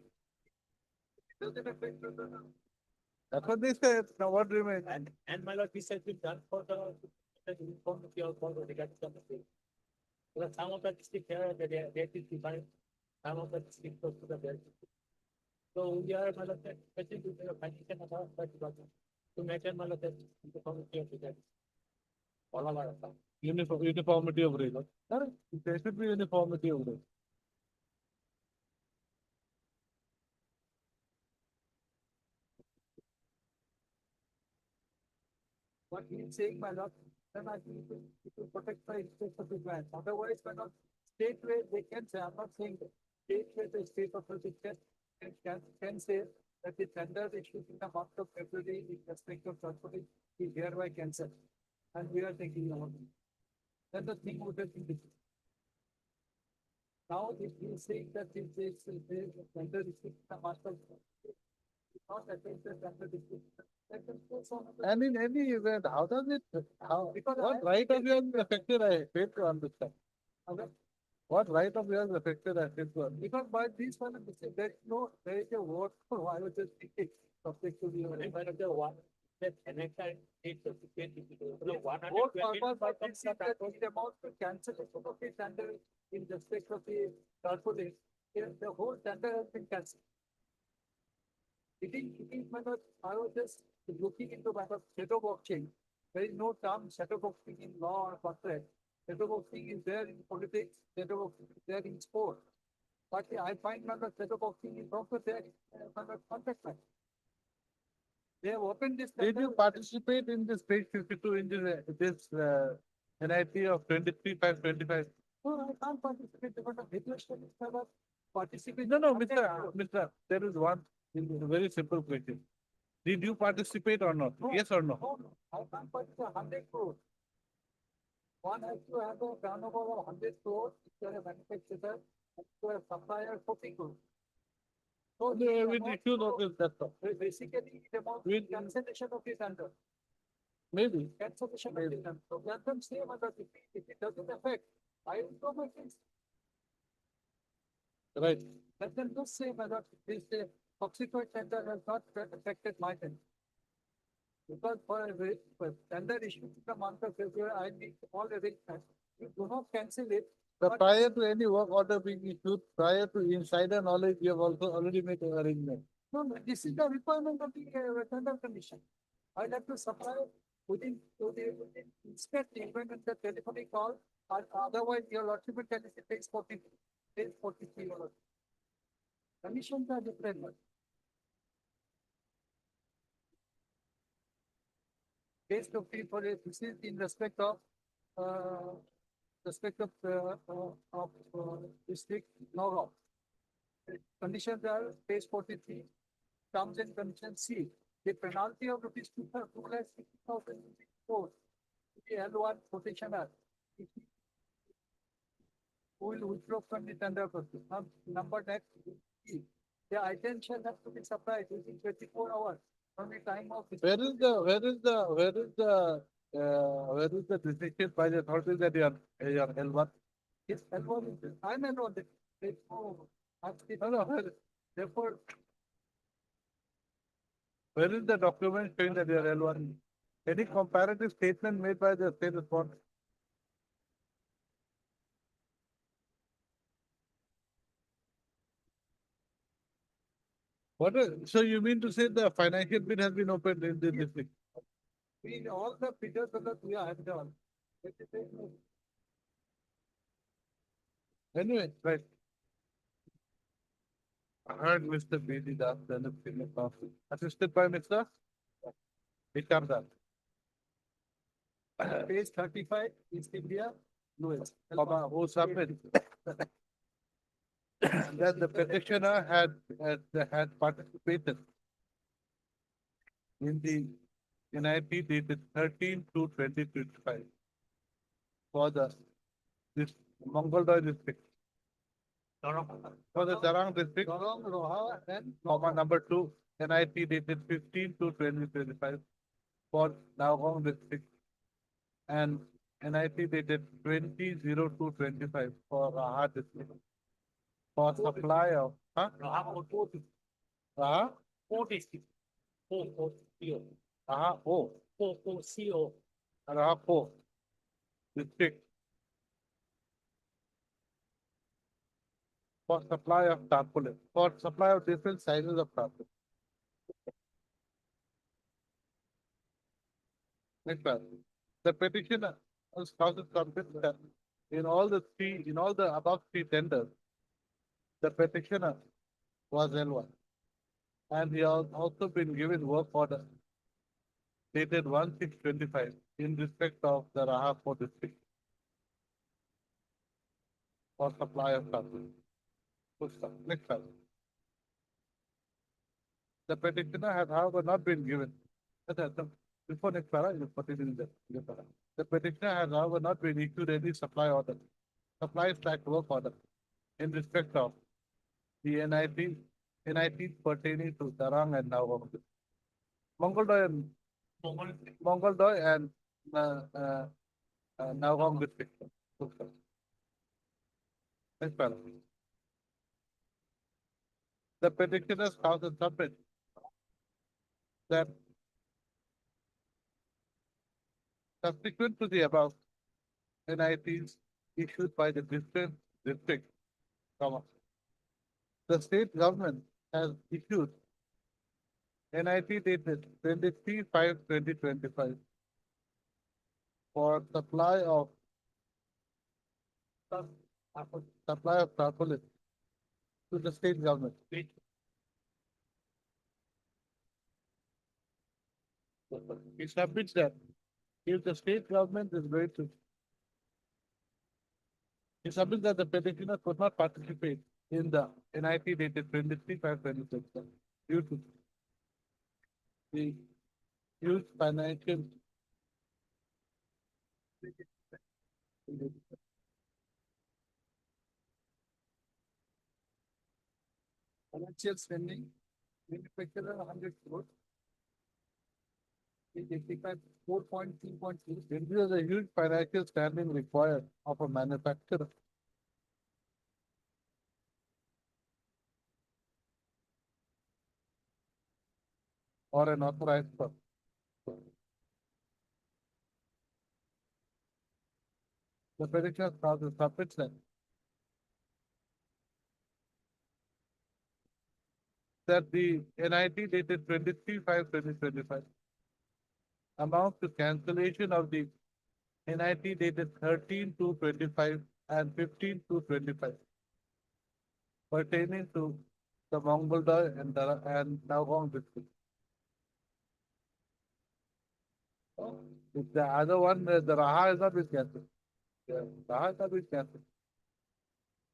That's what they said, now what remains? And my lord, this has been done for the uniformity of all the regards of the state. Because some of the district here, they is defined, some of the district goes to the belt. So we are, my lord, especially with the financial about to maintain my lord, the uniformity of the regards. All of our. Uniformity of rate. Correct. There should be uniformity of rate. What he is saying, my lord, then I think it will protect the interest of the grant. Otherwise, my lord, state way, they can say, I'm not saying that state way, the state authority can say that the tender issued in the month of February in respect of transportation is hereby cancelled. And we are taking over. Then the thing would have been different. Now, if you say that if they say the tender issued in the month of not against the tender issued, that can go on. And in any event, how does it, how, Because what right of yours is affected, I fail to understand. Okay. What right of yours is affected, I fail to understand. Because by this one, there is a word for, I was just thinking, subject to the. One of the one, that connected it to the one. What purpose by this is that it amounts to cancellation of the tender in respect of the corporate, the whole tender has been cancelled. It is matter, I was just looking into matter shadow boxing. There is no term shadow boxing in law or contract. Shadow boxing is there in politics, shadow boxing is there in sport. But I find that shadow boxing is also there in contract. They have opened this. Did you tender. participate in this page 52 in this NIT of 23/5/25? No, I can't participate because the regulation is never participate. No, Mr. There is one very simple question. Did you participate or not? No. Yes or no? No, no, I can't participate 100 crores. One has to have a turnover of 100 crores, if you are a manufacturer, and to a supplier 40 crores. So We issue notice, that's all. basically, it amounts to We- cancellation of the tender. Maybe. Cancellation of the tender. So let them say whether if it doesn't affect, I will go my case. Right. Let them just say whether this subsequent tender has not affected my tender. Because for tender issue in the month of February, I make all arrangements. You do not cancel it. The But- prior to any work order being issued, prior to insider knowledge, you have also already made an arrangement. No, this is the requirement of the tender condition. I'll have to supply within inspect the event of the telephonic call, or otherwise your lordship will tell us it takes 43 hours. Conditions are different. Case 50 for it, this is in respect of, district Nagaur. Conditions are page 43, terms and conditions C. The penalty of rupees 2,60,000 for the L1 petitioner. Who will withdraw from the tender process. Number next, E. The item shall have to be supplied within 24 hours from the time of. Where is the decision by the authorities that you are L1? It's L1, I'm L1. No, Therefore, where is the document showing that you are L1? Any comparative statement made by the state respondent? So you mean to say the financial bid has been opened in this district? we all the figures that we have done. Anyway, right. I heard Mr. Bedi Das, assisted by Mr. Vikardas. Page 35 is India, Louis. Who submitted. That the petitioner had participated in the NIP dated 13/2/2025 for this Mongoldoy district. For the Darang district, Dorong, Roha, and number 2, NIP dated 15/2/2025 for Nagaur district, and NIP dated 20/02/25 for Raha district. for supply of, huh? Port is CO. Oh, CO. Raha, district. For supply of tarpaulin, for supply of different sizes of tarpaulin. Next one. The petitioner was convinced that in all the above three tenders, the petitioner was L1. And he has also been given work order dated 1/6/25 in respect of the Rahapur district for supply of tarpaulin. Next one. The petitioner has, however, not been given. Before next para, you put it in the para. The petitioner has, however, not been issued any supply order, supply/work order in respect of the NIT pertaining to Darang and Nagaum. Mongoldoy and Nagaum district. Next para. The petitioner's counsel submit that subsequent to the above NITs issued by the district, the state government has issued NIT dated 23/5/2025 for supply of tarpaulin to the state government. He submits that if the state government is going to, he submits that the petitioner could not participate in the NIT dated 23/5/2025 due to the huge financial Financial spending, manufacturer 100 crores. They take back 4.3.2. This is a huge financial standing required of a manufacturer. Or an authorized firm. The petitioner submits that the NIT dated 23/5/2025 amount to cancellation of the NIT dated 13/2/25 and 15/2/25 pertaining to the Mongoldoy and Nagaum district. If the other one, the Raha has not been cancelled. The Raha has not been cancelled.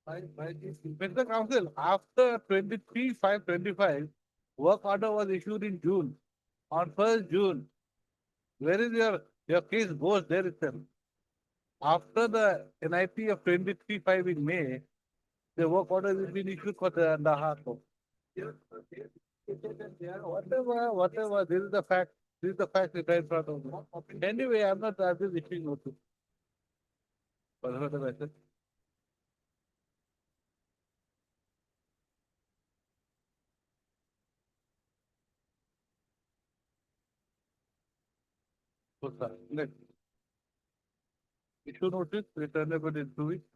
Mr. Council, after 23/5/25, work order was issued in June. On 1st June, where is your case goes there itself. After the NIP of 23/5 in May, the work order will be issued for the Raha. Whatever, this is the fact. This is the fact that I brought over. Anyway, I'm just issuing notice. Whatever the message. Next. Issue notice, returnable in 2 weeks.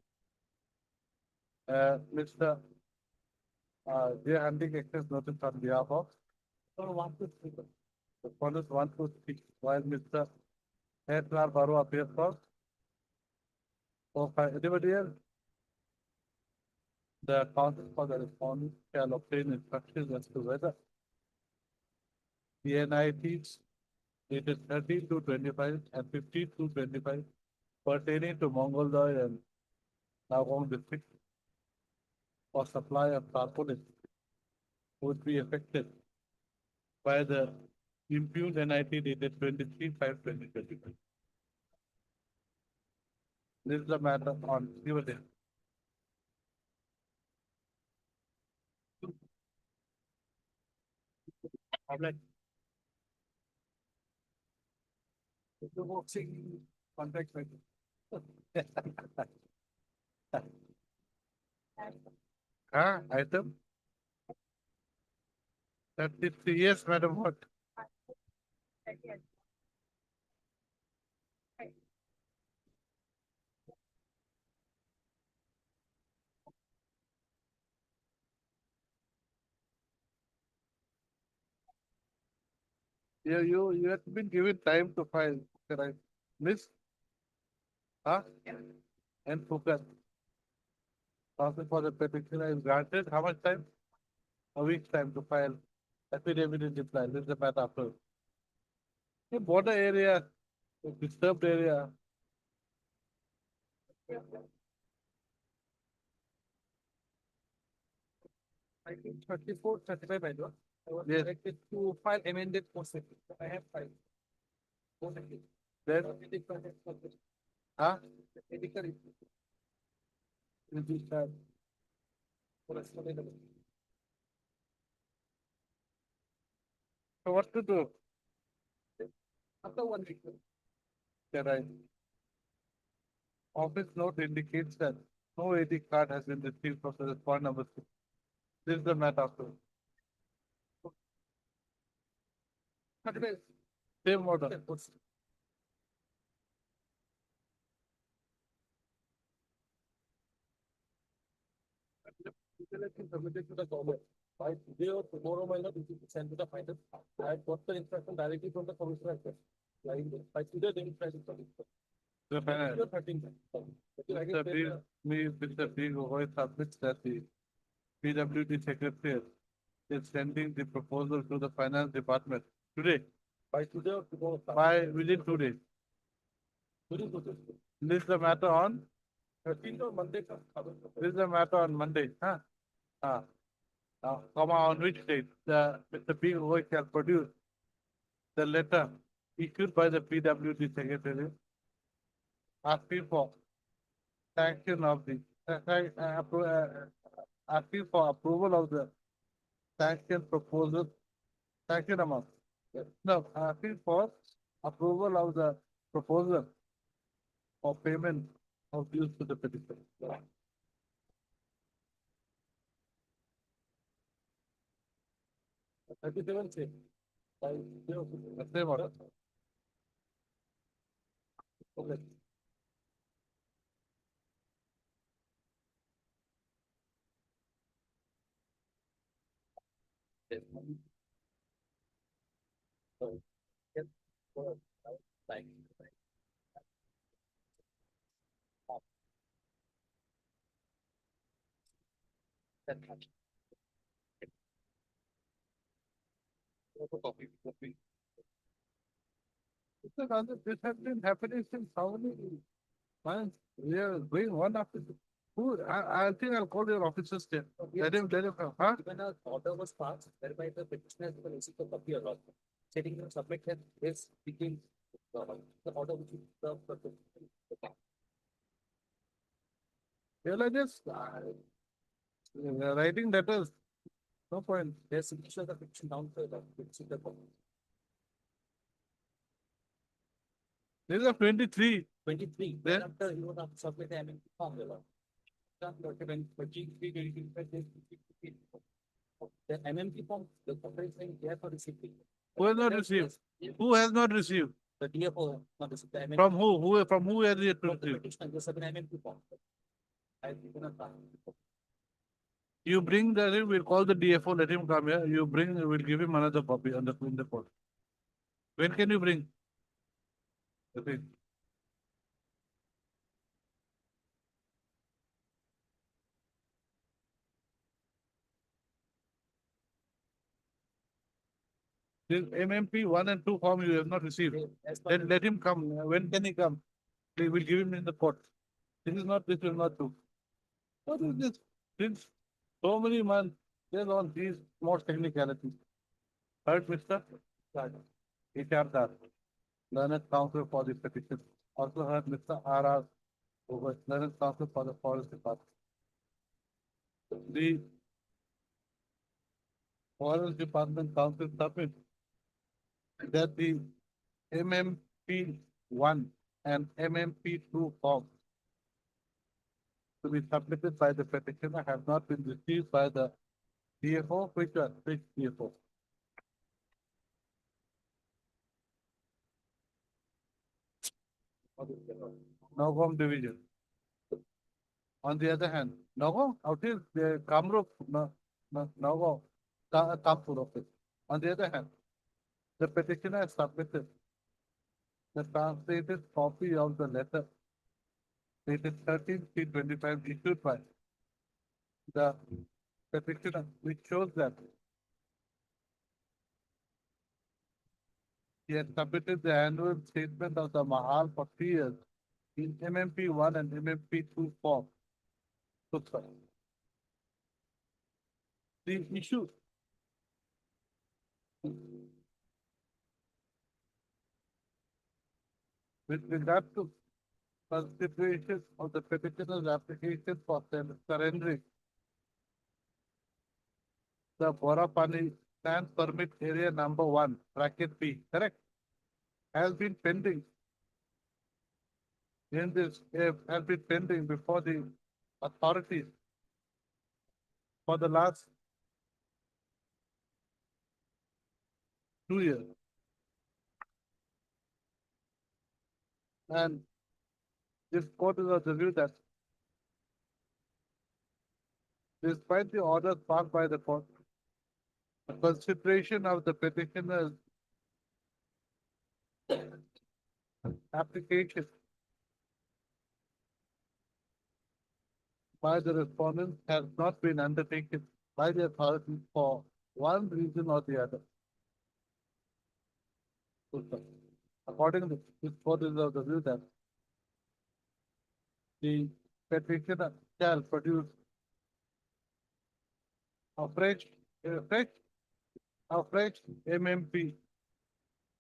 Mr. J. Handing excess notice on behalf of. The police want to speak while Mr. H.R. Baru appears for. Anybody else? The counsel for the respondent shall obtain instructions as to whether the NITs dated 13/2/25 and 15/2/25 pertaining to Mongoldoy and Nagaum district for supply of tarpaulin would be affected by the impugned NIT dated 23/5/2025. This is the matter on civil day. The boxing contract. Item? 33, yes, madam, what? You have been given time to file, correct? Miss? Huh? And focus. Process for the petition is granted, how much time? A week's time to file affidavit in reply, this is the matter after. A border area, a disturbed area. I think 34, 35, I know. I was Yes. directed to file amended process. I have filed. Both of it. Then, huh? Medical is Will be start. available. So what to do? After 1 week. Right. Office note indicates that no AD card has been received from the point number 6. This is the matter after. Same order. Utilities submitted to the government. By today or tomorrow, my lord, it will be sent to the final. I have got the instruction directly from the commissioner. By today, they will try to submit. The panel. You're 13. Mr. Mr. Big Voice submits that the PWD secretary is sending the proposal to the finance department today, By today or tomorrow. by within 2 days. This is the matter on, 13th or Monday. this is the matter on Monday, huh? Comma on which date the Mr. Big Voice shall produce the letter issued by the PWD secretary asking for sanction of the, asking for approval of the sanction proposal, sanction amount. No, asking for approval of the proposal for payment of dues to the petition. 37 same. By today or tomorrow. The same order. Okay. Yes. So, yes, like, that much. Copy. This has been happening since how many months? We are going one after the, who, I think I'll call your officers there. Let him, come, huh? When an order was passed, whereby the petitioner will receive a copy or not, stating to submit his speaking, the order which is the. They're like this, writing letters, no point. Their signature, the petition down to the petition. This is 23. 23. Then- After you have to submit the amendment form, the law. When 23, 25 days, the MMP form, the company is saying they have not received it. Who has not received? Who has not received? The DFO not received the amendment. From who, from who has it From the received? petitioner, they submit MMP form. I've given a file. You bring the, we'll call the DFO, let him come here. You bring, we'll give him another copy on in the court. When can you bring? The thing. This MMP 1 and 2 form you have not received. As per Then let him come. When can he come? We will give him in the court. This is not, this will not do. What is this? Since so many months, there's on these more technicalities. Heard, Mr. HR Dar, learned counsel for the petition. Also heard Mr. R.R. Over, learned counsel for the forest department. The forest department counsel submit that the MMP 1 and MMP 2 form to be submitted by the petitioner have not been received by the DFO, which one, which DFO? Nogam division. On the other hand, Nogam, out is the Kamrup, Nogam, Kampur office. On the other hand, the petitioner has submitted the translated copy of the letter dated 13/3/25 issued by the petitioner, which shows that he had submitted the annual statement of the Mahal for 3 years in MMP 1 and MMP 2 form. So, sir, the issue with regard to consideration of the petitioner's application for surrendering the Borapani land permit area number 1, bracket B, correct? Has been pending in this, has been pending before the authorities for the last 2 years. And this court is of the view that despite the orders passed by the court, the consideration of the petitioner's application by the respondent has not been undertaken by the authorities for one reason or the other. Accordingly, this court is of the view that the petitioner shall produce a fresh MMP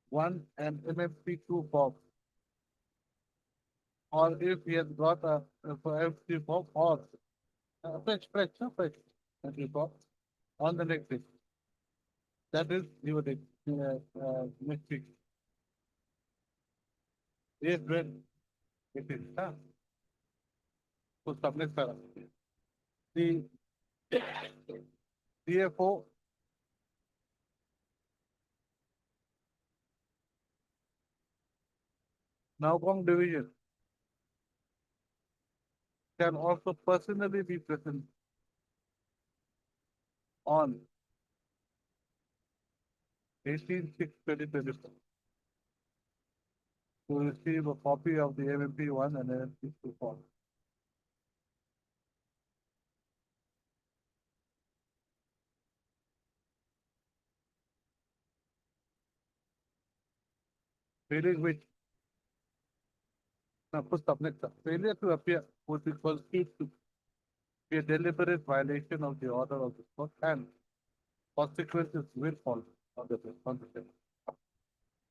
1 and MMP 2 form. Or if he has got a FT form or fresh entry form on the next day. That is your next week. Yes, when it is done. So submit the DFO Nowgong division can also personally be present on 18/6/2024 to receive a copy of the MMP 1 and MMP 2 form. Failing which, now put up next, failure to appear would be constituted to be a deliberate violation of the order of the court and consequences will follow on the responsibility.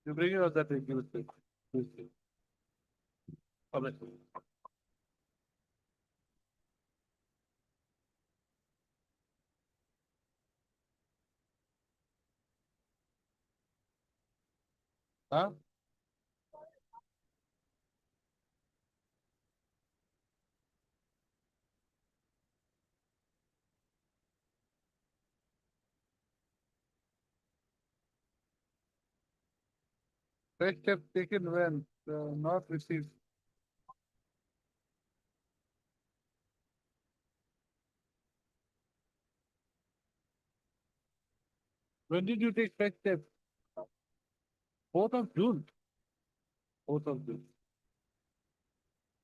You bring it out that they give it to you. Public. Huh? Fresh steps taken when not received. When did you take fresh steps? 4th of June. 4th of June.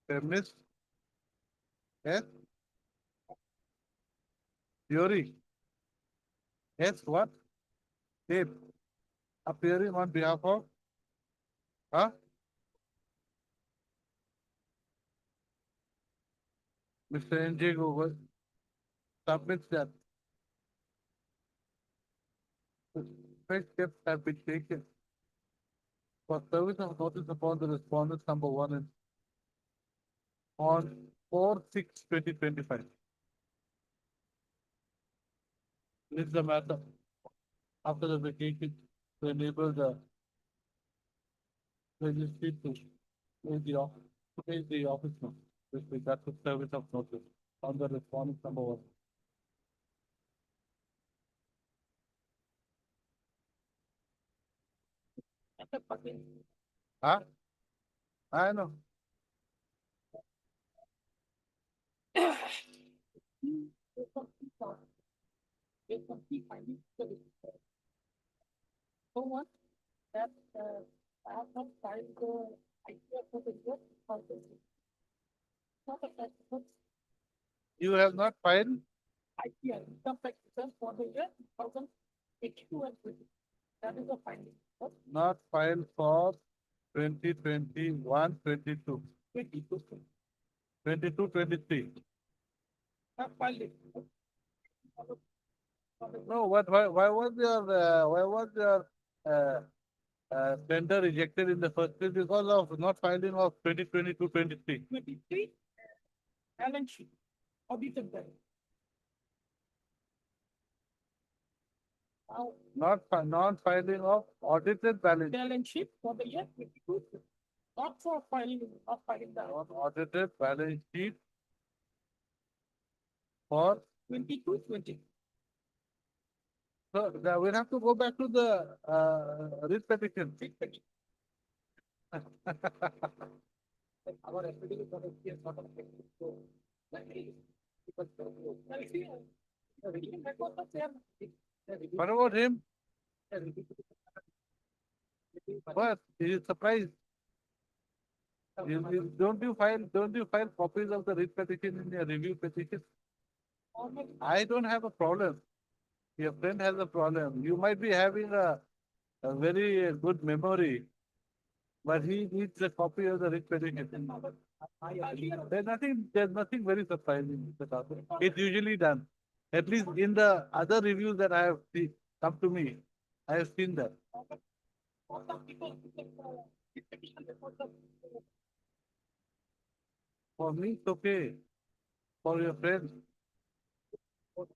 Feminist. Yes. Theory. Yes, what? Tape. Appearing on behalf of? Huh? Mr. N.J. Gogol submits that fresh steps have been taken for service of notice upon the respondent number 1 and on 4/6/2025. This is the matter after the vacation to enable the registry to pay the office with regard to service of notice. on the response number one. Huh? I know. So what? That, I have not filed the idea for the year 2000. Not a tax, but You have not filed? idea, income tax return for the year 2022 and 20. That is a finding. What? Not filed for 2021, 22, 22. 22, 23. Have filed it. No, why was your tender rejected in the first place? Because of not filing of 2022, 23. 23, balance sheet, audited bank. Now, Non filing of audited balance, balance sheet for the year 22, not for filing, not filing the not audited balance sheet for, 22, 20. so we'll have to go back to the writ petition. Our affidavit for the year not affected. So, like, because, I see, the reading record of their, What about him? What? He is surprised. Don't you file copies of the writ petition in your review petition? I don't have a problem. Your friend has a problem. You might be having a very good memory, but he needs a copy of the writ petition. There's nothing very surprising, Mr. Thakur. It's usually done. At least in the other reviews that I have seen, come to me, I have seen that. For me, it's okay. For your friends, I'll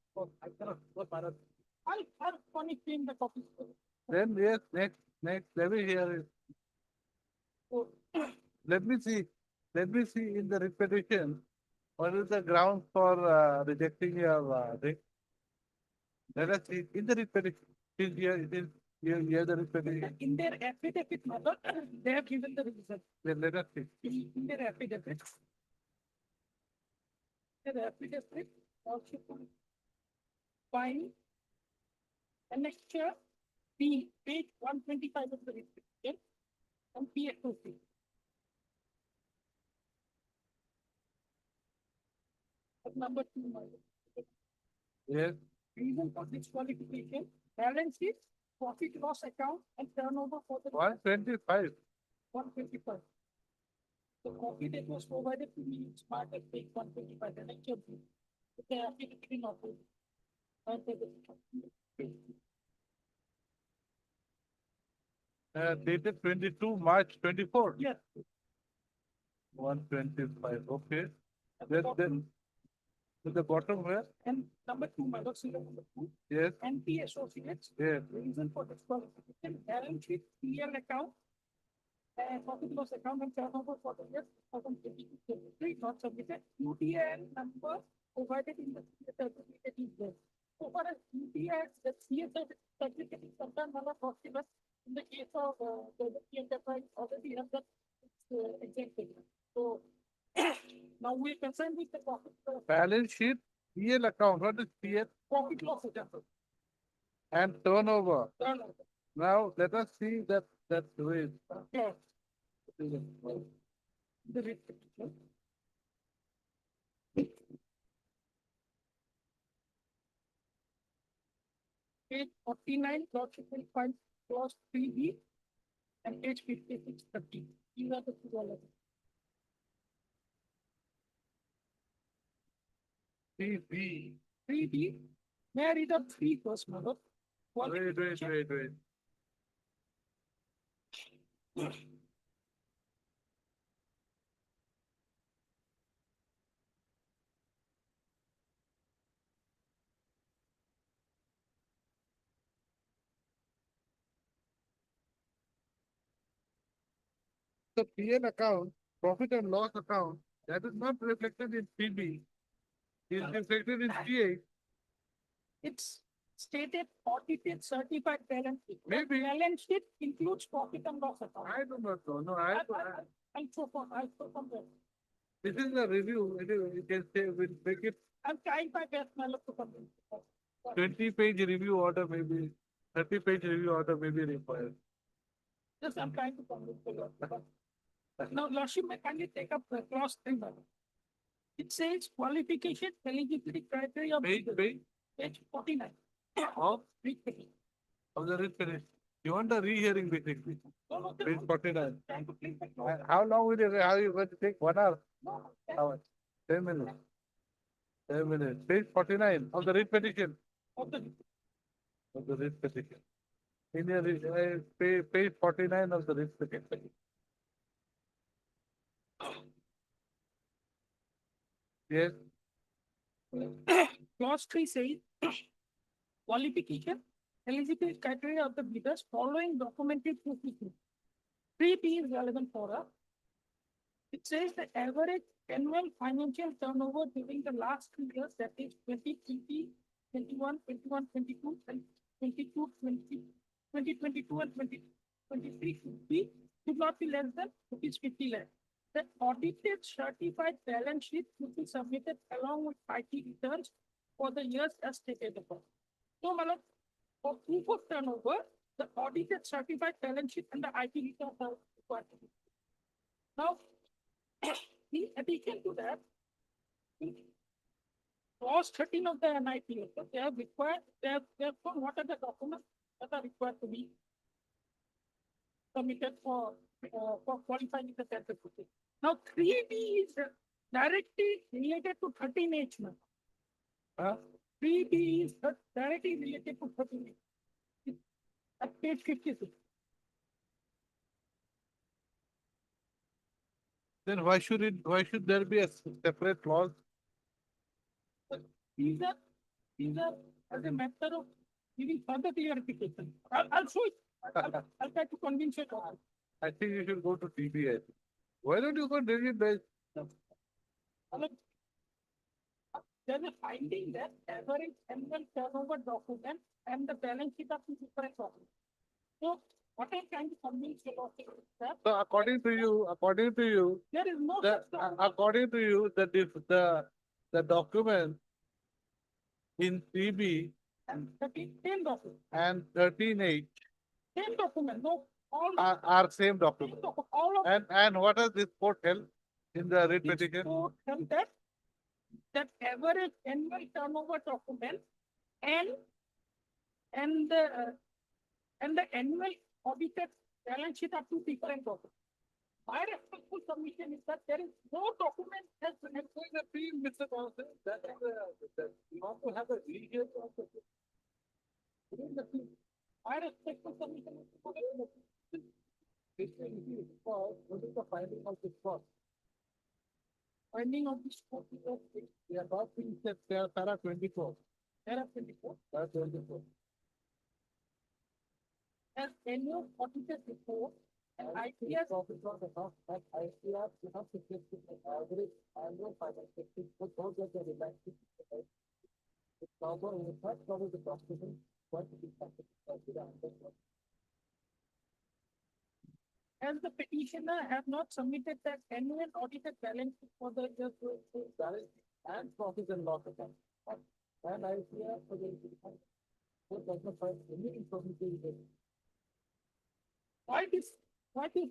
funny clean the copy. then yes, next, let me hear it. Let me see in the writ petition, what is the ground for rejecting your thing? Let us see in the writ petition. Here the writ petition. In their affidavit, mother, they have given the reason. Then let us see. In their affidavit. Their affidavit also fine. Annexure B, page 125 of the report, and PSOC. Number 2, Yes, reason for disqualification, balance sheet, profit loss account, and turnover for the 125. 125. The copy that was provided to me is part of page 125, the lecture book. The affidavit of it. And Dated 22 March 24. yes, 125. Okay. at the Then bottom. to the bottom where? And number 2, my lord, serial number 2, Yes, NP associates, yes. reason for disqualification, balance sheet, PL account, and profit loss account and turnover for the year 2022-23 not submitted. UTIN number provided in the certificate is there. So far as UTI, the CS certificate is concerned, my lord, possible in the case of the enterprise already have that exempted. So now we are concerned with the Balance sheet, PL account. What is PL? profit loss account. And turnover. Turnover. Now let us see that way. Yeah. The rate. Page 49, plot triple find clause 3B and page 56, 30. These are the two dollars. CB. 3B. May I read up 3 first, mother? Wait. The PL account, profit and loss account, that is not reflected in PB. Is reflected in GA. It's stated audited certified balance sheet. The Maybe. balance sheet includes profit and loss account. I do not know. No, I'll show from there. this is a review. You can say we'll make it I'm trying my best, my love, to convince you. 20-page review order, maybe 30-page review order may be required. Yes, I'm trying to convince you. Now, Lordship, may kindly take up the clause 3. It says qualification, eligibility criteria. of Page, the- page Page 49. of, Read the page. of the writ petition. You want a rehearing basically. No, no, Page 49. trying to please the clause. How long will it, how you going to take 1 hour? No, Hour? 10 minutes. 10 minutes. Page 49 of the writ petition. of the, Of the writ petition. In your, page 49 of the writ petition. Yes, clause 3 says qualification, eligibility criteria of the bidders following documented proof. 3B is relevant for us. It says the average annual financial turnover during the last 2 years, that is 2020, 21, 21, 22, and 22, 20, 2022 and 2023 should not be less than rupees 50 lakh. The audited certified balance sheet should be submitted along with IT returns for the years as stated above. So, my lord, for proof of turnover, the audited certified balance sheet and the IT returns are required. Now, in addition to that, in clause 13 of the NIP, they have required, they have shown what are the documents that are required to be submitted for qualifying the tender. Now, 3B is directly related to 13H. huh? 3B is directly related to 13H. At page 56. Then why should there be a separate clause? These are as a matter of giving further clarification. I'll show it. I'll try to convince you. I think you should go to TBI. Why don't you go daily base? There's a finding that average annual turnover document and the balance sheet are two different documents. So what I'm trying to convince you of is that So according to you, there is no the, such document. according to you, the document in TB And 13 document, and 13H same document, no, all, are same same document. document, all of And what does this court tell in the writ this petition? court held that average annual turnover document and the annual audited balance sheet are two different documents. My respectful submission is that there is no document has been Going to be, Mr. Johnson, that you want to have a rehearing of the. my respectful submission is This is what is the finding of this court? finding of this court is that We are talking that there are para 24. there are 24 Para 24. as annual audited report and IPS Profit on the top, that ICR, you have to get the average annual financial, but those are the relaxing. It's cover, in fact, cover the document, what is the. as the petitioner have not submitted that annual audited balance sheet for the year Balance and profit and loss account. And ICR for the. What does not find any information. why is finding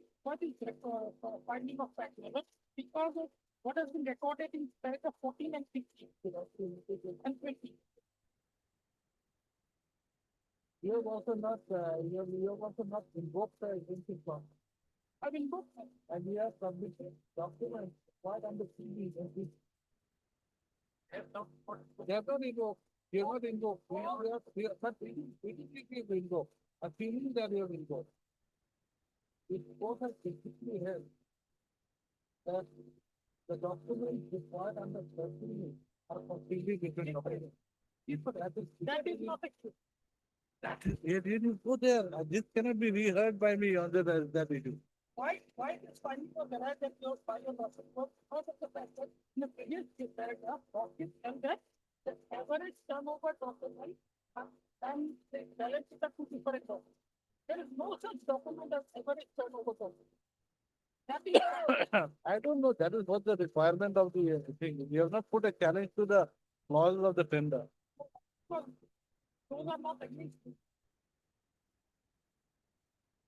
of fact level? Because of what has been recorded in paragraph 14 and 15 and 20. You have also not, you have also not invoked the agency clause, I will go. and you have submitted documents required under CD. They have not invoked, you have not invoked, but we didn't give invoke, a feeling that you have invoked. This court has specifically held that the documents required under 13 are completely different documents. That is not a true. You didn't go there. This cannot be reheard by me on that issue. why this finding of garage that your file was because of the fact that in the previous paragraph, profit and that the average turnover document and the balance sheet are two different documents. There is no such document as average turnover document. That is I don't know, that is what the requirement of the thing. You have not put a challenge to the clause of the tender. those are not against.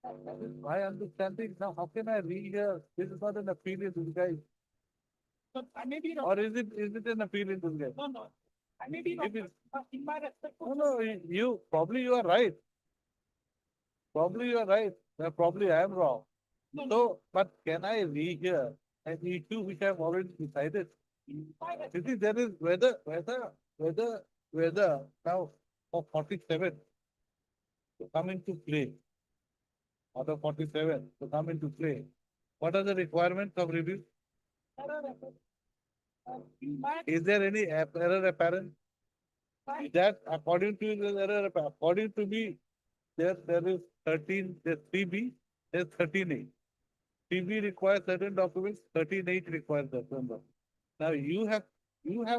That is my understanding. Now, how can I read here? This is not an appeal in disguise. So I may be wrong. Or is it an appeal in disguise? No. I may be wrong. If it- But in my respect. No, you, probably you are right. Probably you are right. Probably I am wrong. No, no. So, but can I read here an issue which I have already decided? In my respect. You see, there is whether now for 47 to come into play, out of 47 to come into play, what are the requirements of review? In my Is there any error apparent? That according to the error, according to me, there is 13, there's 3B, there's 13A. 3B requires certain documents, 13A requires that number. Now you have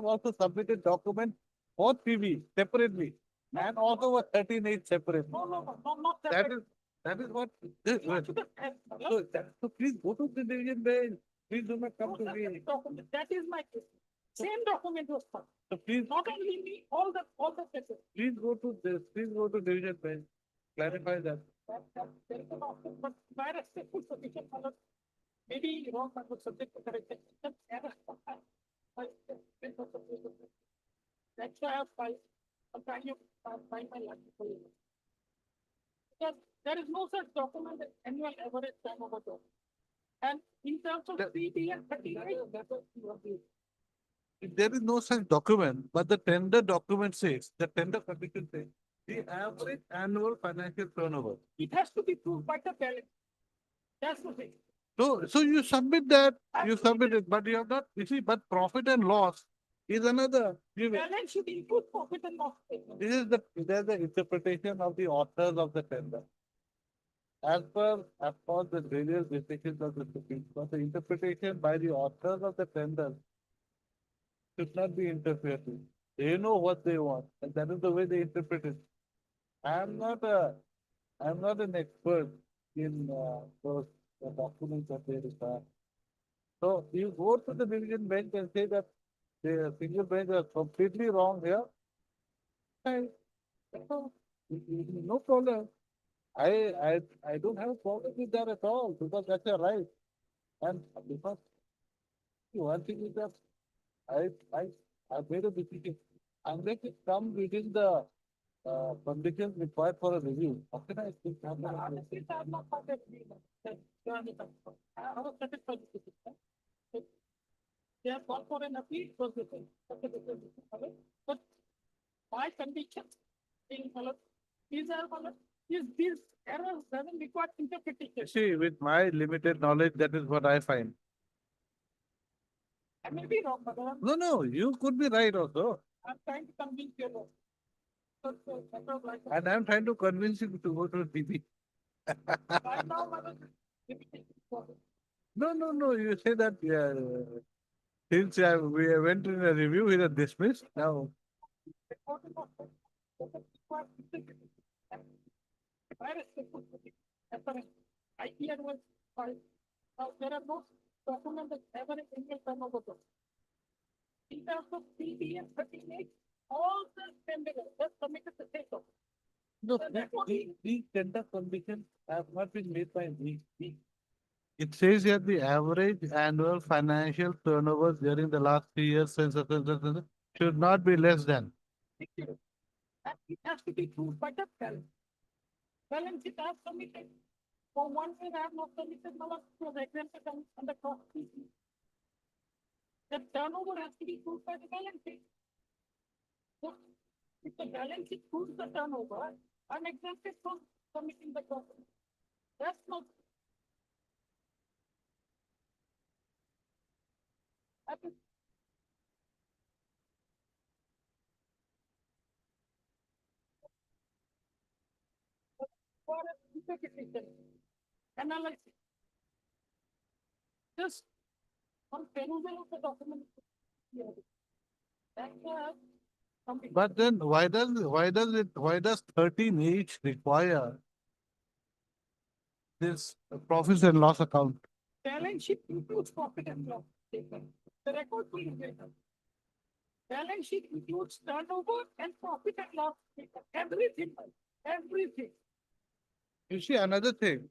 also submitted document for 3B separately and also for 13A separately. no, not That is what this was. So please go to the division bench. Please do not come to me. Document. That is my case. Same document was filed. So please, Not only me, all the cases. please go to this, please go to division bench. Clarify that. There is an option, but my respectful submission, maybe wrong, but was subject to correction. That's error. That's why I have filed. I'm trying to find my language for you. Because there is no such document as annual average turnover document. And in terms of That- 3D and 39, that's what you want to. There is no such document, but the tender document says, the tender condition says, the average annual financial turnover. It has to be proved by the balance. That's the thing. So you submit that, you submit it, but you have not, you see, but profit and loss is another. Balance should include profit and loss statement. There's the interpretation of the authors of the tender. As per the various decisions of the Supreme Court, the interpretation by the authors of the tender should not be interfered with. They know what they want, and that is the way they interpret it. I'm not an expert in those documents that they require. So you go to the division bench and say that the single bench is completely wrong here. Fine. No problem. I don't have a problem with that at all because that's your right. And because one thing is that I made a decision. Unless it comes within the conditions required for a review. How can I speak? Honestly, I have not found that I was satisfied with the system. They have gone for an appeal, it was different. But my conviction in these errors doesn't require interpretation. See, with my limited knowledge, that is what I find. I may be wrong, but No, you could be right also. I'm trying to convince you. And I'm trying to convince you to go to DB. Right now, No. You say that since we went in a review, he was dismissed. Now, IPR was filed. Now, there are no documents that ever in Indian turnover. In terms of CBS 38, all the tenders just submitted the same document. no, these tender conditions have not been made by me. It says here the average annual financial turnover during the last 3 years since should not be less than. And it has to be proved by the balance. Balance it has submitted. For 1 year, I have not submitted, no one was exempted on the cost. The turnover has to be proved by the balance sheet. So, if the balance sheet proves the turnover, I'm exempted from submitting the cost. That's not. I think for a interpretation, analysis. just on perusal of the document. Yeah. And, something. But then why does 13H require this profit and loss account? Balance sheet includes profit and loss statement. The record will be there. Balance sheet includes turnover and profit and loss statement. Everything, everything. You see, another thing,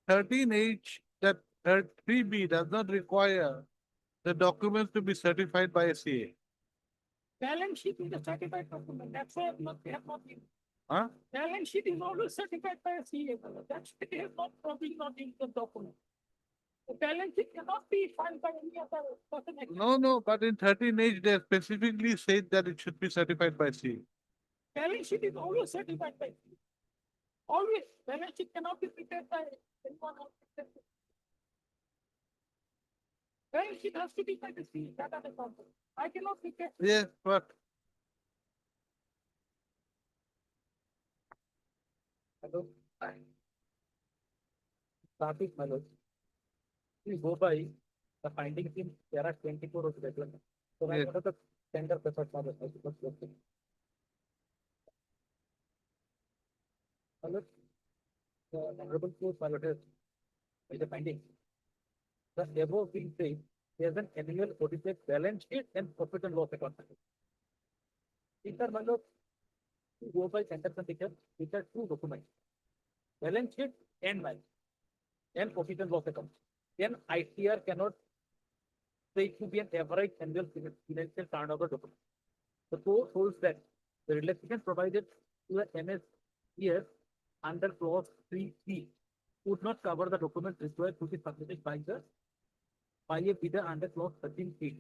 13H, that 3B does not require the documents to be certified by a CA. Balance sheet is a certified document. That's why they have not been. Huh? Balance sheet is always certified by a CA. That's why they have not probably not in the document. The balance sheet cannot be filed by any other person. No, but in 13H, they specifically said that it should be certified by CA. Balance sheet is always certified by CA. Always. Balance sheet cannot be prepared by anyone else. Balance sheet has to be by the CA. That are the problem. I cannot prepare. Yes, but Hello. Traffic, my lord. We go by the findings in there are 24 of development. So Yes. what are the tender preferred for the hospital? Hello. The honorable court piloted by the finding. The above being said, there's an annual audited balance sheet and profit and loss account. These are, my lord, to go by tender condition, which are two documents. Balance sheet and balance and profit and loss account. Then ITR cannot say it to be an average annual financial turnover document. The court holds that the relaxation provided to the MSES under clause 3C would not cover the documents required to be submitted by a bidder under clause 13C.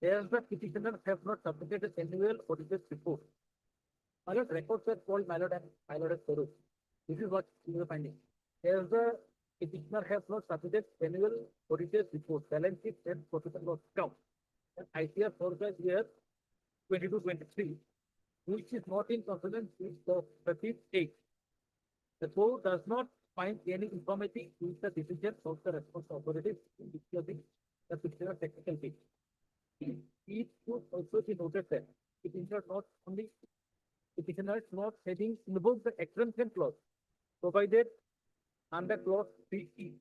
As the petitioners have not submitted an annual audited report. Pilot records were called Mallet and Pilot Soros. This is what is the finding. As the petitioner has not submitted annual audited report, balance sheet and profit and loss account. And ICR for the year 22-23, which is not in consonance with the 13A. The court does not find any informative with the decision of the responsible authorities in disclosing the petitioner technical case. It should also be noted that petitioner not only petitioners not having invoked the exemption clause provided under clause 3E.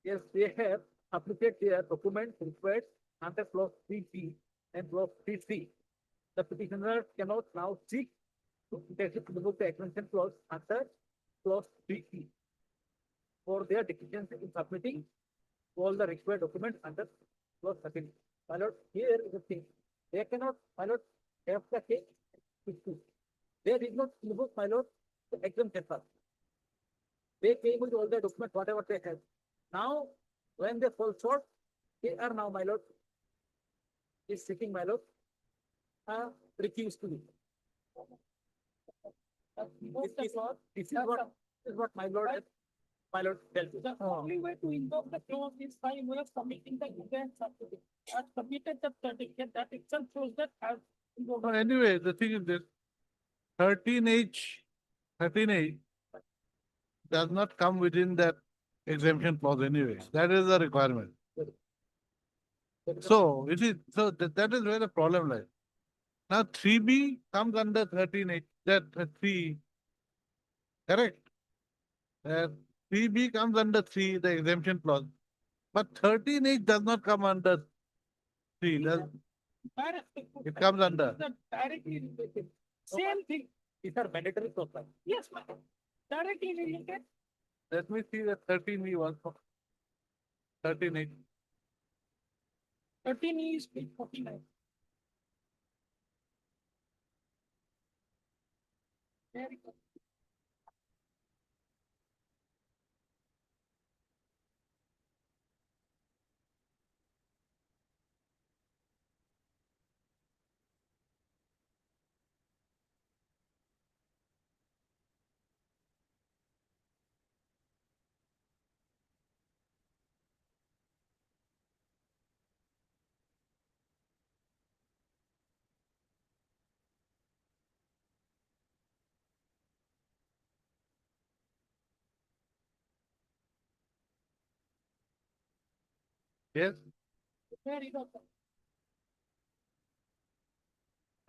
Yes, they have submitted their documents required under clause 3B and clause 3C. The petitioner cannot now seek to invoke the exemption clause under clause 3E for their deficiency in submitting all the required documents under clause 13. My lord, here is the thing. They cannot, my lord, have the case with two. They did not invoke, my lord, the exemption clause. They came with all the documents, whatever they have. Now, when they fall short, they are now, my lord, is seeking, my lord, refused to be. This is what my lord tells you. The only way to invoke the clause is by way of submitting the event certificate. As submitted the certificate, that itself shows that as invoked. no, anyway, the thing is this, 13H does not come within that exemption clause anyway. That is the requirement. So, you see, so that is where the problem lies. Now, 3B comes under 13H, that 3, correct? 3B comes under 3, the exemption clause. But 13H does not come under 3. It comes under. Directly related. Same thing. These are mandatory profile. Yes, ma'am. Directly related. Let me see the 13B one. 13H. 13 is page 49. Very good. Yes, Where you got that?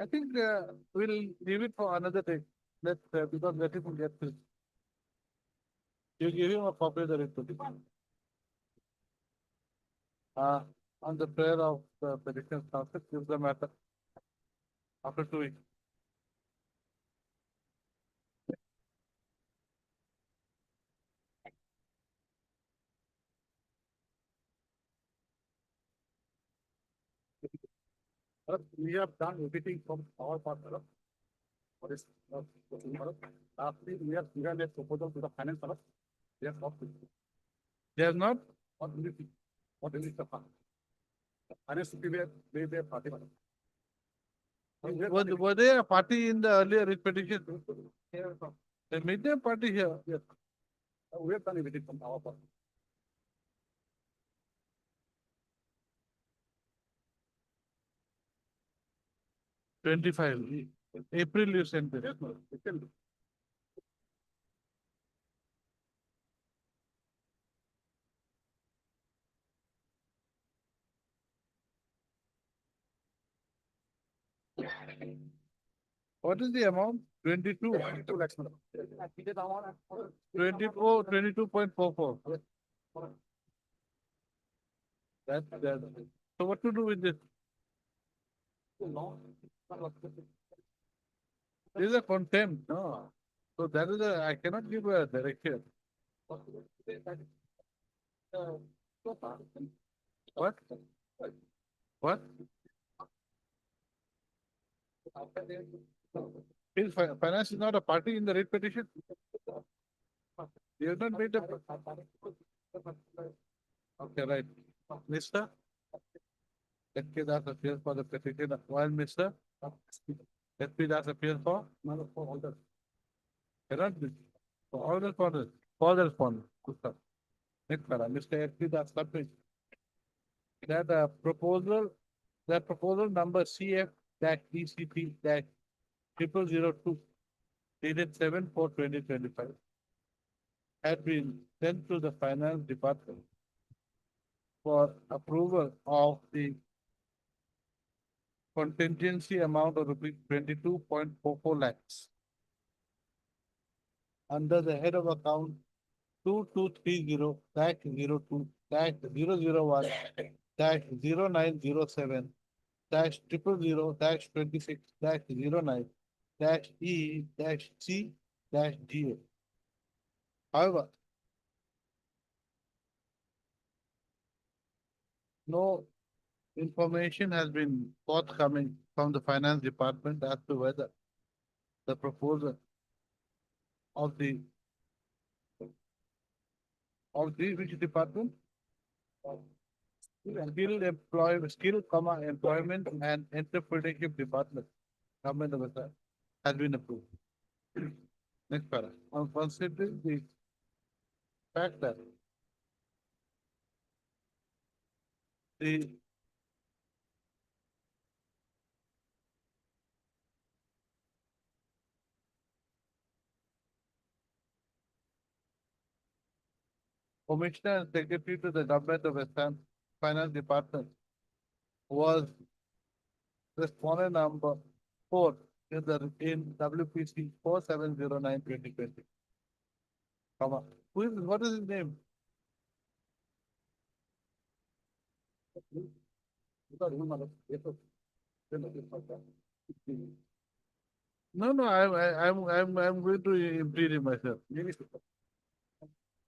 I think we'll leave it for another day. Let's because let him get this. You give him a copy of the report. On the prayer of the petition council, give the matter after 2 weeks. We have done everything from our part. What is after we have given a proposal to the finance. They have not. They have not. What will it be? What will it be? Finance to be a party. Were they a party in the earlier petition? They made their party here. Yes. We have done everything from our part. 25. April you sent it. Yes, no, April. What is the amount? 22. 22 lakhs. 24, 22.44. That's that. So what to do with this? This is a contempt, no. So that is I cannot give a direction. What? What? Finance is not a party in the rate petition? You have not made a. Okay, right. Mister? Let me ask appears for the petition. While Mister? Let me ask appears for? For all the. Cannot be. For all the respondents. For the respondent. Good stuff. Next para. Mr. F. Das subject. That proposal number CF dash ECP dash 0002 dated 7/4/2025 had been sent to the finance department for approval of the contingency amount of rupees 22.44 lakhs under the head of account 2230 dash 02 dash 001 dash 0907 dash 000 dash 26 dash 09 dash E dash C dash GA. However, no information has been forthcoming from the finance department as to whether the proposal of the which department? Employment and entrepreneurship department, government of Assam, has been approved. Next para. On considering the fact that the Commissioner and Secretary to the Government of Assam Finance Department was respondent number 4 in WPC 4709/2020. What is his name? No, I'm going to impede him myself.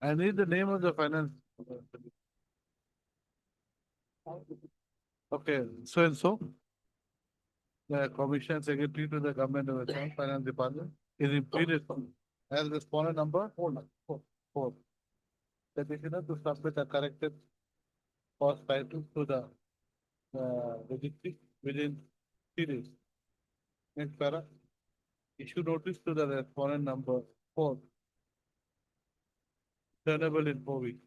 I need the name of the finance. Okay, so and so. The Commission Secretary to the Government of Assam Finance Department is impeded as respondent number 4. Petitioner to submit a corrected cost title to the registry within 3 days. Next para. Issue notice to the respondent number 4. Turnable in 4 weeks.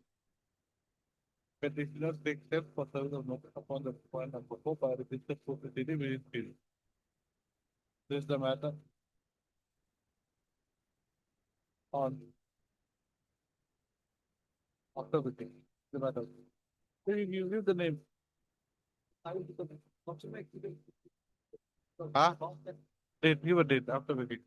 Petitioner takes steps for service of notice upon the point number 4 by registered proceeding within 3 days. This is the matter on after the case. The matter. You give the name. I will become a consumer activity. Huh? Date, give a date after the date.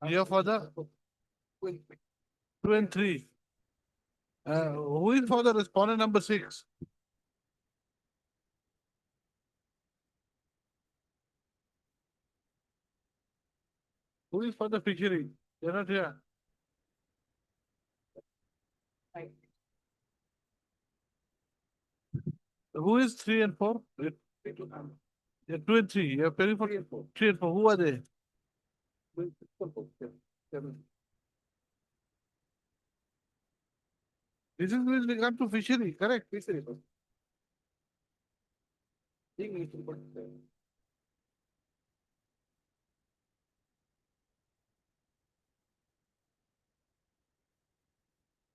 Year for the two and three. Who is for the respondent number 6? Who is for the fishery? They're not here. Who is 3 and 4? Yeah, 2 and 3. You're paying for 3 and 4. Who are they? This is with regard to fishery, correct? Fishery.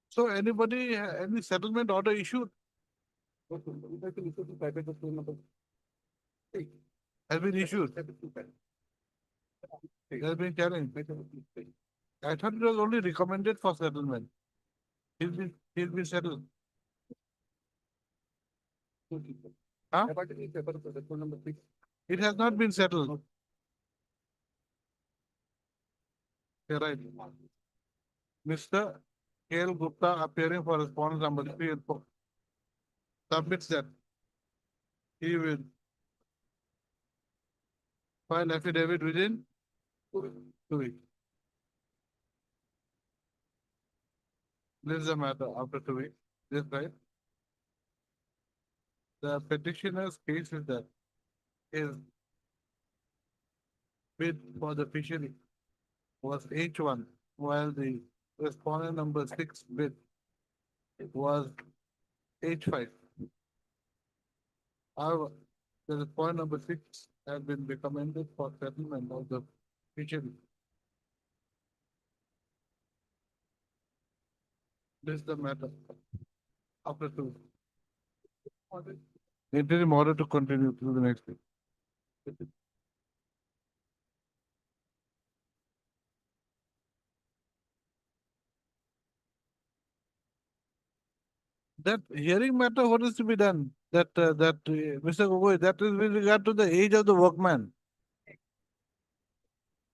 So anybody, any settlement order issued has been issued, has been challenged. I thought it was only recommended for settlement. He'll be settled. Huh? It has not been settled. You're right. Mr. K.L. Gupta appearing for response number 3 and 4 submits that he will file affidavit within 2 weeks. This is the matter after 2 weeks. This right. The petitioner's case is that his bid for the fishery was H1, while the respondent number 6 bid was H5. However, the respondent number 6 has been recommended for settlement of the fishery. This is the matter after 2. Interim order to continue through the next week. That hearing matter, what is to be done? Mr. Gogoi, that is with regard to the age of the workman.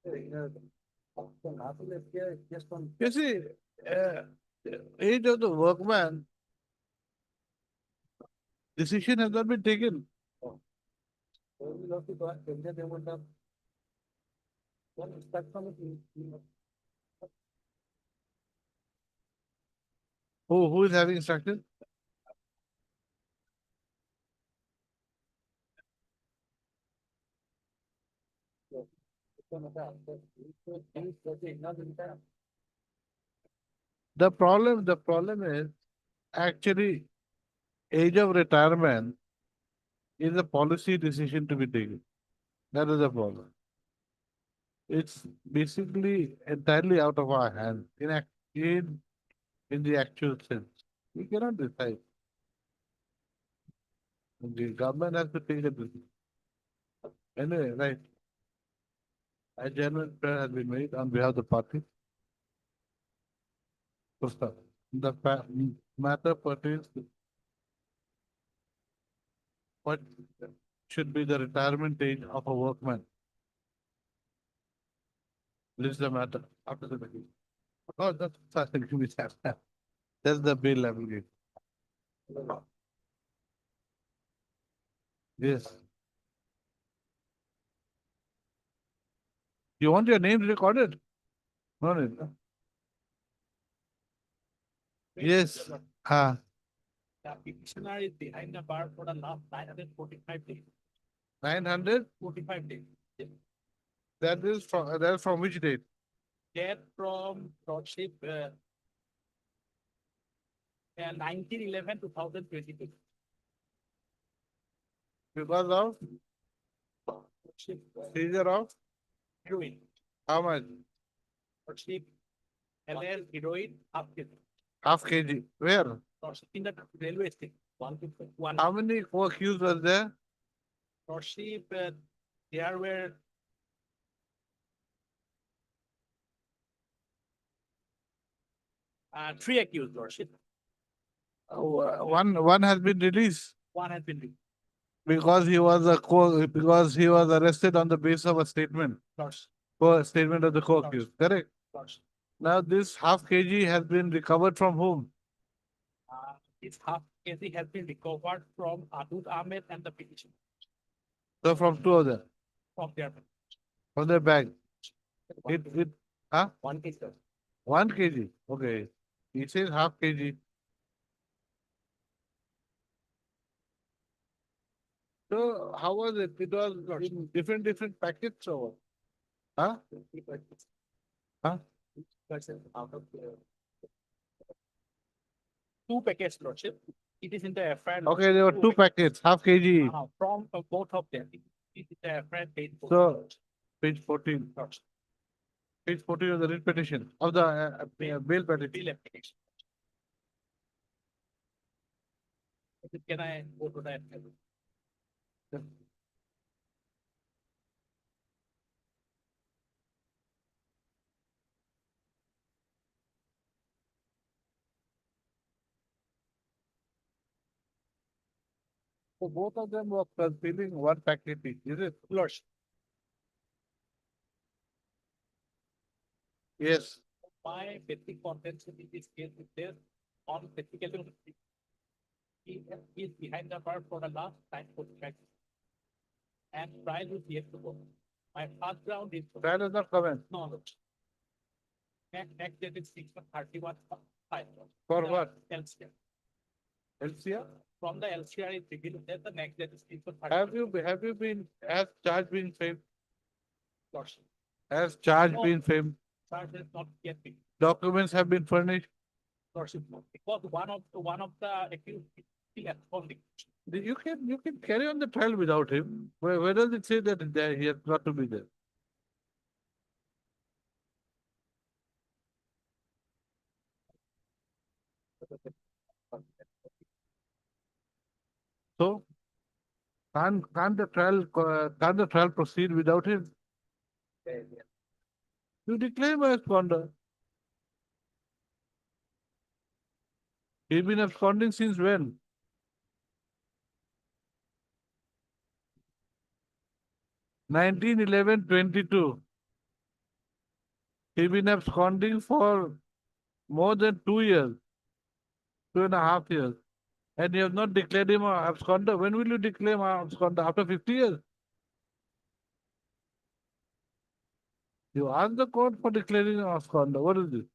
You see, age of the workman, decision has not been taken. Who is having instruction? The problem is actually age of retirement is a policy decision to be taken. That is the problem. It's basically entirely out of our hands in the actual sense. We cannot decide. The government has to take a decision. Anyway, right. A general prayer has been made on behalf of the party. The matter pertains to what should be the retirement age of a workman. This is the matter after the meeting. Oh, that's that's the bill application. Yes. You want your name recorded? No need. Yes. Ah, The petitioner is behind the bar for the last 945 days. 900? 45 days. That is from which date? They're from Lordship, 1911-2022. Because of Lordship, seizure of heroin. how much? Lordship, LL heroin, half kg. Half kg. Where? Lordship, in the railway station, one. How many co-accused were there? Lordship, there were three accused, Lordship. One has been released One has been released. because because he was arrested on the basis of a statement, Lordship, statement of the co-accused, correct? Lordship. Now this half kg has been recovered from whom? This half kg has been recovered from Adud Ahmed and the petition So from two of them, from their. from their bag. Huh? 1 kg, sir. 1 kg, okay. He says half kg. So how was it? It was in different packets or what? Huh? Huh? Out of two packets, Lordship. It is in the FIR. Okay, there were two packets, half kg. From both of them. It is in the FIR page. So, page 14. Lordship. Page 14 of the writ petition, of the bail petition. Bill application. Can I go to that? So both of them were concealing one packet each, is it? Lordship. Yes. My basic contention in this case is there on technical. He is behind the bar for the last time for the practice. And trial is yet to go. My first ground is. That is not comment. No, no. Next date is 6/31/5. For what? LCR. LCR? From the LCR is revealed that the next date is 6/31. Have you been, has charge been framed? Lordship. Has charge No. been framed? Charge has not yet been. Documents have been furnished? Lordship, no. Because one of the accused is still absconding. You can carry on the trial without him. Where does it say that he has got to be there? So, can't the trial proceed without him? You declare him as absconder. He's been absconding since when? Nineteen 11/22. He's been absconding for more than 2 years, 2.5 years. And you have not declared him an absconder. When will you declare him an absconder? After 50 years? You ask the court for declaring an absconder. What is this?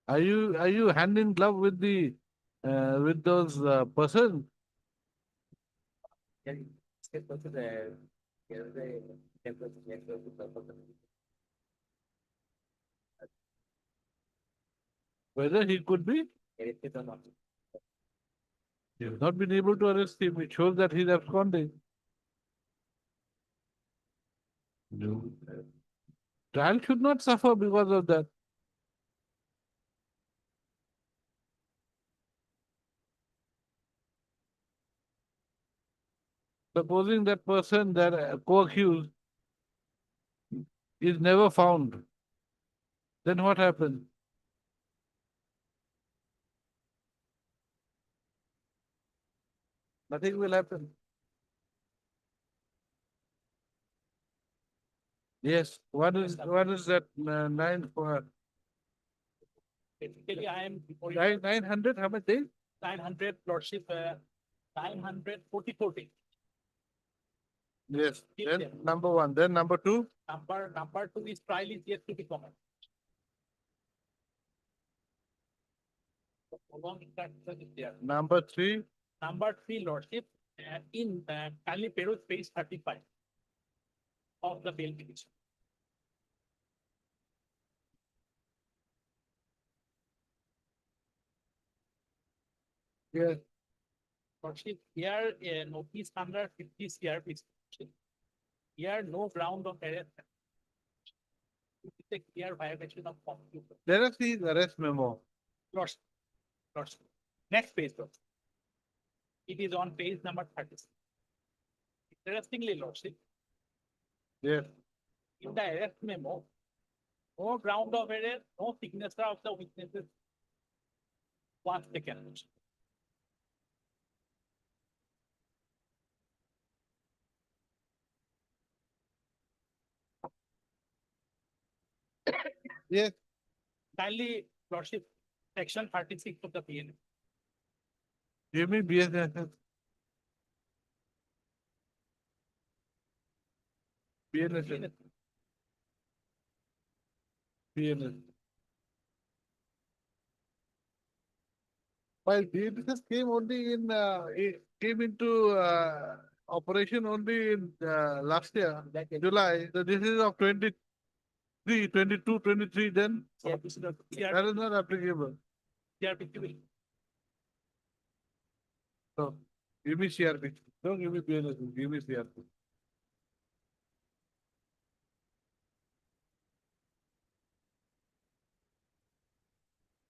Are you hand in glove with the with those persons? Whether he could be? You have not been able to arrest him. It shows that he's absconding. No. Trial should not suffer because of that. Supposing that person, that co-accused, is never found, then what happens? Nothing will happen. Yes, what is that Basically, I am before you. 900? How much days? 900, Lordship, 944 days. Yes. Keep Then them. number one. Then number two. Number two is trial is yet to be commenced. Long instruction is there. Number three. Number three, Lordship, in kindly peruse page 35 of the bail petition. Yes. Lordship, here notice under 50 CRPC. Here no ground of arrest. It is a clear violation of constitution. Let us see the arrest memo. Lordship, Lordship. Next page, sir. It is on page number 36. Interestingly, Lordship, Yes. in the arrest memo, no ground of arrest, no signature of the witnesses was taken. Yes. Kindly, Lordship, section 36 of the PN. Give me BSNS. BNS. BNS. While BNS came only in, it came into operation only in last year, July. So this is of 23, 22, 23. Then that is not applicable. So give me CRP. Don't give me BNS. Give me CRP.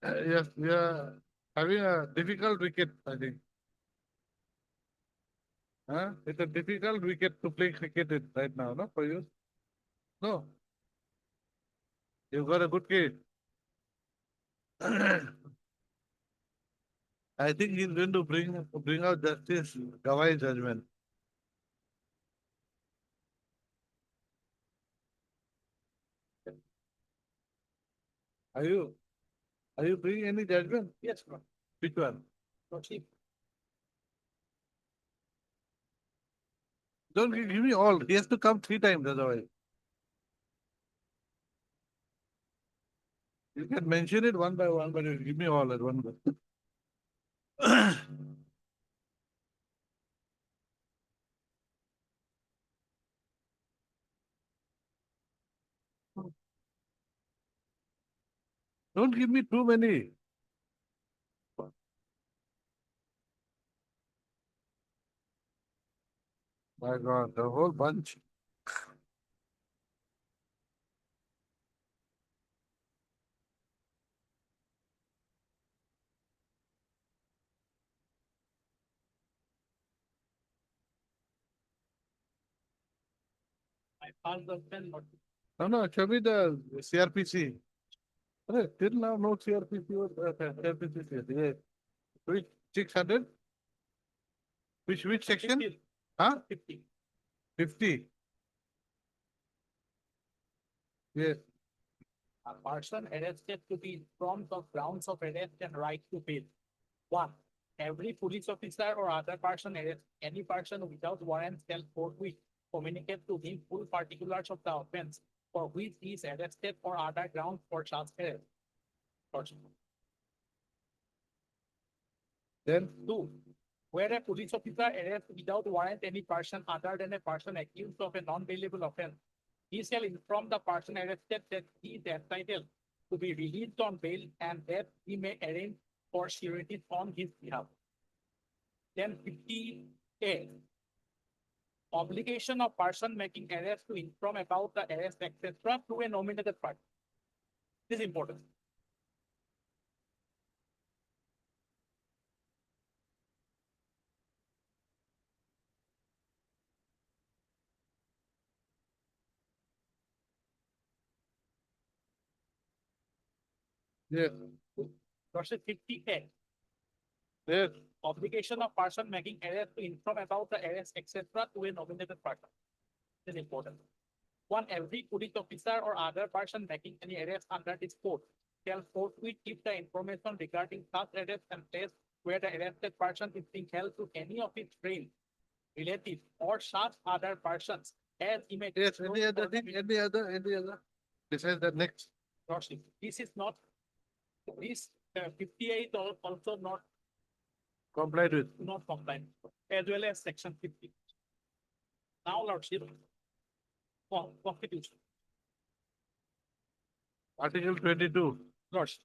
Yes, we are having a difficult wicket, I think. Huh? It's a difficult wicket to play cricket in right now, no, for you? No. You've got a good case. I think he's going to bring out Justice Gawai's judgment. Are you bringing any judgment? Yes, Lord. Which one? Lordship, Don't give me all. He has to come 3 times otherwise. You can mention it one by one, but you give me all at one go. Don't give me too many. My God, the whole bunch. I pass the pen, Lordship. No, show me the CRPC. Till now, no CRPC or CRPC. Yeah. Which 600? Which section? 50. Huh? 50. 50. Yes. A person arrested to be informed of grounds of arrest and right to bail. 1. Every police officer or other person arrest any person without warrant shall forthwith communicate to him full particulars of the offense for which he is arrested or other grounds for such arrest. Lordship. Then 2. Where a police officer arrests without warrant any person other than a person accused of a non-bailable offense, he shall inform the person arrested that he is entitled to be released on bail and that he may arrange for sureties on his behalf. Then 50A. Obligation of person making arrest to inform about the arrest, etc., to a nominated party. This is important. yes, Verse 50A. yes, Obligation of person making arrest to inform about the arrest, etc., to a nominated person. This is important. 1. Every police officer or other person making any arrest under this code shall forthwith give the information regarding such arrest and place where the arrested person is being held to any of his friends, relatives, or such other persons as he may. yes. Any other thing? Any other? Besides the next. Lordship, this is not, this 58 also not Complied with. compliant, as well as section 50. Now, Lordship, Constitution. Article 22. Lordship,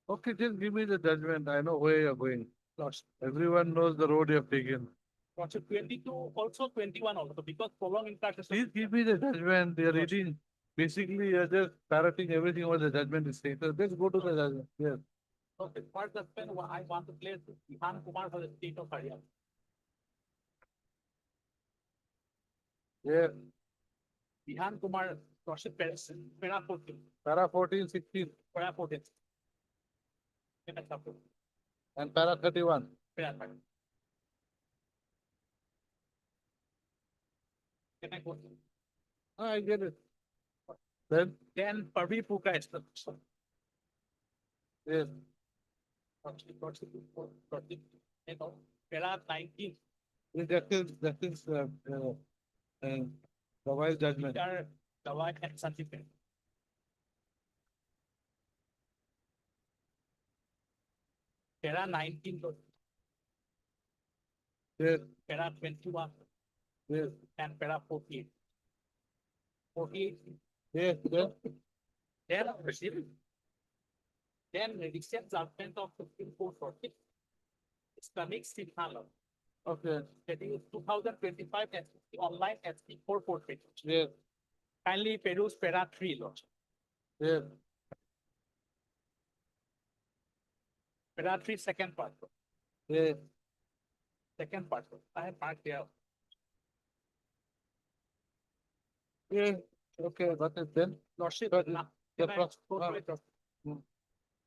Okay, just give me the judgment. I know where you're going. Lordship. Everyone knows the road you have taken. Lordship, 22, also 21 also, because prolonged intercession. Please give me the judgment. You're reading. Basically, you're just parroting everything what the judgment is saying. So let's go to the judgment. Yes. Okay, for the pen, I want to place Ihan Kumar for the state of Haryana. Yes. Ihan Kumar, Roshit Perez, Para 14, Para 14, 16, Para 14. Can I support? and para 31. Para 13. Can I go? I get it. Then, Parvi Puka is the yes, Para 19. that is the wise judgment. Are Dawai and Sanjay. Para 19, Yes, Para 21, yes, and Para 48. 48. yes, yes. Then received. Then the recent judgment of Supreme Court for it. Islamic State Halal. Okay, That is 2025 SPC online SP 448. yes, Kindly peruse para 3, Lord. yes, Para 3, second part. yes, Second part. I have marked there. yes. Okay, got it then. Lordship, But now, the can I pros- go ah, through it? mm.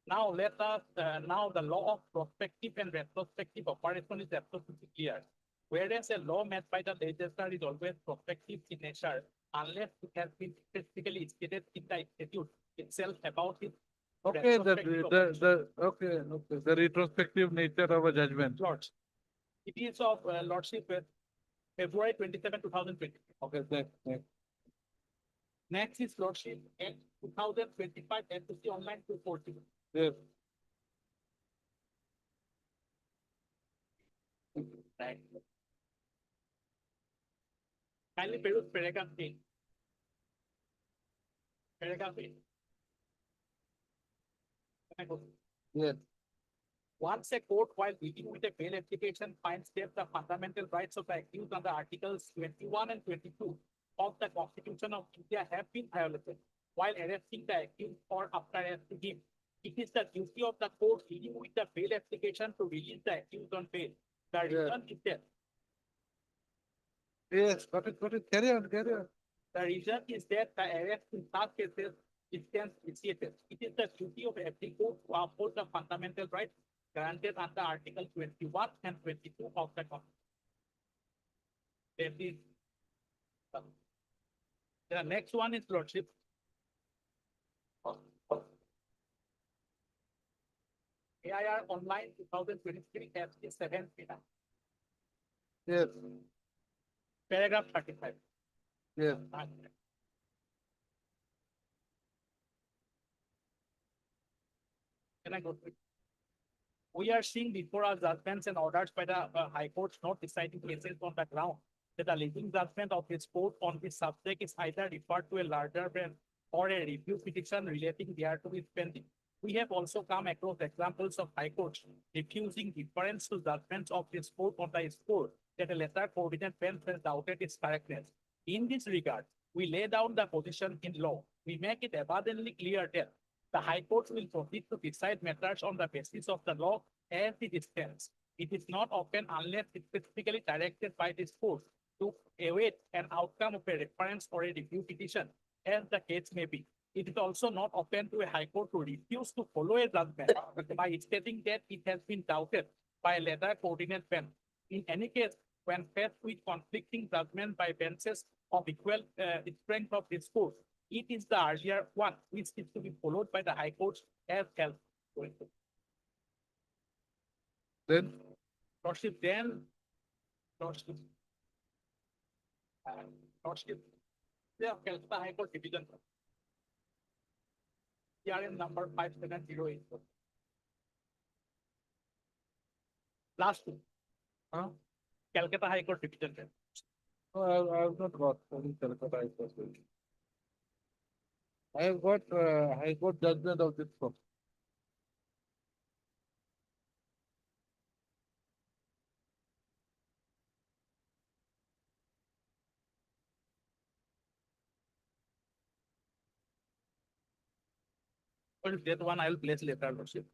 Now let us, now the law of prospective and retrospective operation is absolutely clear. Whereas a law made by the legislature is always prospective in nature, unless it has been specifically stated in the statute itself about it. Okay, retrospective okay, the retrospective nature of a judgment. Lords. It is of Lordship February 27, 2020. Okay, next. Next is Lordship Act 2025 SPC online 240. Yes, Right. Kindly peruse paragraph 8. Paragraph 8. Can I go? yes, Once a court, while dealing with a bail application, finds that the fundamental rights of the accused under Articles 21 and 22 of the Constitution of India have been violated while arresting the accused or after arresting him, it is the duty of the court dealing with the bail application to release the accused on bail. The reason is that yes, got it, carry on. the reason is that the arrest in such cases is initiated. It is the duty of every court to uphold the fundamental rights granted under Article 21 and 22 of the Constitution. That is, the next one is Lordship. AIR Online 2023 FG 7 Yes, paragraph 35. yes, Can I go through it? We are seeing before our judgments and orders by the High Court not deciding cases on the ground that the leading judgment of this court on this subject is either referred to a larger branch or a review petition relating thereto is pending. We have also come across examples of High Courts refusing deference to judgments of this court on the score that a lesser coordinate bench has doubted its correctness. In this regard, we lay down the position in law. We make it abundantly clear that the High Court will proceed to decide matters on the basis of the law as it stands. It is not open unless specifically directed by this court to await an outcome of a reference or a review petition, as the case may be. It is also not open to a High Court to refuse to follow a judgment by stating that it has been doubted by a lesser coordinate bench. In any case, when faced with conflicting judgment by benches of equal strength of this court, it is the earlier one which is to be followed by the High Courts as held. then, Lordship, then, Lordship. Lordship, yeah, Calcutta High Court Division. PRN number 5708. Last two. Calcutta High Court Division. no, I have not got any Calcutta High Court. I have got High Court judgment of this court. But that one I will place later, Lordship.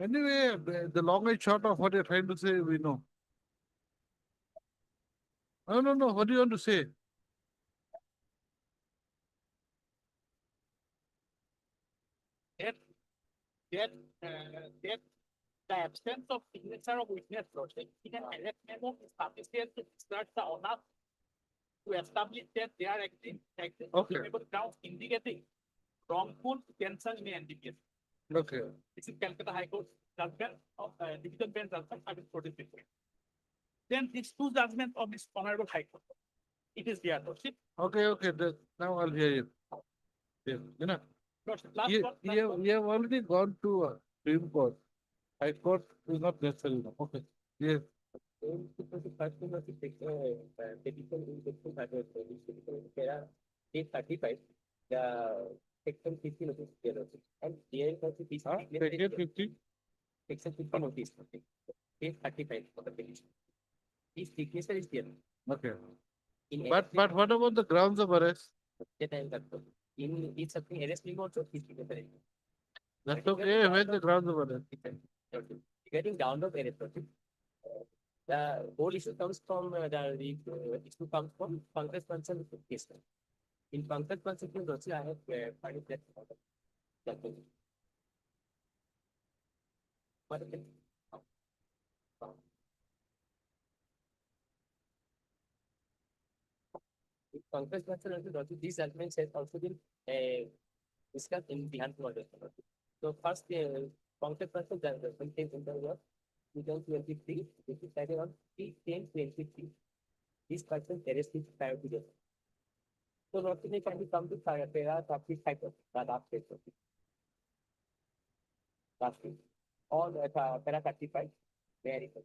Anyway, the long and short of what you're trying to say, we know. No. What do you want to say? That, that the absence of signature of witness, Lordship, in an arrest memo is sufficient to exert the honor to establish that they are acting Okay. on grounds indicating wrongful detention in NDPS. Okay. This is Calcutta High Court judgment of division bench judgment I will produce before. Then these two judgments of this honorable High Court. It is there, Lordship. Okay. Now I'll hear you. Yeah. You know, Lordship, last you, one. you have already gone to Supreme Court. High Court is not necessary now. Okay. Yes. The section 50 notice here also. And there is also this. Huh? Take it 50. Section 50 notice. Page 35 for the petition. His signature is there. Okay. In But what about the grounds of arrest? that time that in it's something arrest me also his signature is there. That's okay. Where's the grounds of arrest? Getting down of arrest. The whole issue comes from the issue comes from Pankaj Bansal case. In Pankaj Bansal case also I have filed that. But Pankaj Bansal also these judgments has also been discussed in Bihan order. So first, Pankaj Bansal judgment came in the year 2023, which is started on 3/10/23. This person arrested prior to death. So not only can we come to Para 35 of the last case. Last case. Or Para 35, very good.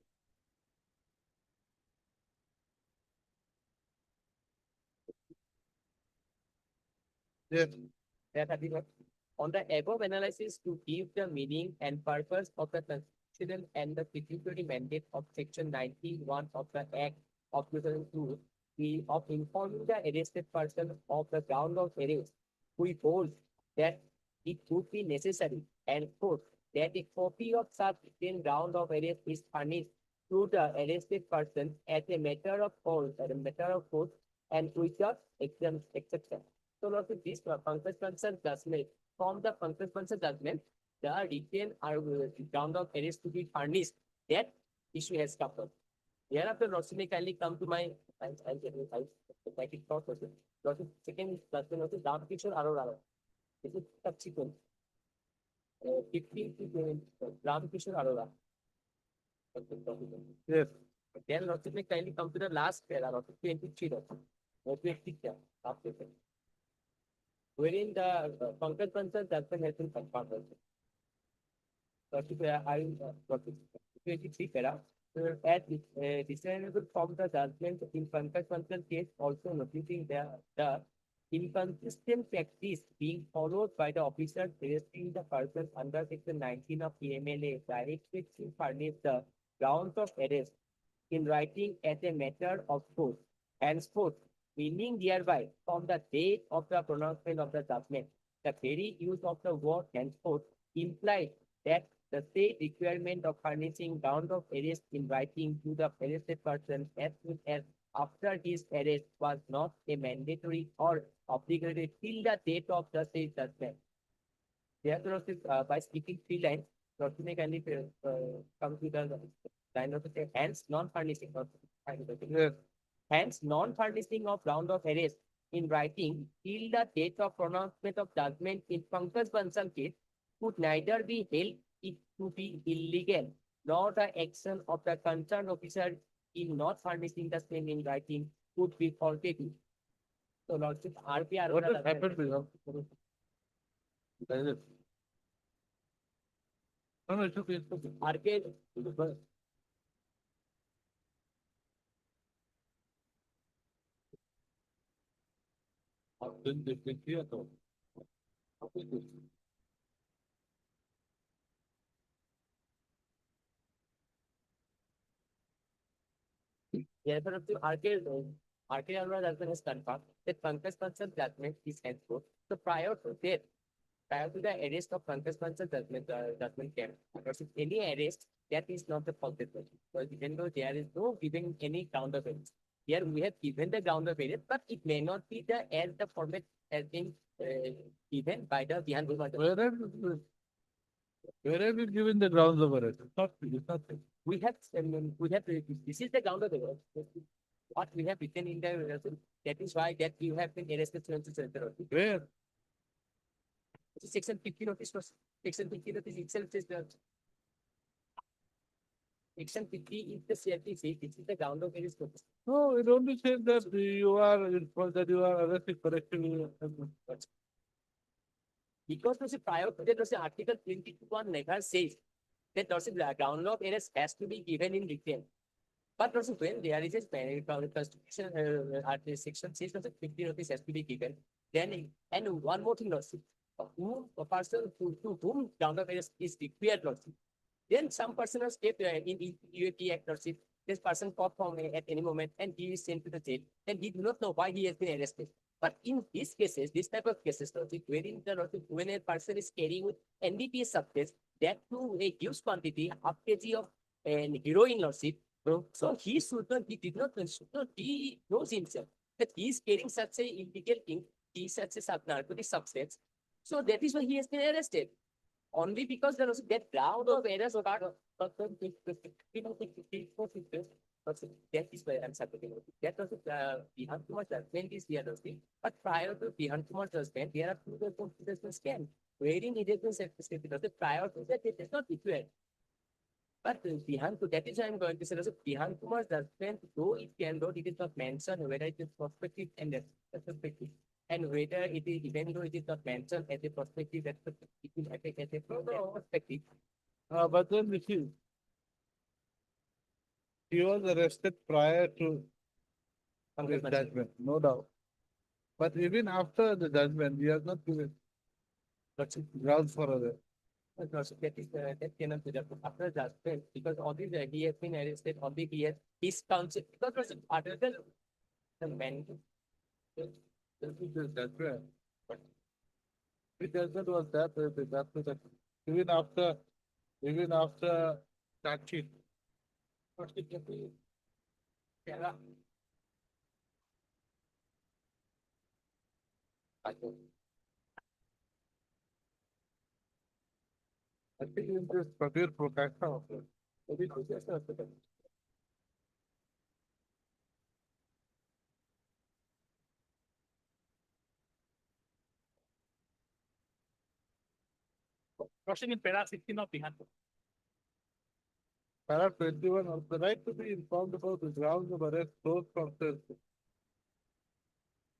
Yes. Para 35. On the above analysis to give the meaning and purpose of the constitutional and the statutory mandate of Section 91 of the Act of 2002, we of informing the arrested person of the ground of arrest, we hold that it would be necessary and quote that a copy of such written ground of arrest is furnished to the arrested person as a matter of course, and without exception. So, not with this Pankaj Bansal judgment, from the Pankaj Bansal judgment, the written ground of arrest to be furnished, that issue has come up. Thereafter, Roshni kindly come to my, I'll make it short. Second judgment also Ramkishore Arora. This is subsequent. 15 to 20, Ramkishore Arora. Yes. Then Roshni kindly come to the last para, 23. 23, after that. Wherein the Pankaj Bansal judgment has been confirmed. 23 para. As discernible from the judgment in Pankaj Bansal case, also noticing the inconsistent practice being followed by the officers arresting the person under Section 19 of PMLA, directed to furnish the grounds of arrest in writing as a matter of course, henceforth, meaning thereby from the date of the pronouncement of the judgment. The very use of the word henceforth implies that the state requirement of furnishing ground of arrest in writing to the arrested person as soon as after his arrest was not a mandatory or obligatory till the date of the state judgment. Therefore, by speaking three lines, Roshni kindly come to the line of the hence non-furnishing of Yes. hence non-furnishing of ground of arrest in writing till the date of pronouncement of judgment in Pankaj Bansal case could neither be held it to be illegal nor the action of the concerned officer in not furnishing the same in writing could be faulted. So, Lordship, RPR. What has happened with him? No, it's okay. It's okay. RK, Then they can hear though. therefore, RK Arora judgment has confirmed that Pankaj Bansal judgment is henceforth. So, prior to that, prior to the arrest of Pankaj Bansal judgment came. Because if any arrest, that is not the fault of the because even though there is no giving any ground of arrest. Here we have given the ground of arrest, but it may not be the as the format has been given by the Bihan Kumar. Where have you given the grounds of arrest? It's not. We have, this is the ground of arrest. What we have written in the, that is why that you have been arrested. Where? Section 50 notice was, section 50 notice itself says that. Section 50 is the CRT say, this is the ground of arrest notice. No, it only says that you are arrested correctly. Because was prior to that was Article 21 never says that was the ground of arrest has to be given in written. But also when there is a constitution, section says that 50 notice has to be given. Then, and one more thing, also, who a person to whom ground of arrest is declared, also. Then some person has kept in UAP Act, also, this person pop from at any moment and he is sent to the jail. Then he do not know why he has been arrested. But in these cases, this type of cases, wherein when a person is carrying with NDPS substance, that too a huge quantity, half kg of heroin lordship, so he did not, he knows himself that he is carrying such a illegal thing, he is such a narcotic substance. So that is why he has been arrested. Only because there was that ground of arrest part of that is why I'm supporting it. That was Bihan Kumar's judgment is the other thing. But prior to Bihan Kumar's judgment, there are two considerations can. Wherein it has been said, prior to that, it is not declared. But Bihan, that is why I'm going to say, Bihan Kumar's judgment, though it can, though it is not mentioned, whether it is prospective and retrospective, and whether it is, even though it is not mentioned as a prospective, it will affect as a prospective. But then this is, he was arrested prior to his judgment, no doubt. But even after the judgment, he has not given grounds for arrest. That is that cannot be done after judgment because all these he has been arrested, all the he has his counsel because other than the man. This is his judgment. His judgment was that even after charge sheet. I think in this Pratir Prokasta also. Crossing in para 16 of Bihan. Para 21, of the right to be informed about the grounds of arrest flows from the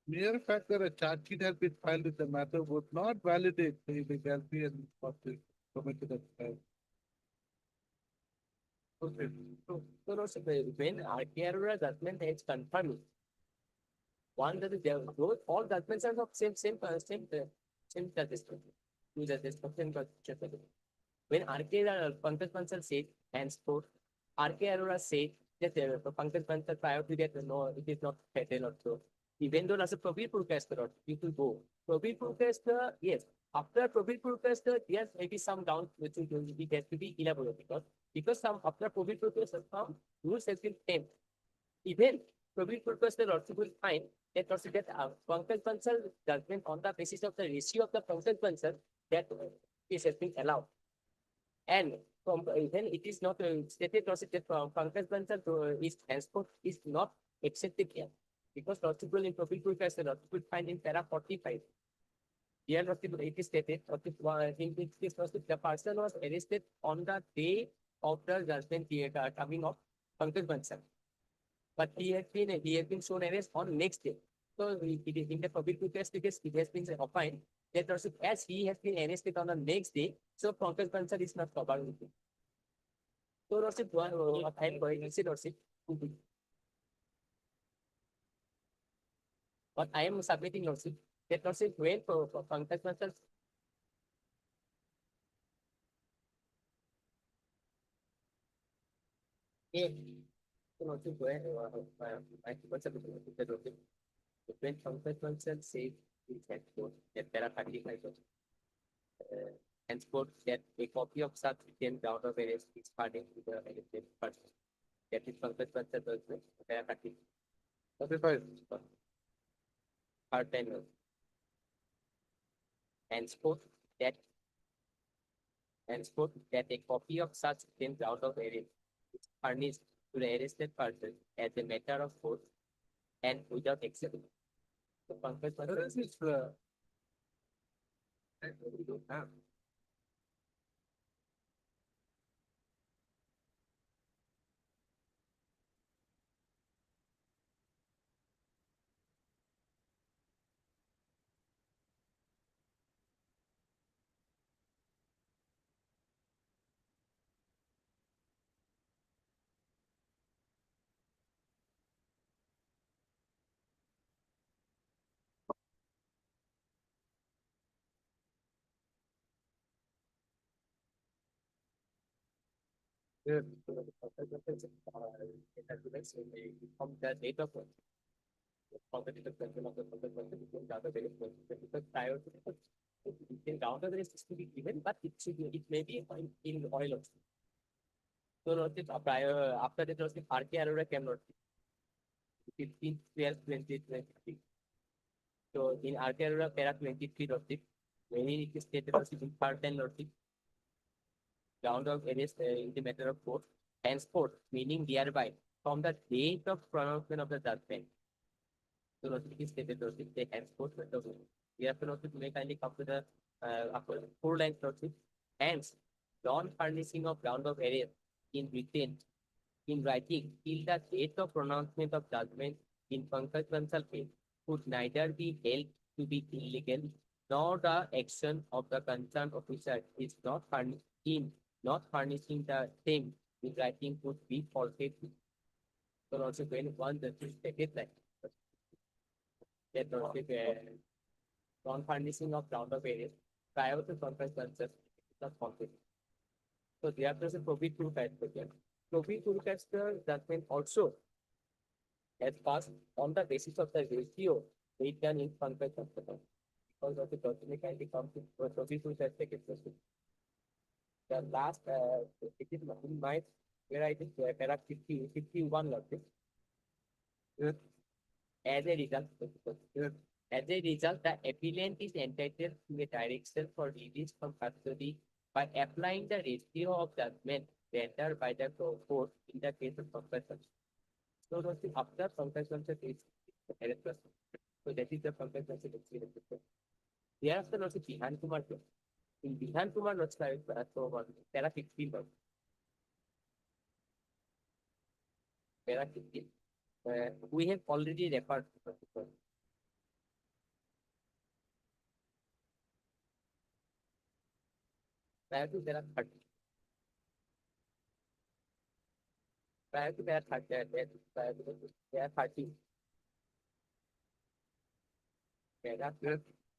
mere fact that a charge sheet has been filed with the matter would not validate the illegality and misconduct committed at the time. Okay. So when RKR judgment is confirmed, one that is there, all judgments are of same judges. Two judges, same judges. When RK Pankaj Bansal said henceforth, RK Arora said that Pankaj Bansal prior to that, no, it is not fatal or so. Even though as a Probir Purkaster, you will go. Probir Purkaster, yes. After Probir Purkaster, yes, maybe some down which it has to be elaborated because some after Probir Purkaster, some rules has been framed. Even Probir Purkaster also will find that also that Pankaj Bansal judgment on the basis of the ratio of the Pankaj Bansal that is has been allowed. And from then it is not stated also that Pankaj Bansal is henceforth is not accepted here. Because logical in Probir Purkaster, logical find in para 45. Here, it is stated, the person was arrested on the day of the judgment coming of Pankaj Bansal. But he has been shown arrest on next day. So it is in the Probir Purkaster case, it has been opined that also as he has been arrested on the next day, so Pankaj Bansal is not covered with it. So also I'm going to say also. But I am submitting also that also when for Pankaj Bansal. When Pankaj Bansal said he had to get para 35. Henceforth, that a copy of such written ground of arrest is furnished to the arrested person. That is Pankaj Bansal was paragraph 35. third time. Henceforth, that that a copy of such written ground of arrest is furnished to the arrested person as a matter of course and without exception. So Pankaj Bansal This is, we don't have. from the date of birth. From the date of birth of the person, you can gather very well. Because prior to that, you can gather the rest to be given, but it may be in oil also. So notice prior after that was the RK Arora came not 15, 12, 20, 23. So in RK Arora para 23 notice, many stated was in part 10 notice. Ground of arrest in the matter of court, henceforth, meaning thereby, from the date of pronouncement of the judgment. So notice is stated notice, they henceforth, we have to notice may kindly come to the full length notice. Hence, non-furnishing of ground of arrest in written, in writing, till the date of pronouncement of judgment in Pankaj Bansal case could neither be held to be illegal, nor the action of the concerned officer is not furnished in not furnishing the same in writing could be falsified. So also when one judge stated that also non-furnishing of ground of arrest prior to Pankaj Bansal is not falsified. So there is a probate proof at the end. Probate proof at the judgment also has passed on the basis of the ratio laid down in Pankaj Bansal. Because of the document kindly comes to probate proof at the the last, it is in my, where I did para 50, 51 logic. As a result, the appellant is entitled to a direction for release from custody by applying the ratio of judgment rendered by the court in the case of confession. So, after confession is arrest. So, that is the confession experience. Thereafter, also Bihan Kumar. In Bihan Kumar, let's try so para 15. Para 15. We have already referred to prior to there are 30. Prior to there are 30. Prior to there are 30.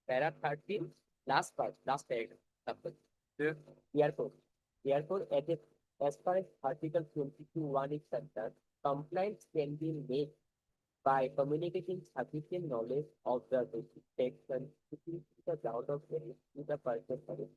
Para 13, last part, last paragraph. Therefore, as far as Article 22(1) is concerned, complaints can be made by communicating sufficient knowledge of the section to keep the ground of merit to the person arrested.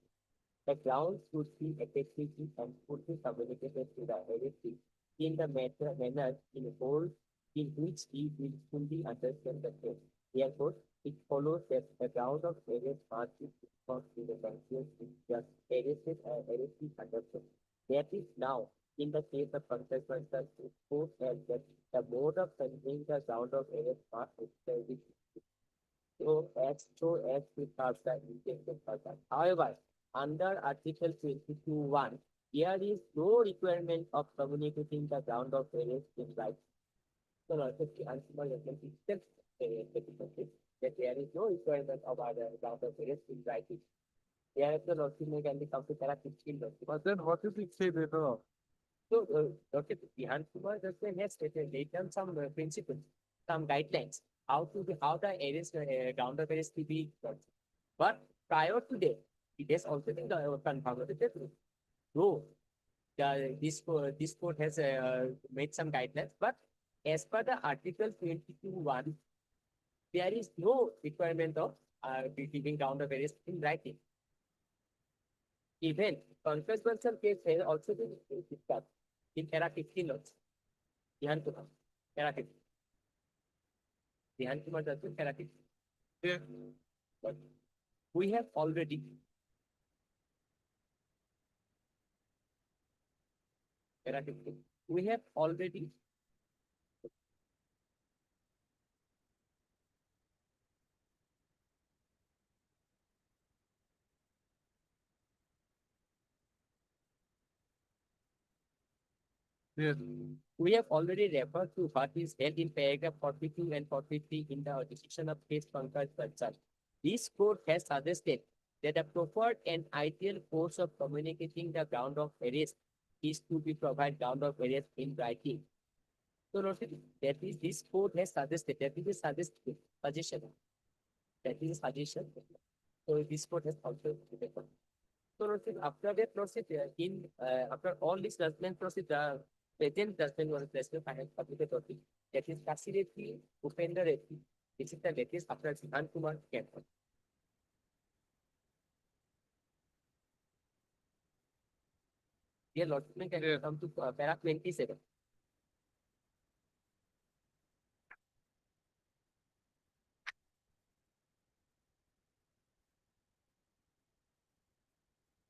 The grounds should be effectively and fully communicated to the arrestee in the manner in whole in which he will fully understand the case. Therefore, it follows that the ground of arrest must be response to the conscious just arrested and arrestee understood. That is now, in the case of consequences, it shows that the mode of conveying the ground of arrest must be so as to have the intended purpose. However, under Article 22(1), there is no requirement of communicating the ground of arrest in writing. So, also the answer itself that there is no requirement of other ground of arrest in writing. Thereafter, document can be come to para 16. But then what if it say later on? So, Dr. Bihan Kumar just has stated laid down some principles, some guidelines, how the arrest, ground of arrest to be done. But prior to that, it has also been confirmed with the though this court has made some guidelines, but as per the Article 22(1), there is no requirement of giving ground of arrest in writing. Even Pankaj Bansal case has also been discussed in Era 15 laws. Dhyan Kumar, Era 15. Dhyan Kumar does Era 15. Yeah. But we have already Era 15. We have already Yes. We have already referred to what is held in paragraph 42 and 43 in the decision of case Pankaj Bansal. This court has suggested that the preferred and ideal course of communicating the ground of arrest is to be provide ground of arrest in writing. So, notice that is this court has suggested that is a suggestion. That is a suggestion. So this court has also taken. So notice after that process, after all this judgment process, the present judgment was placed in final public authority. That is Kasireti Upender Reddy. This is the latest after Siddhan Kumar came. Dear Lord, we can come to para 27.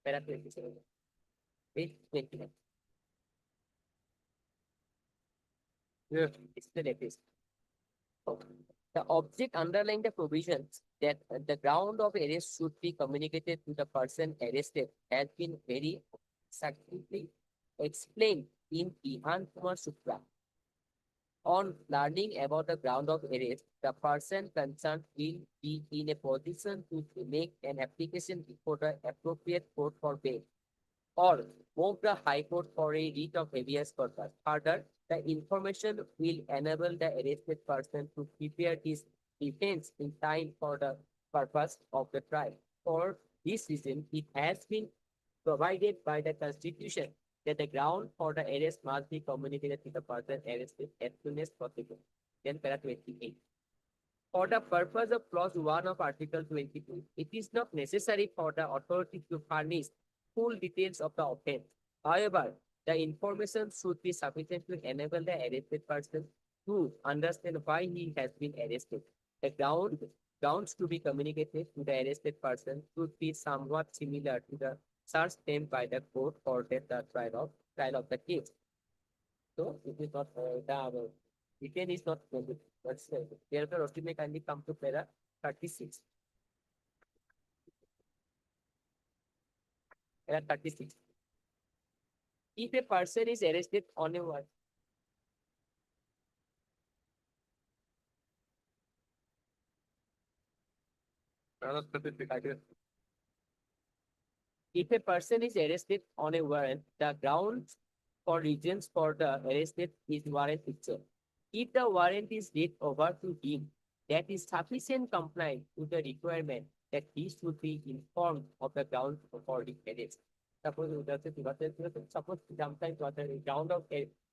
Para 27. Page 29. Yes. It's the latest. The object underlying the provisions that the ground of arrest should be communicated to the person arrested has been very succinctly explained in Ihan Kumar Sutra. On learning about the ground of arrest, the person concerned will be in a position to make an application before the appropriate court for bail or move the High Court for a writ of habeas corpus. Further, the information will enable the arrested person to prepare his defense in time for the purpose of the trial. For this reason, it has been provided by the Constitution that the ground for the arrest must be communicated to the person arrested as soon as possible. Then para 28. For the purpose of clause 1 of Article 22, it is not necessary for the authority to furnish full details of the offense. However, the information should be sufficient to enable the arrested person to understand why he has been arrested. The grounds to be communicated to the arrested person should be somewhat similar to the search claimed by the court for the trial of the case. So it is not the written is not going to. Therefore, Rosti may kindly come to para 36. Para 36. If a person is arrested on a warrant, Para specific. I guess. if a person is arrested on a warrant, the grounds for reasons for the arrested is warrant itself. If the warrant is read over to him, that is sufficient compliance to the requirement that he should be informed of the ground for the arrest. Suppose sometimes the ground of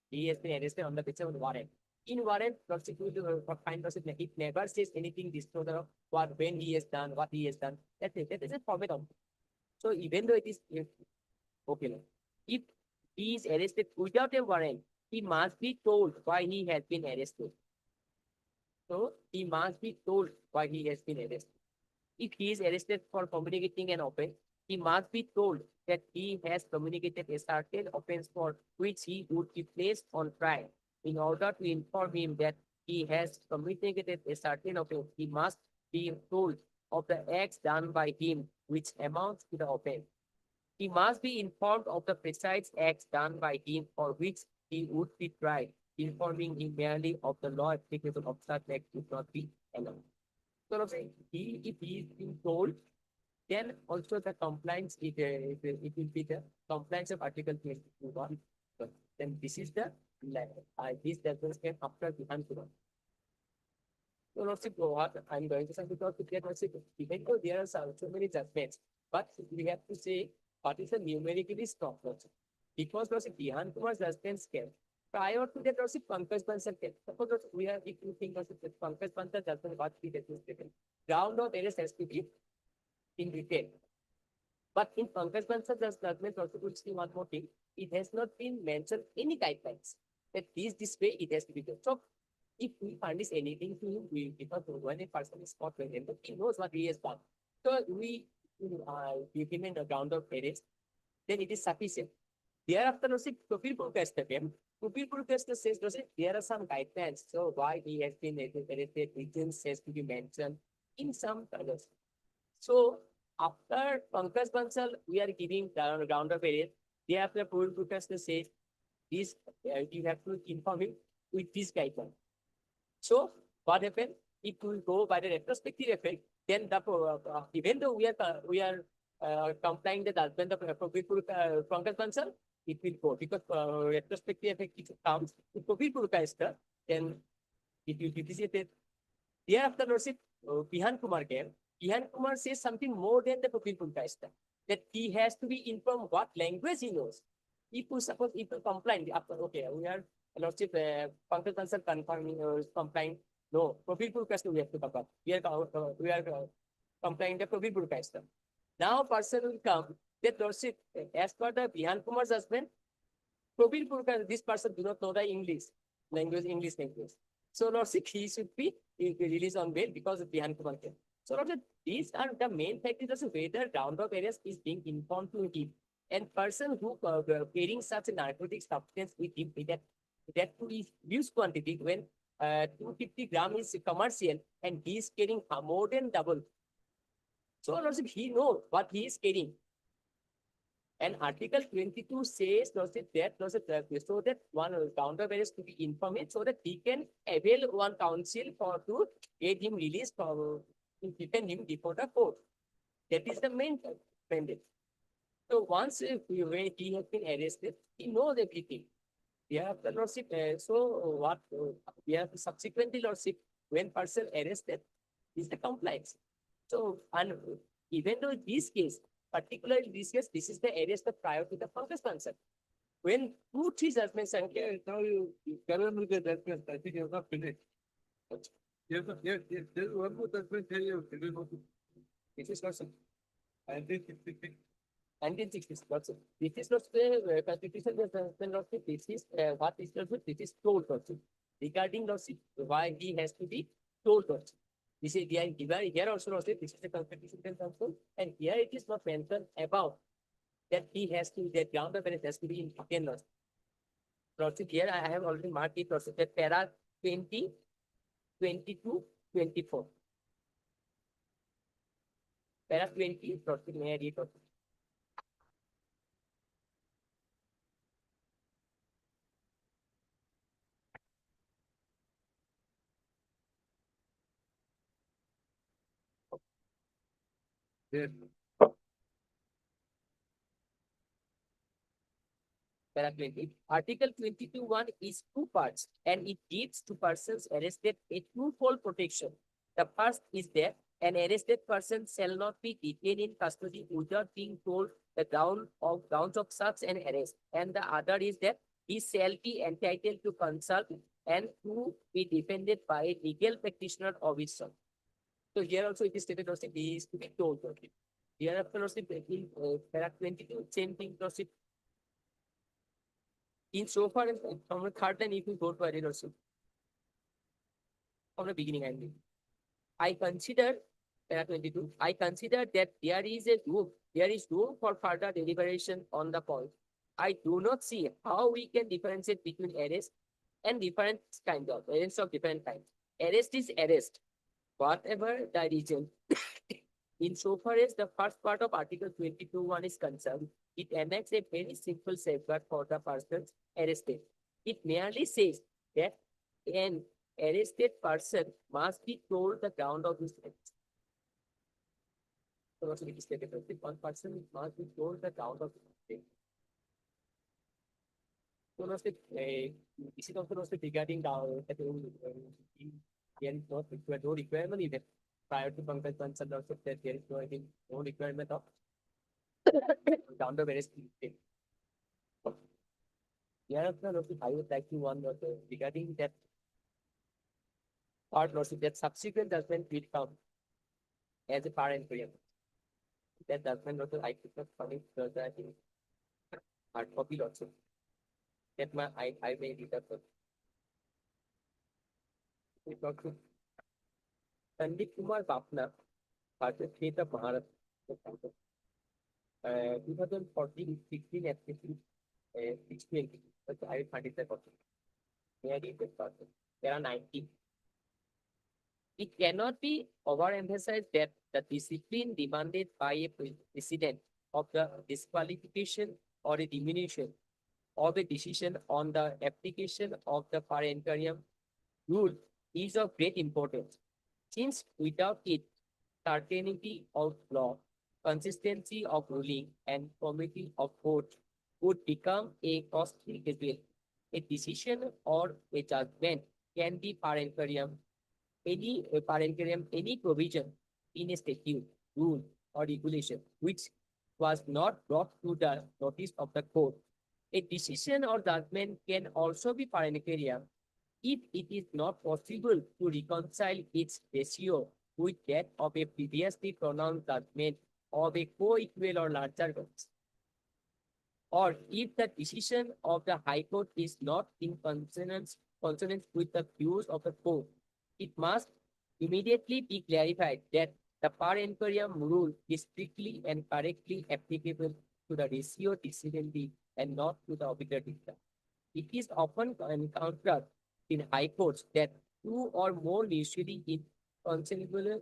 he has been arrested on the basis of the warrant. In warrant, prosecutor or fine prosecutor, it never says anything disclosure of what when he has done, what he has done. That is a format of. So even though it is okay, if he is arrested without a warrant, he must be told why he has been arrested. So he must be told why he has been arrested. If he is arrested for communicating an offense, he must be told that he has communicated a certain offense for which he would be placed on trial. In order to inform him that he has communicated a certain offense, he must be told of the acts done by him which amounts to the offense. He must be informed of the precise acts done by him for which he would be tried. Informing him merely of the law applicable of such acts would not be allowed. So, if he is being told, then also the compliance, it will be the compliance of Article 21. So then this is the this doesn't get after the answer. So, what I'm going to say because even though there are so many judgments, but we have to say what is the numerically stop logic. Because Bihan Kumar's judgments came. Prior to that, also Pankaj Bansal came. Suppose we have, if you think also that Pankaj Bansal judgment what he has taken. Ground of arrest has to be in detail. But in Pankaj Bansal judgment also to see one more thing, it has not been mentioned any guidelines that this way it has to be done. So if we furnish anything to him, because when a person is caught with him, he knows what he has done. So we give him a ground of arrest, then it is sufficient. Thereafter, also, Profil Purkasta came. Profil Purkasta says, there are some guidelines. So why he has been arrested, reasons has to be mentioned in some colors. So after Pankaj Bansal, we are giving ground of arrest. Thereafter, Profil Purkasta says, this you have to inform him with this guideline. So what happened? If we go by the retrospective effect, then the even though we are complying the judgment of Pankaj Bansal, it will go because retrospective effect if it comes to Profil Purkasta, then it will be visited. Thereafter, Bihan Kumar came. Bihan Kumar says something more than the Profil Purkasta, that he has to be informed what language he knows. If we suppose if we comply, after okay, we are Lordship Pankaj Bansal confirming or complying. No, Profil Purkasta we have to comply. We are complying the Profil Purkasta. Now person will come that Lordship as per the Bihan Kumar's husband, Profil Purkasta, this person do not know the English language. So Lordship he should be released on bail because of Bihan Kumar came. So Lordship, these are the main factors of whether round of areas is being informed to him. And person who carrying such a narcotic substance with him that is huge quantity when 250 gram is commercial and he is carrying more than double. So Lordship, he knows what he is carrying. And Article 22 says Lordship, that so that one counter is to be informed so that he can avail one counsel for to get him released from to defend him before the court. That is the main mandate. So once when he has been arrested, he knows everything. We have the Lordship. So what we have subsequently Lordship, when person arrested, is the compliance. So and even though this case, particularly this case, this is the arrest of prior to the Pankaj Bansal. When 2-3 judgments and Okay, now you carry on with the judgment. I think you have not finished. Yes, yes, there's one more judgment here you have to this is Lordship. 1966. 1960s, Lordship. This is not the constitution Lordship. This is what is Lordship. This is told Lordship. Regarding Lordship, why he has to be told Lordship. This is here also Lordship. This is the constitution council, and here it is not mentioned about that he has to that ground of arrest has to be in detail Lordship. Lordship, here I have already marked it Lordship. That para 20, 22, 24. Para 20, Lordship, may I read Lordship? Yes. Para 20. Article 22(1) is two parts and it gives to persons arrested a twofold protection. The first is that an arrested person shall not be detained in custody without being told the grounds of such an arrest. And the other is that he shall be entitled to consult and to be defended by a legal practitioner of his son. So here also it is stated also he is to be told. Hereafter also in para 22, same thing also. In so far as from the third line, if you go to it also from the beginning, I consider para 22. I consider that there is room for further deliberation on the point. I do not see how we can differentiate between arrest and different kind of arrests of different kinds. Arrest is arrest, whatever the reason. Insofar as the first part of Article 22(1) is concerned, it enacts a very simple safeguard for the persons arrested. It merely says that an arrested person must be told the ground of his arrest. So also it is stated that one person must be told the ground of his arrest. So this is also regarding the there is no requirement even prior to Pankaj Bansal also said there is no requirement of down the arrest. Hereafter, I would like to one regarding that part Lordship, that subsequent judgment will come as a parent. that judgment also I could not find it further in hard copy also. That I may read up. We talked to Sandeep Kumar Bapna, versus State of Maharashtra. 2014, 16, especially 16, but I will find it there also. May I read that person? There are 90. It cannot be overemphasized that the discipline demanded by a precedent of the disqualification or a diminution of a decision on the application of the parenterium rule is of great importance, since without it, certainty of law, consistency of ruling, and committee of court would become a costly hassle. A decision or a judgment can be any provision in a statute, rule, or regulation which was not brought to the notice of the court. A decision or judgment can also be parenterium if it is not possible to reconcile its ratio with that of a previously pronounced judgment of a co-equal or larger case, or if the decision of the High Court is not in consonance with the views of the court, it must immediately be clarified that the parenterium rule is strictly and correctly applicable to the ratio decision and not to the obiter dicta. It is often encountered in high courts that two or more mutually inconciliable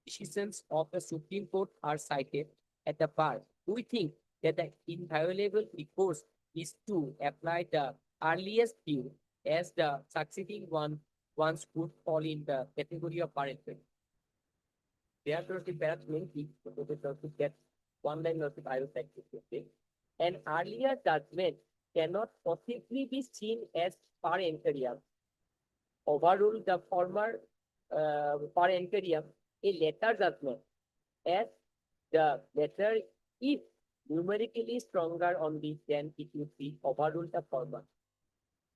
decisions of the Supreme Court are cited at the bar. We think that the inviolable recourse is to apply the earliest view as the succeeding ones would fall in the category of parental. Therefore, the perhaps main key to get one line of I will like to say. An earlier judgment cannot possibly be seen as parenterium. Overrule the former parenterium, a later judgment, as the latter is numerically stronger only than it would be overrule the former.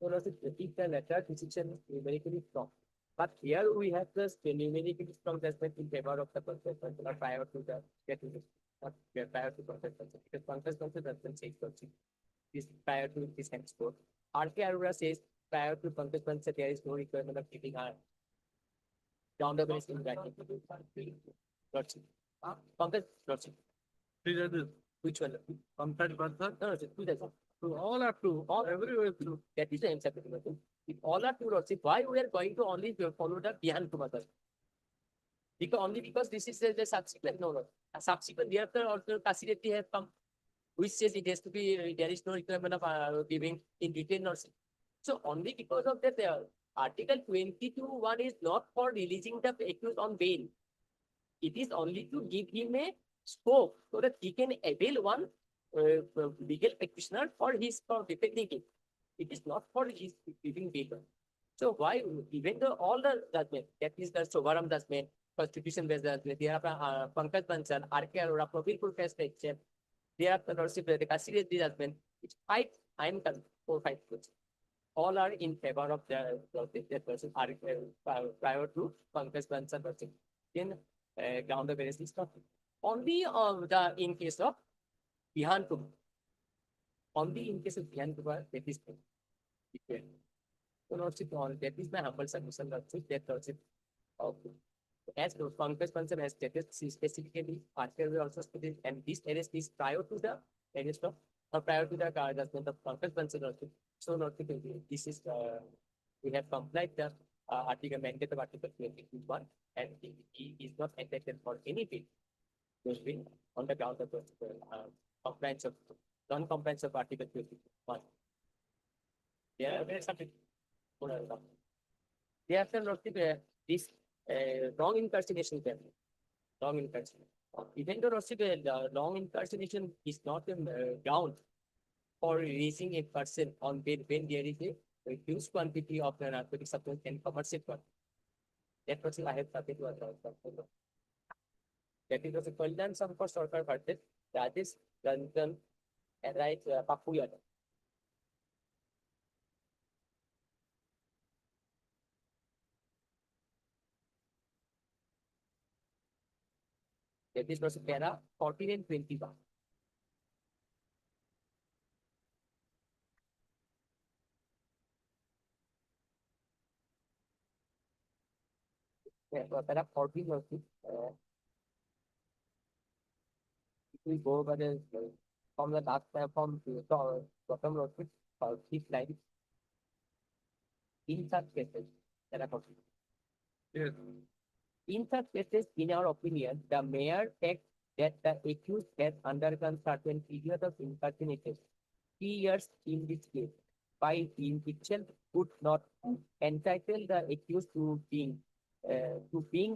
So, if the latter decision is numerically strong. But here we have this numerically strong judgment in favor of the consensus or prior to the prior to consensus. Because consensus doesn't say this prior to this henceforth. R.K. Arora says prior to consensus there is no requirement of keeping our down the base in bracket. Lordship. Which one? Compared consent, No, two doesn't. all are true, all everywhere is true. That is the MCAP. If all are true, Lordship, why we are going to only follow the Bihan Kumar? Because this is the subsequent, no. A subsequent thereafter also Kasireti have come, which says it has to be, there is no requirement of giving in written or so only because of that, Article 22(1) is not for releasing the accused on bail. It is only to give him a scope so that he can avail one legal practitioner for defending him. It is not for his giving bail. So why, even though all the judgment, that is the Sovaram judgment, Constitution based judgment, there are Pankaj Bansal, R.K. Arora, Profil Purkar section, there are the Kasireti judgment, it's 5, 4, 5 questions. All are in favor of the person prior to Pankaj Bansal person. Then ground the various stuff. Only in case of Bihan Kumar. Only in case of Bihan Kumar, that is different. So that is my humble submission. As Pankaj Bansal has stated, specifically, Archer will also stated, and this arrest is prior to the arrest of prior to the judgment of Pankaj Bansal also. So this is we have complied the article mandate of Article 21, and he is not entitled for any fee on the ground of compliance of non-compliance of Article 21. Thereafter, this wrong incarceration claim. Wrong incarceration. Even though the wrong incarceration is not a ground for releasing a person on bail when there is a huge quantity of the narcotic substance and commercial one. That was I have started to address. That it was a Kalyan Sankar Sarkar versus Rajesh Ranjan and right Papu Yadav. That is also para 14 and 21. Yeah, so para 14 also, if we go over the from the last from the bottom also, fifth line. In such cases, para 14. Yes. In such cases, in our opinion, the mere fact that the accused has undergone certain period of impersonation, 3 years in this case, by in itself would not entitle the accused to being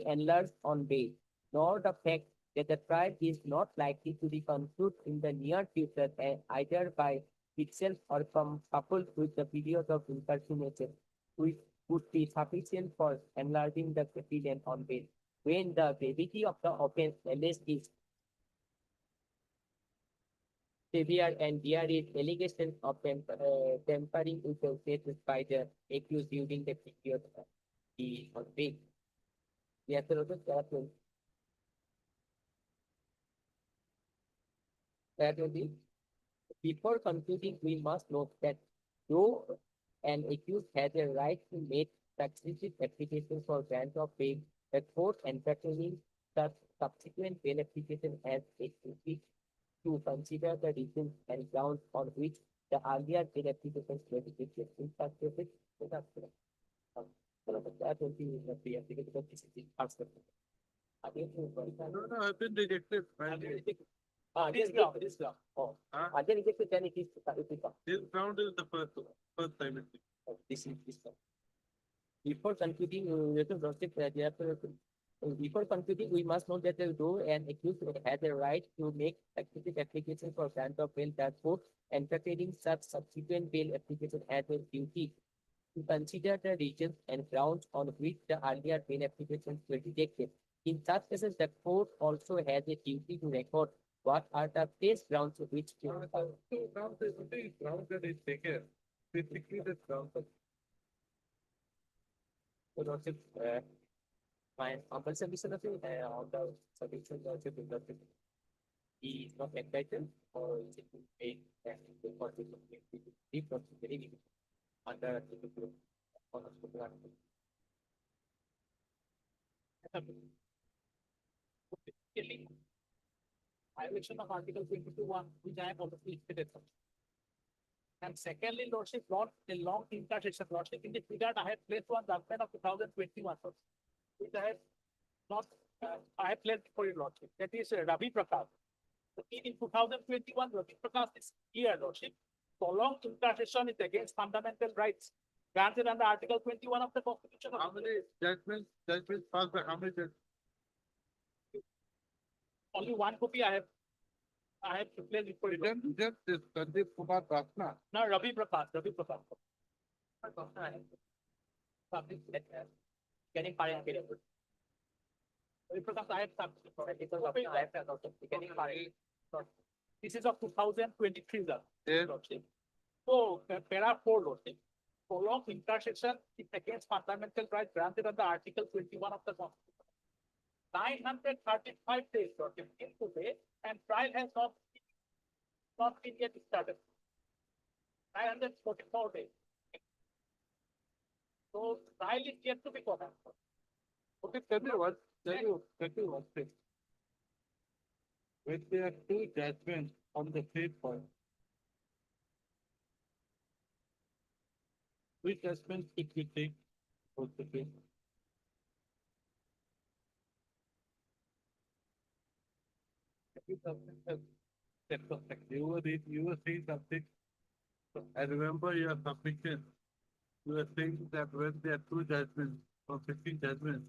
enlarged on bail, nor the fact that the trial is not likely to be concluded in the near future either by itself or coupled with the period of impersonation, which would be sufficient for enlarging the defendant on bail when the gravity of the offense alleged is severe and there is allegation of tampering with the status by the accused during the period of the on bail. Yes, sir, also that will be before concluding, we must note that though an accused has a right to make successive applications for grant of bail, the court entertaining such subsequent bail application has a duty to consider the reasons and grounds on which the earlier bail applications were rejected. In such cases, that will be the application of this is the No, I've been rejected. this ground, this ground. Oh, Huh? they rejected, then it is This round is the first time. I think. this is before concluding, before concluding, we must note that though an accused has a right to make successive applications for grant of bail, that court entertaining such subsequent bail application has a duty to consider the reasons and grounds on which the earlier bail applications were rejected. In such cases, the court also has a duty to record what are the base grounds which Ground is only ground that is taken. Basically, the ground. my humble submission of it, on the submission also conducted. He is not entitled or is it paid and the court will be very under the on the violation of Article 22(1), which I have already stated. And secondly, Lordship, a long intersection, Lordship, in this regard, I have placed one judgment of 2021, which I have not, I have placed for your Lordship. That is Ravi Prakash. In 2021, Ravi Prakash is here, Lordship. Prolonged intersection is against fundamental rights granted under Article 21 of the Constitution. How many judgments passed by how many judges? Only one copy I have placed before you. Just this Sandeep Kumar Rasna. No, Ravi Prakash. Public getting parent getting. Ravi Prakash, I have some. Getting parent. This is of 2023, sir. Yes. So, para 4, Lordship. Prolonged intersection is against fundamental rights granted under Article 21 of the Constitution. 935 days, Lordship, in today, and trial has not been yet started. 944 days. So trial is yet to be conducted. Okay, tell me one thing. When there are two judgments on the same point, which judgment should we take for the case? You were saying something. I remember your submission. You were saying that when there are two judgments, conflicting judgments,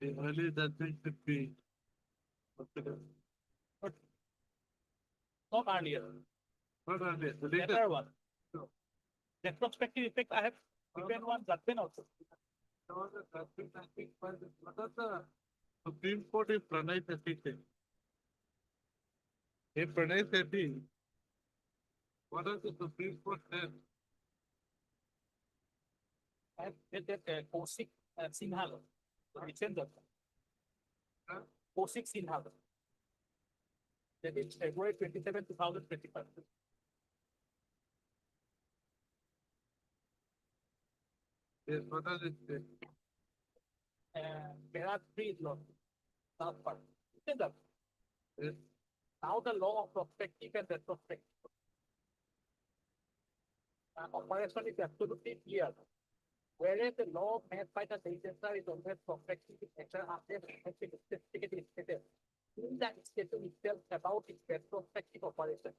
the early judgment should be considered. Not earlier. Not earlier, the Later later. one. No. Retrospective effect, I have given one judgment also. No, the judgment, I think, what are the Supreme Court is Pranay Sethi saying? If Pranay Sethi, what does the Supreme Court say? I have read that Kaushik Sinha, recent judgment. Huh? Kaushik Sinha. That is February 27, 2025. Yes, what does it say? There are three laws. Last part. Listen up. Yes. Now the law of prospective and retrospective. Operation is absolutely clear. Whereas the law made by the legislature is always prospective in nature unless it has been specifically stated. In the statute itself about its retrospective operation,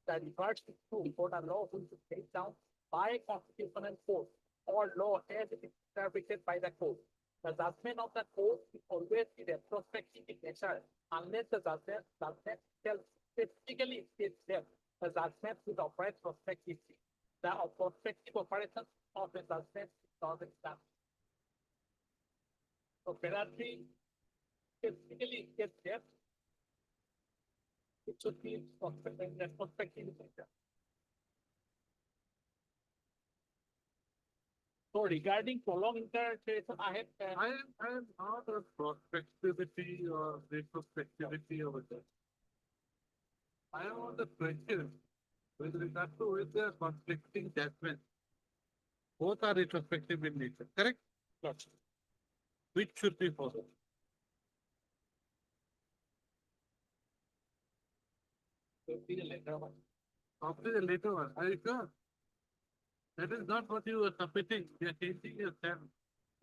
the reverse is true for the law which is laid down by constitutional court or law as it is interpreted by the court. The judgment of the court is always retrospective in nature unless the judgment itself specifically states that the judgment will operate prospectively. The prospective operation of the judgment is not established. So penalty specifically states that it should be retrospective in nature. So regarding prolonged interpretation, I I am not a prospectivity or retrospectivity over there. I am on the question with regard to with the conflicting judgment. Both are retrospective in nature, correct? Gotcha. Which should be followed? Be the later one. After the later one, are you sure? That is not what you were submitting. You are changing your stand.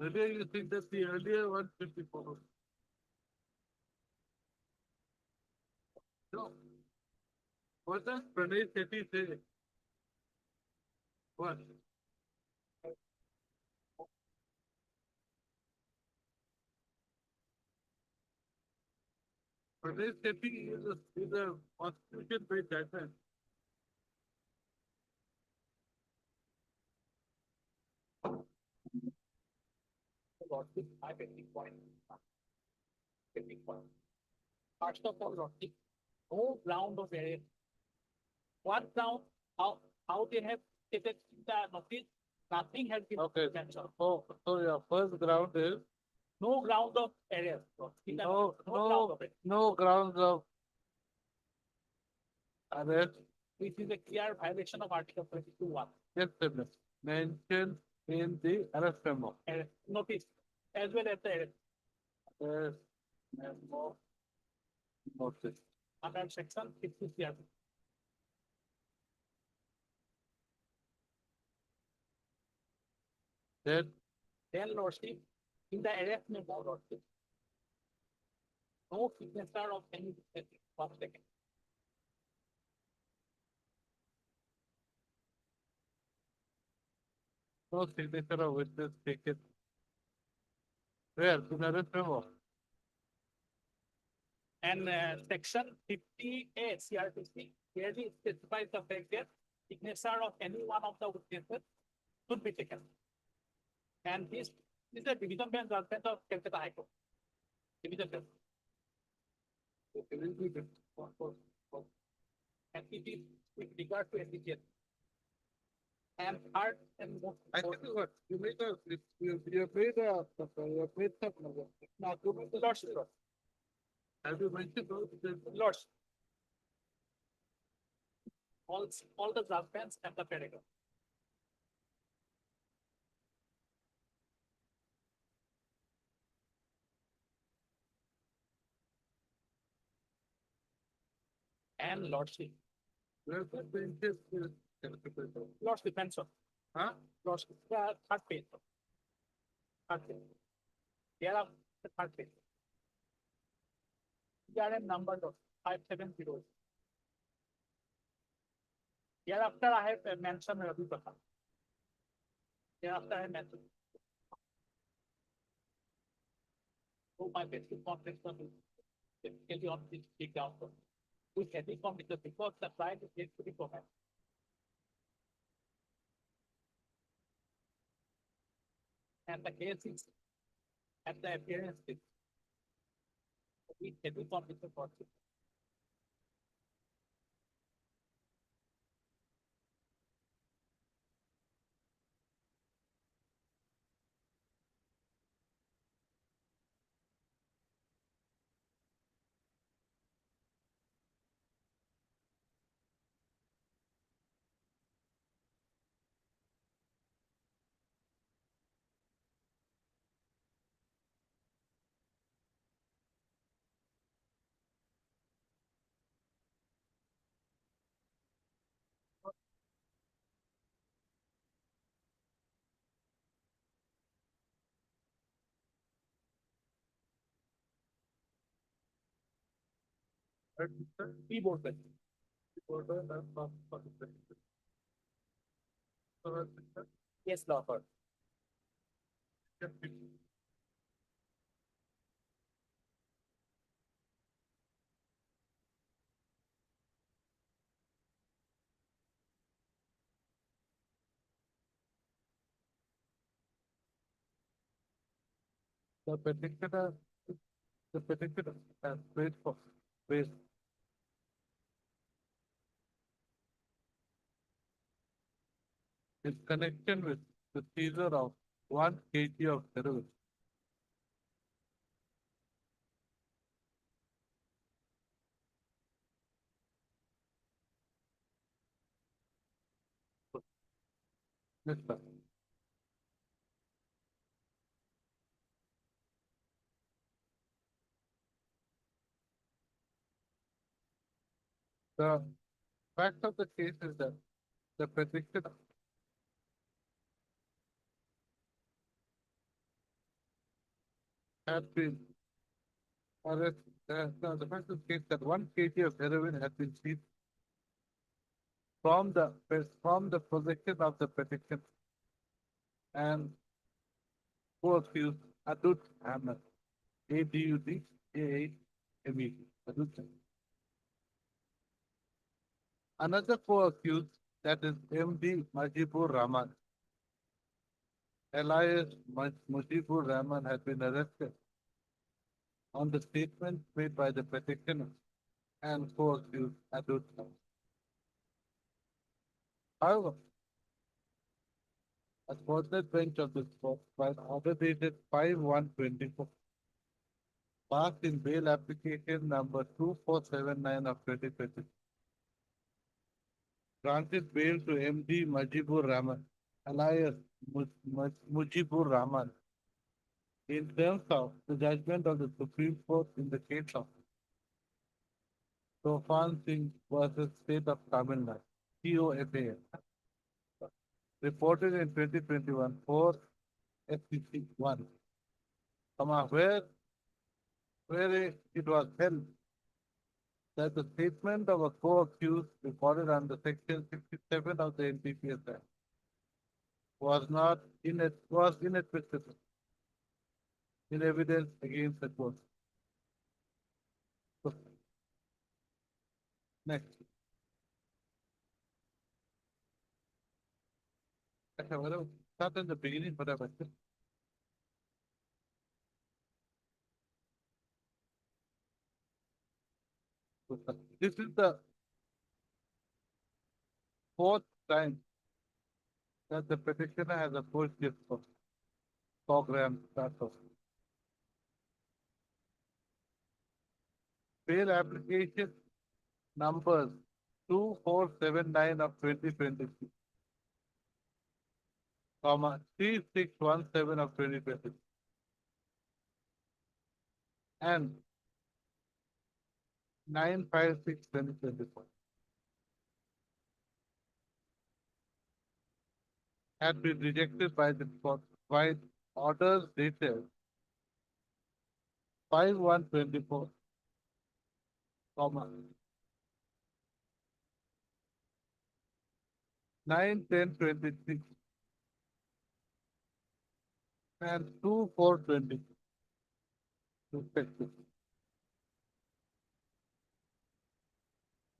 Earlier you think that the earlier one should be followed. No. What does Pranay Sethi say? What? Pranay Sethi is a constitution-based judgment. Logic, I pending point. Pending point. First of all, logic, no ground of error. What ground, how they have stated in the notice, nothing has been Okay. mentioned. So your first ground is No ground of error. In the no, notice, ground of error. no grounds of arrest, Which is a clear violation of Article 22(1). except mentioned in the arrest memo. Error, notice, as well as the error Arrest memo notice. under section 53. Then Then lordship, in the arrest memo, lordship, no signature of any witness was taken. no signature of witness taken. Where? In arrest memo. And section 50A CRPC clearly specifies the fact that signature of any one of the witnesses should be taken. And this is a division bench judgment of Calcutta High Court. Division bench. And it is with regard to SCGS. And third and most I important, think what you made a you have made some now, Lordship, have you mentioned those? Lordship. All the judgments and the paragraph. And lordship. Where the benches will Lordship answer. huh? Lordship, third page. Third page. There are the third page. PRN number 570. Hereafter, I have mentioned Ravi Prasad. Hereafter, I mentioned. So my basic complex of typically on this big down. With heavy complex because the client is yet to be provided. And the case is at the appearance stage. With heavy complex of process. Keyboard pen. Yes, Lord. The petitioner, the petitioner has paid for, pays in connection with the seizure of 1 kg of heroin. Yes, sir. The fact of the case is that the petitioner had been arrested. No, the fact of the case that 1 kg of heroin had been seized from the possession of the petitioner and co-accused Adut Ahmed, ADUD, AAME, Adut. Another co-accused, that is MD Majibur Rahman, alias Mujibur Rahman, had been arrested on the statement made by the petitioner and co-accused Adut. However, as further bench of this court, by order dated 5/1/24, passed in bail application number 2479 of 2020, granted bail to MD Majibur Rahman, alias Mujibur Rahman, in terms of the judgment of the Supreme Court in the case of Tofan Singh versus State of Tamil Nadu, TOFAN, reported in 2021 for SCC 1, where it was held that the statement of a co-accused recorded under section 67 of the NPPS Act was inadmissible in evidence against the court. Next. Okay, whatever. Start in the beginning, whatever. This is the fourth time that the petitioner has approached this program startup. Bail application numbers 2479 of 2023, 3617 of 2020, and 956 2024 had been rejected by the court by orders dated 5/1/24, 9/10/23, and 2/4/20, respectively.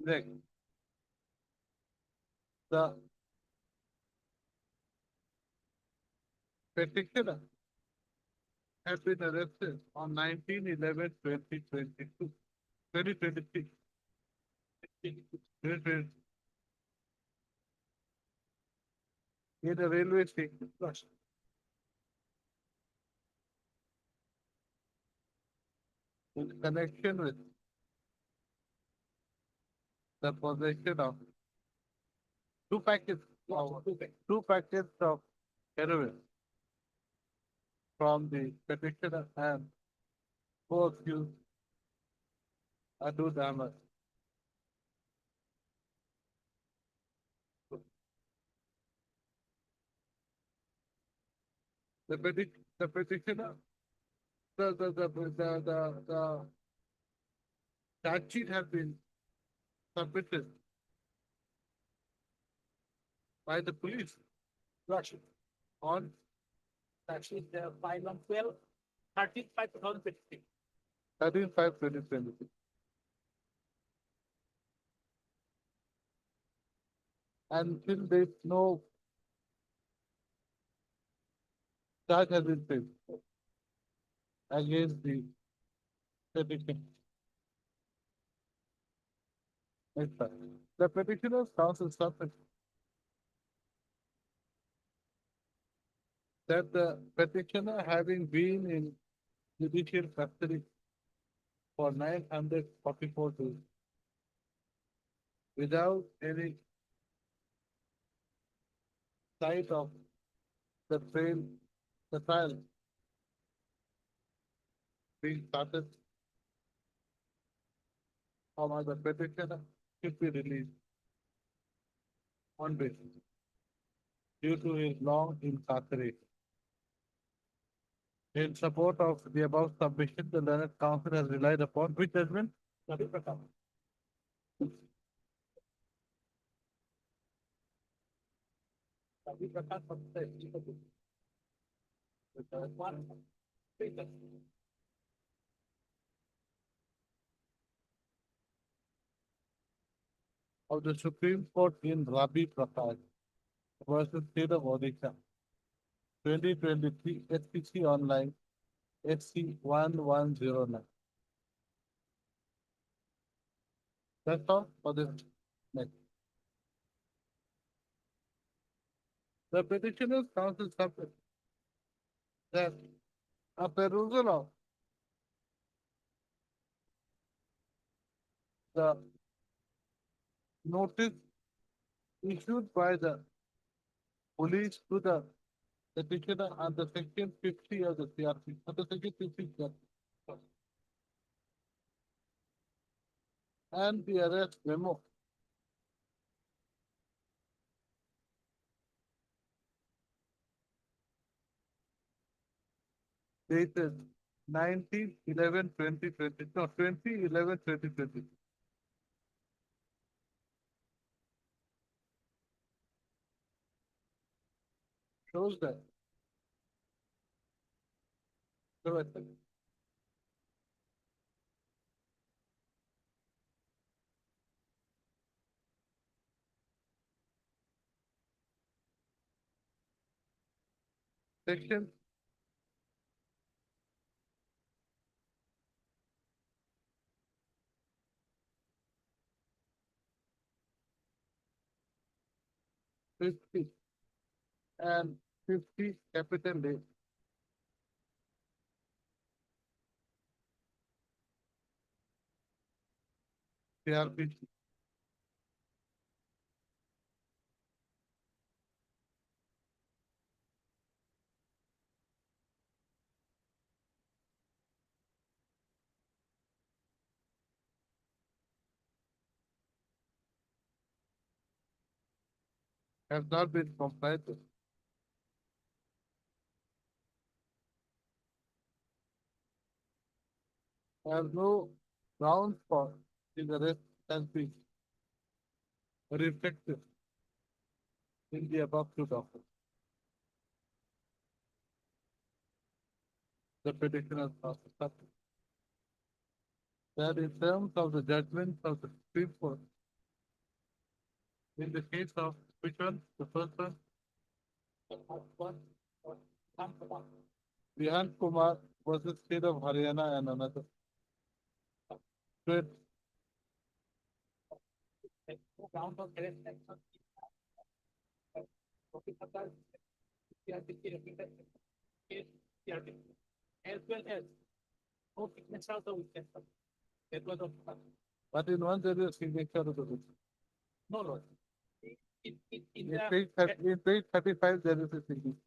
Next, the petitioner has been arrested on 19/11/2022, 2023, 2023, in a railway station in connection with the possession of two packets of heroin from the petitioner and co-accused Adud Ahmed. The petitioner, the charge sheet has been submitted by the police Lordship, on actually, the file on 12/13/2023. 13/5/2023. And till date, no charge has been paid against the petition. Next slide. The petitioner's counsel submit that the petitioner having been in judicial custody for 944 days without any sight of the trial being started, or the petitioner should be released on bail due to his long incarceration. In support of the above submission, the learned counsel has relied upon which judgment? Ravi Prakash. Ravi Prakash from the Chief of Police. With the one, three, Of the Supreme Court in Rabi Prakash versus State of Odisha, 2023 SPC Online, SC 1109. That's all for this. Next. The petitioner's counsel submit that a perusal of the notice issued by the police to the petitioner under section 50 of the CRP, under section 50 CRP. And the arrest memo dated 19/11/2020, no, 20/11/2020. Shows that. Go ahead. Section fifty and 50 capital A. CRPC. Has not been complied with. Have no grounds for the arrest has been reflected in the above two documents. The petitioner that in terms of the judgment of the Supreme Court, in the case of which one, the first one, Vihan Kumar versus State of Haryana and another. Straight ground of arrest. Ravi Prakash, CRPC, as well as no signature of the witness. That was of, but in one there is signature of the witness. no, Lord. In In the, page 35, there is a signature.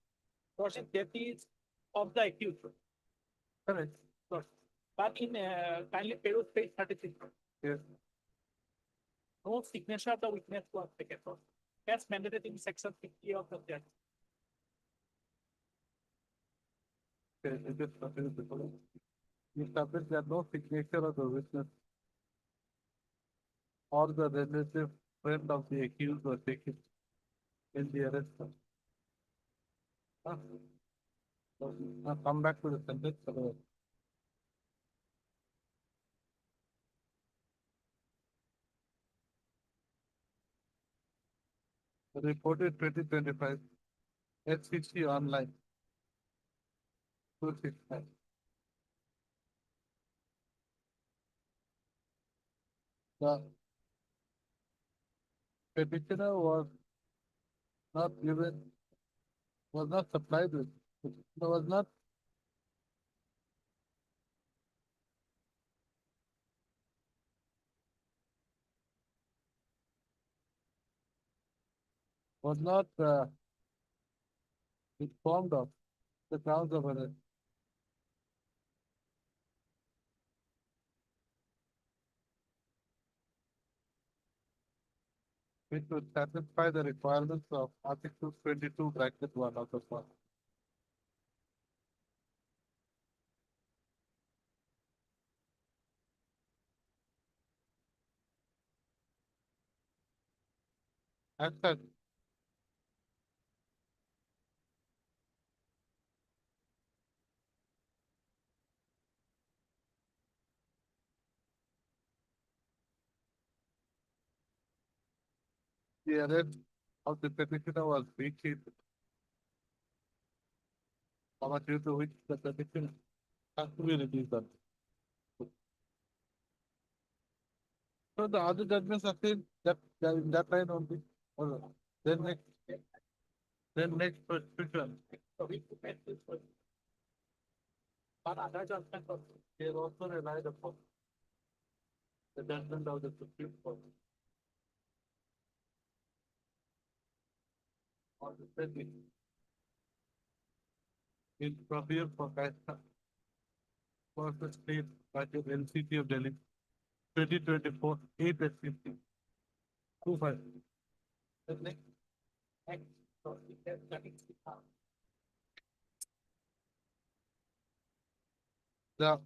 Lordship, that is of the accused. Correct. Lordship. But in, kindly peruse page 36. Yes. No signature of the witness was taken, Lord. As mandated in section 50 of the statute. Okay, it is submitted. You submit that no signature of the witness or the relative friend of the accused were taken in the arrest. Huh? Now come back to the sentence. Reported 2025 HCC online 269. The petitioner not given, was not supplied with, was not, was not informed of the grounds of arrest. Which would satisfy the requirements of Article 22 bracket 1 of the law. As such, the arrest of the petitioner was vacated, due to which the petition has to be released. So the other judgments are still in that line only. Or then next prescription. So we prepare this one. But other judgments also, They also relied upon the judgment of the Supreme Court. On the same in Prabir for Kaisa versus State Budget LCT of Delhi 2024 8 SCC 25. the next, so we have nothing to have. The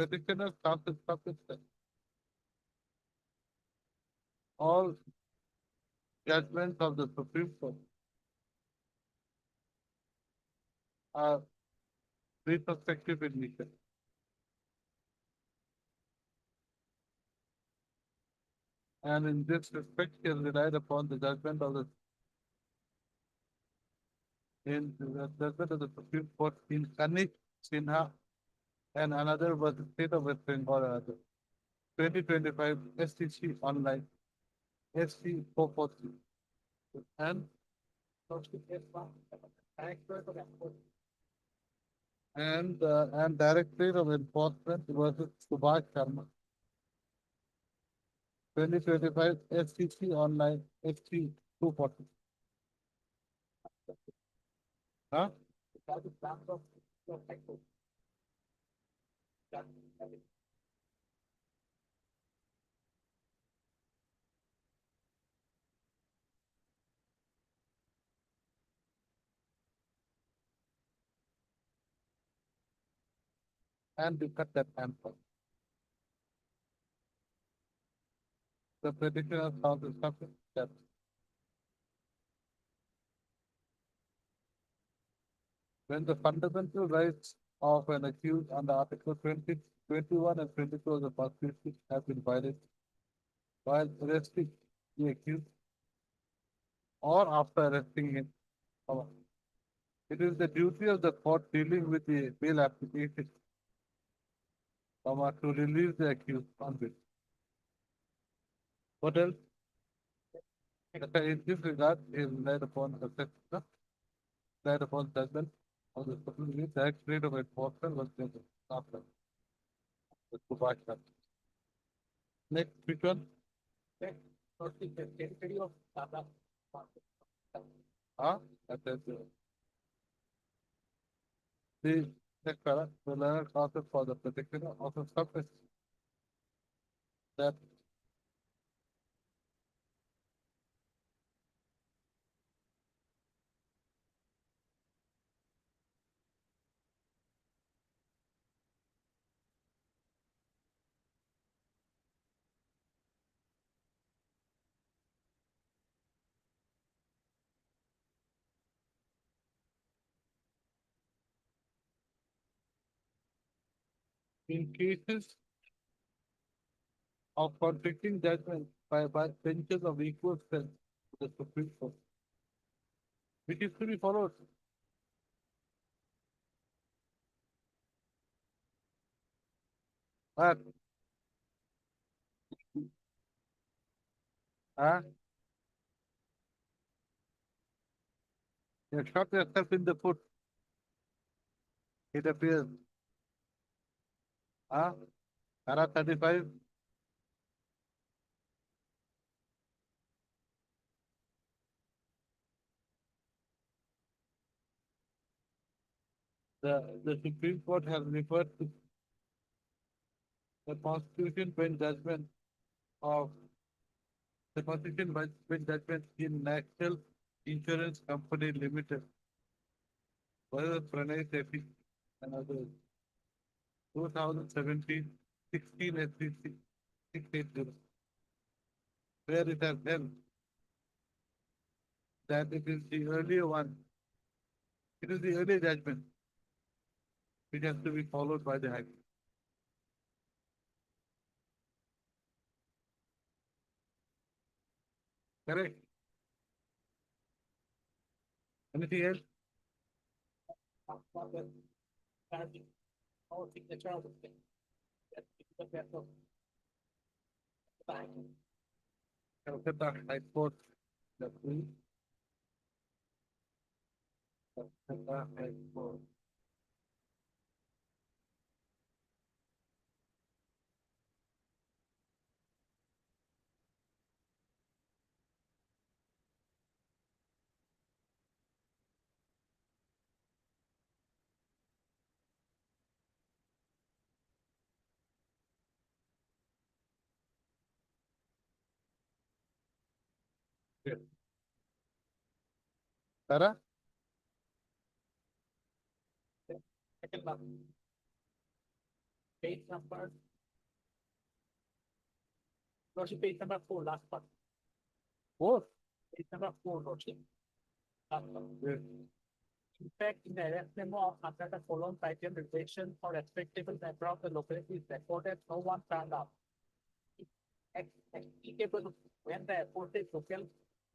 petitioner started sufficient. All judgments of the Supreme Court are retrospective in nature. And in this respect, he has relied upon the judgment of the Supreme Court in Kanik Sinha and another was the state of West Bengal. 2025 STC online SC 443 and So we have one, director of export. and Directorate of Enforcement versus Subhash Sharma. 2025 STC online ST 240. Huh? Because the plans of your export. That- And you cut that answer. The petitioner found the subject that when the fundamental rights of an accused under Article 20, 21 and 22 of the Constitution have been violated while arresting the accused or after arresting him. It is the duty of the court dealing with the bail application to release the accused on bail. What else? In this regard, is relied upon judgment of the Supreme Directorate of Enforcement was given after the Subhash Chandra. Next, which one? So the territory of Tata. That is the next para, the learner causes for the particular of a surface that in cases of conflicting judgment by benches of equal strength to the Supreme Court, which is to be followed. But, you shot yourself in the foot. It appears. Para 35. The Supreme Court has referred to the Constitution bench judgment of the Constitution bench judgment in National Insurance Company Limited. Versus Pranay Sethi and others. 2017, 16 SCC 680. Where it has held that it is the earlier one. It is the earlier judgment which has to be followed by the High Court. Correct. Anything else? Our signature of the thing. That's the best of. Bye. Calcutta High Court. The three. Calcutta High Court. Tara? Second one. Page number. Lordship, page number 4, last part. Four? Page number 4, Lordship. Last part. Yes. In fact, in the arrest memo under the following title revision for respectable member of the locality is recorded, no one turned up. Explicable when the appointed local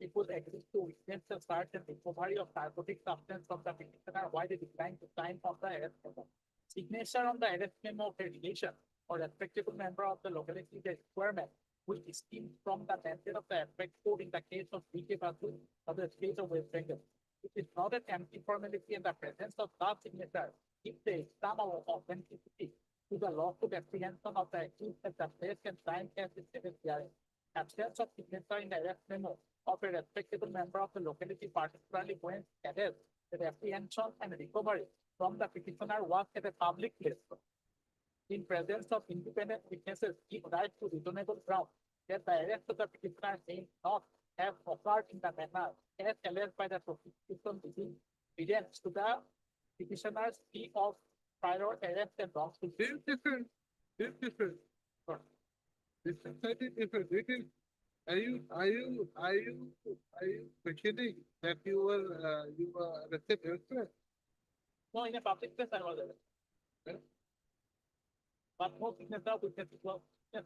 people agree to witness the search and recovery of narcotic substance from the petitioner while they decline to sign on the arrest memo. Signature on the arrest memo of the relation or respectable member of the locality is a requirement which is stemmed from the mandate of the effect code in the case of BK Basu of the state of West Bengal. It is not an empty formality in the presence of the signature if the exam of authenticity to the lawful apprehension of the accused that the place and time can be stated herein. Absence of signature in the arrest memo of a respectable member of the locality, particularly when stated that apprehension and recovery from the petitioner was at a public place. In presence of independent witnesses, give right to reasonable ground that the arrest of the petitioner may not have occurred in the manner as alleged by the prosecution within evidence to the petitioner's plea of prior arrest and wrongful. This is different. This is different. This is slightly different. It is, are you questioning that you were arrested elsewhere? No, in a public place I was arrested. But no signature witness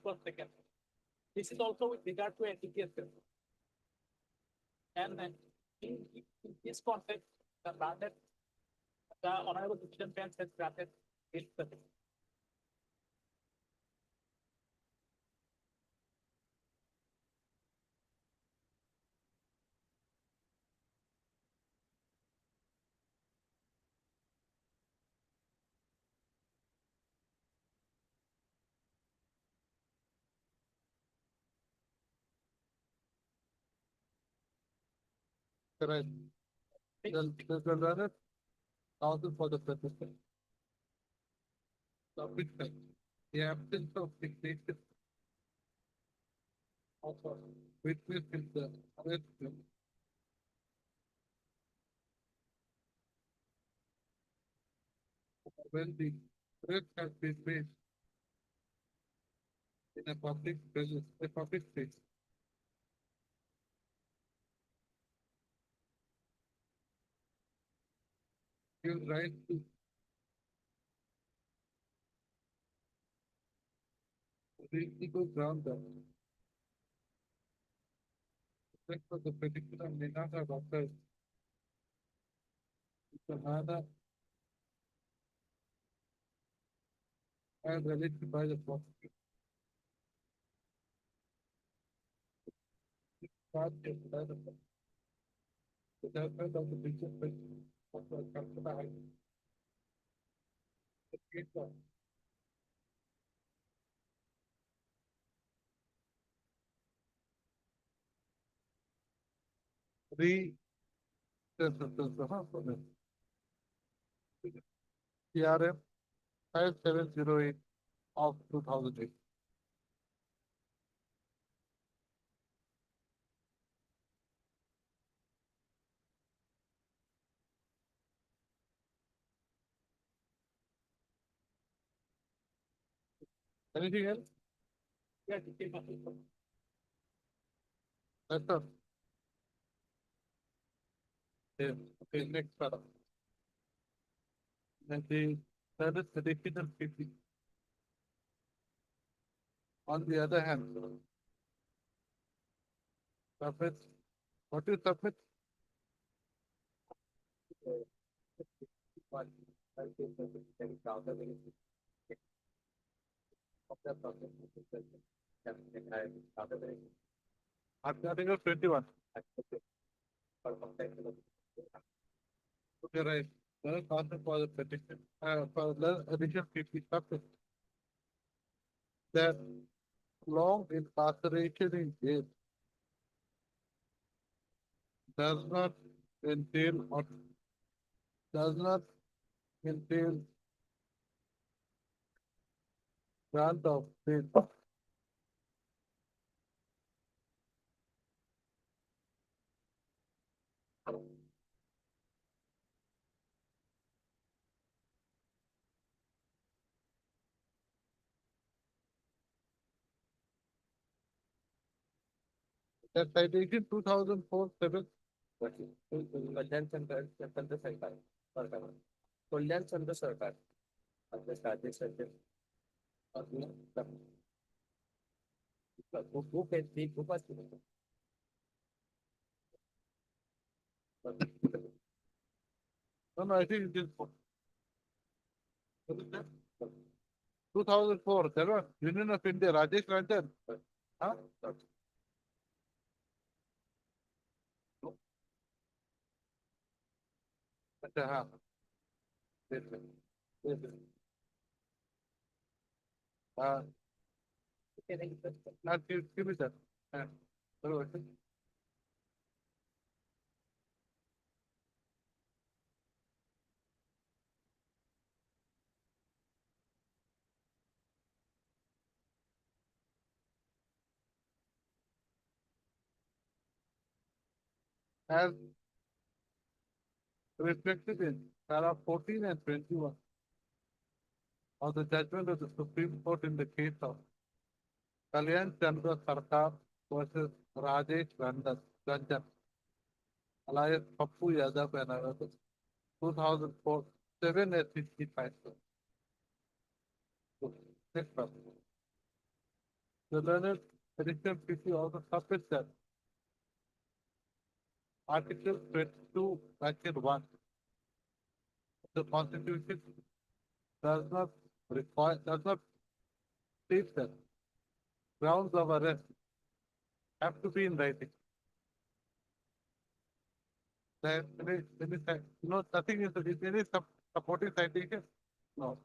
was taken. This is also with regard to NTPS case. And then in this context, the Honorable Division Bench has granted this certificate. Correct. The runner, counsel for the certificate. Topic 10. The absence of signature of a witness in the arrest memo. When the arrest has been made in a public presence, a public place. Your right to the equal ground that. Except for the particular may not have occurred. It's another as related by the property. Part is by the development of the picture of the customer height. The case of three CRM 5708 of 2008. Anything else? Yeah, it came up. That's all. Yeah, okay, next para. And the third is additional 50. On the other hand, submit, what is submit? One, I think that there is now the very of the problem. Article 21. Okay, right. The concept for the petition, for the additional 50 submit. That long incarceration in jail does not entail or does not entail grant of bail. That citation 2004-7. कल्याण चंद्र सरकार सरकार कल्याण चंद्र सरकार आपल्या राजेश खूप आहेत ते खूप असतील No, no, I think it is. What is that? 2004, that one, Union of India, Rajesh Ranjan. Huh? अच्छा, हाँ. Yes, sir. Yes, sir. हाँ, हाँ, give me that. हाँ, बरोबर sir. As reflected in para 14 and 21 of the judgment of the Supreme Court in the case of Kalyan Chandra Sarkar versus Rajesh Ranjan, alias Pappu Yadav and others, 2004, 7 at 65. Next one. The learned additional PC also submits that Article 22, bracket 1 of the Constitution does not require, does not state that grounds of arrest have to be in writing. There, no, nothing is any supporting citation. No.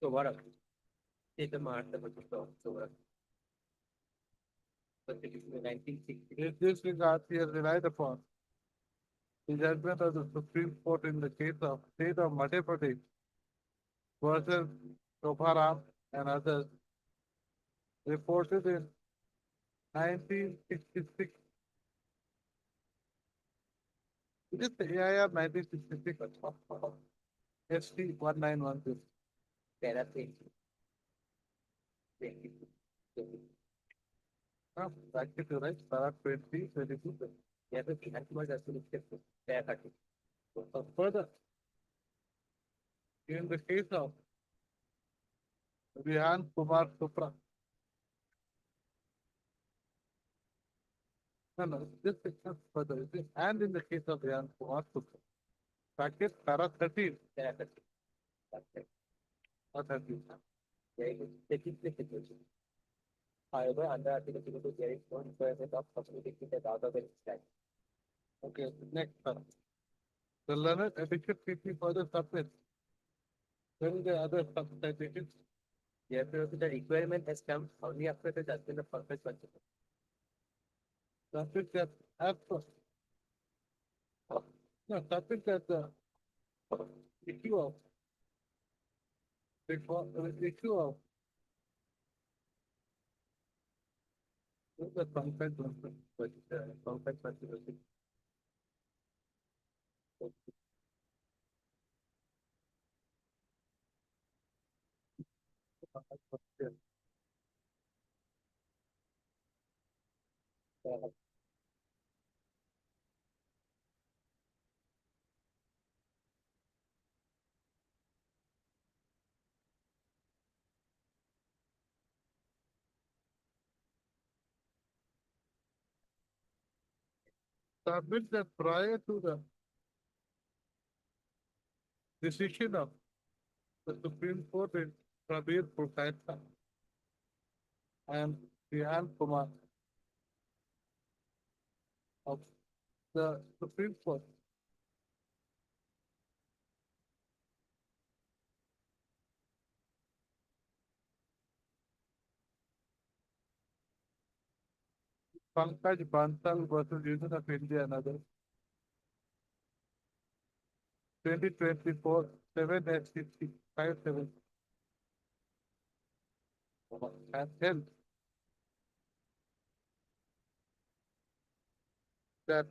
So what up? Take the mark the so what? But it is 1960. In this regard, he has relied upon the judgment of the Supreme Court in the case of State of Madhya Pradesh versus Shobharam and others, reported in 1966. It is the AIR 1966 ST 1910. Para 20. Bracket to right, para 20, 22. Yeah, but we have to much as to look at Further, in the case of Rihan Kumar Supra. No, this is not further. And in the case of Rihan Kumar Supra, package para 13 Yeah, that's it. or 13. Very good. They keep the situation. However, under Article 2, there is no requirement of communicating the data with stack. Okay, next para. The learner addiction PP further submit. Then the other subcitations. Therefore, the requirement has come only after the judgment of perfect principle. Submit that as per. No, submit that the issue of issue of the compact controversy. Submit that prior to the decision of the Supreme Court in Prabir Purkaita and Rihan Kumar of the Supreme Court. Pankaj Bansal versus Union of India and others. 2024, 7 SCC 57. And held that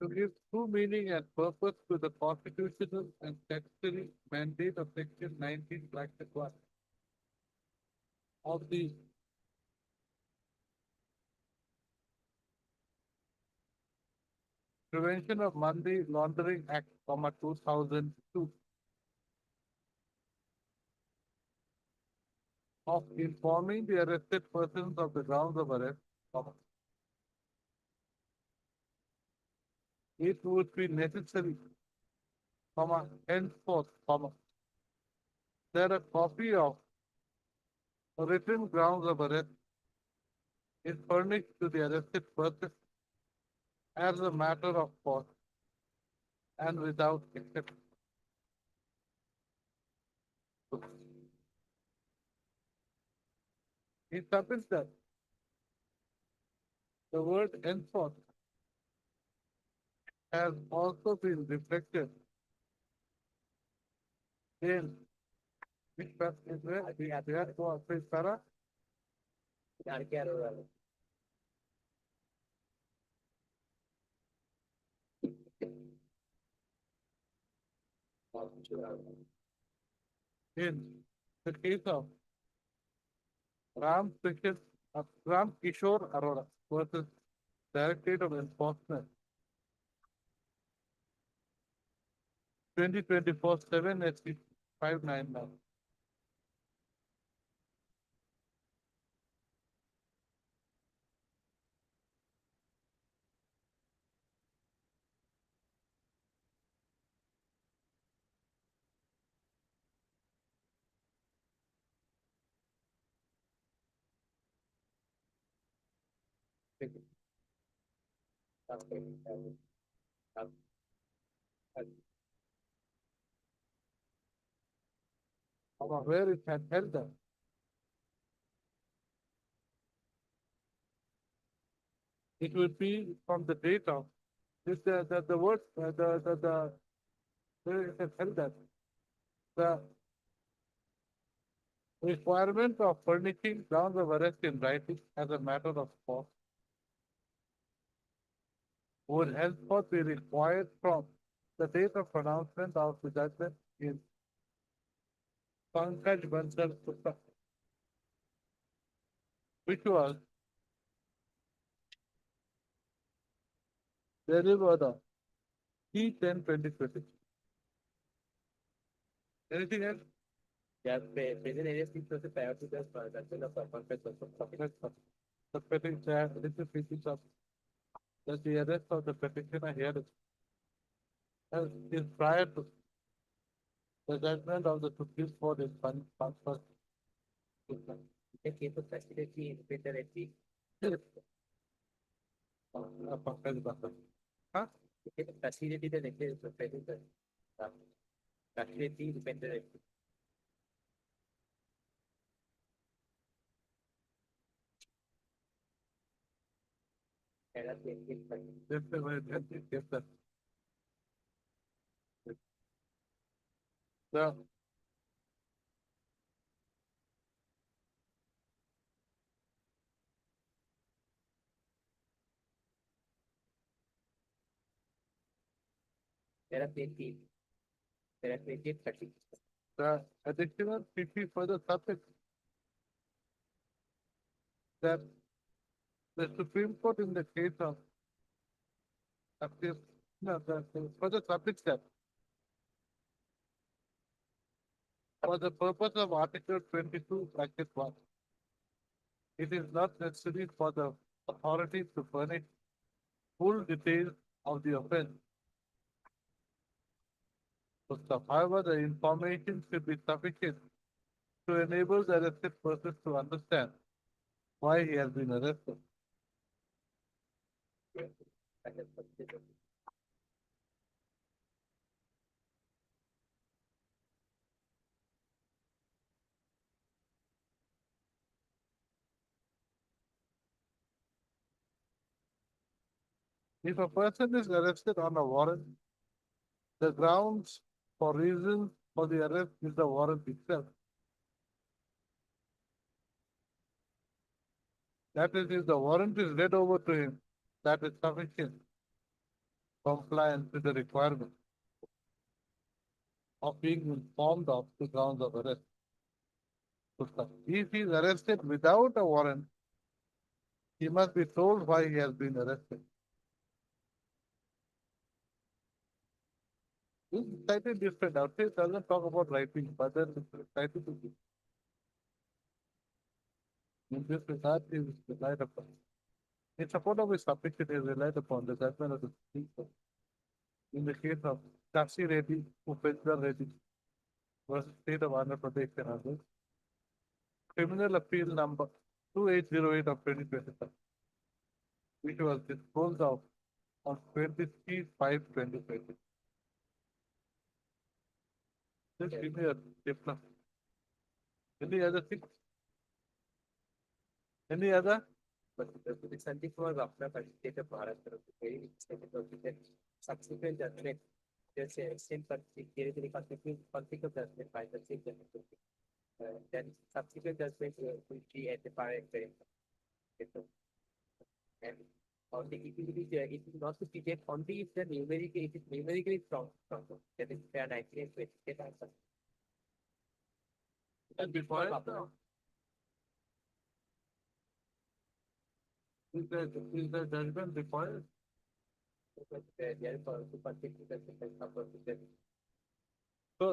to give true meaning and purpose to the constitutional and statutory mandate of Section 19(1) of the Prevention of Money Laundering Act, 2002, of informing the arrested persons of the grounds of arrest, it would be necessary, henceforth, that a copy of written grounds of arrest is furnished to the arrested person as a matter of course and without exception. It happens that the word henceforth has also been reflected in which is where we have to para in the case of Ram Krishna, Ram Kishore Arora versus Directorate of Enforcement, 2024, 7 SC 599. Where it had held them. It would be from the date of this, the word, where it has held that. The requirement of furnishing grounds of arrest in writing as a matter of course would henceforth be required from the date of pronouncement of the judgment in Pankaj Bansal Supra. which was delivered T10-2020. Anything else? Yeah, present areas is also prior to the production of perfect also. The petition, this is pieces of the arrest of the petitioner here is prior to the judgment of the Supreme Court is transferred. The case of facility inventory. Huh? The case of facility the next is the present. Facility inventory. Error in Yes, sir, yes, sir. The There are 20. There are 20 30. the additional PP for the subject that the Supreme Court in the case of no, for the subject that for the purpose of Article 22, bracket 1, it is not necessary for the authorities to furnish full details of the offense. So, however, the information should be sufficient to enable the arrested person to understand why he has been arrested. If a person is arrested on a warrant, the grounds for reason for the arrest is the warrant itself. That is, if the warrant is read over to him, that is sufficient compliance with the requirement of being informed of the grounds of arrest. If he is arrested without a warrant, he must be told why he has been arrested. This is slightly different. Outside it doesn't talk about writing, but then slightly different. In this regard, is relied upon. In support of his submission is relied upon the judgment of the Supreme Court. In the case of Kasi Reddy, Upendra Reddy versus State of Andhra Pradesh and others, criminal appeal number 2808 of 2025, which was disposed of on 23/5/2020. Just give me a diploma. Any other thing? Any other? But it's something for Rafna state of Maharashtra. Very excited about it. Subsequent judgment. There's a same conflict. There is a conflict of judgment by the same judgment. Then subsequent judgment will be at the far end. And on the it is not to be taken only if the numerically it is numerically strong. That is fair 1920 answer. And before it, is the judgment defiant? So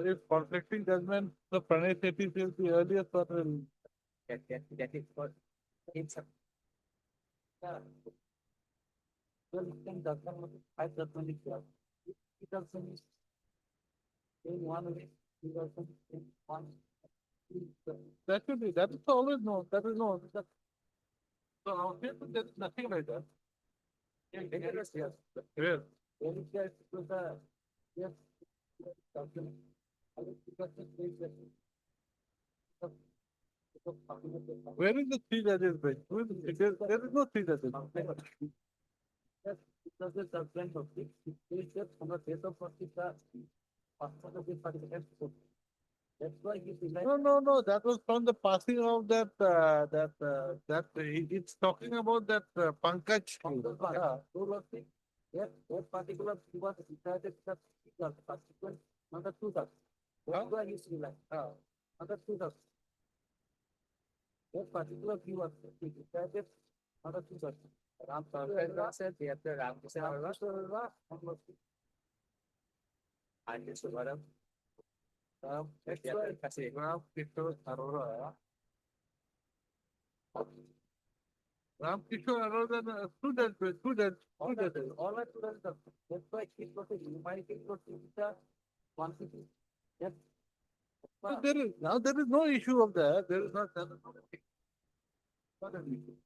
if conflicting judgment, the Pranay Sethi is the earliest one will. That is for in some. Well, then judgment, I judgment is there. It doesn't in one way, it doesn't in one. That should be, that is always known, that is known. So out here, there is nothing like that. Yes. Where? When it gets to the, yes. Document. Where is the three judges bench? Who is there is no three judges. Yes, because the judgment of it is just on the face of what is the passport of this particular book. That's why you see like. No, that was from the passing of that, it's talking about that Pankaj. Yeah. Yes, that particular was decided that the subsequent under two. That's why you see like under two. That particular view of the decided not a two person. Ram Said they have the Ram and it's Varam. That's why Ram Kishore Arora. Ram Kishore Arora, student. All are students. That's why it was a humanity was the quantity. Yes. So there is no issue of that. There is not an issue.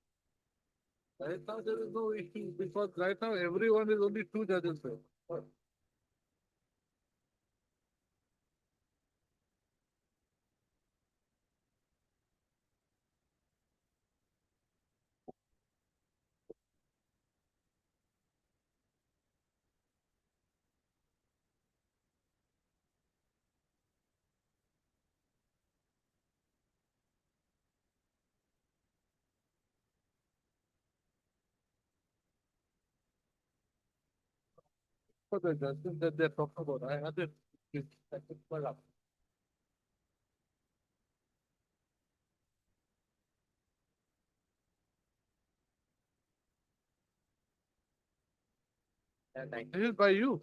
Right now there is no issue because right now everyone is only two judges there. For the judgment that they're talking about, I had it. Well, this is by you.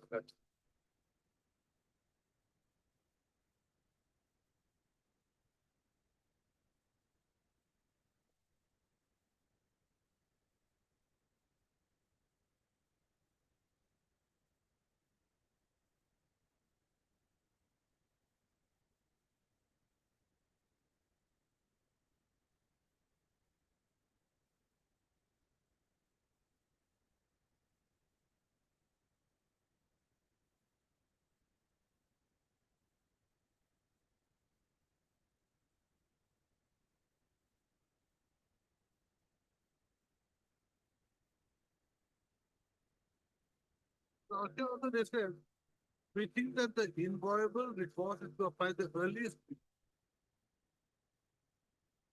Also they said, we think that the inviolable recourse is to apply the earliest.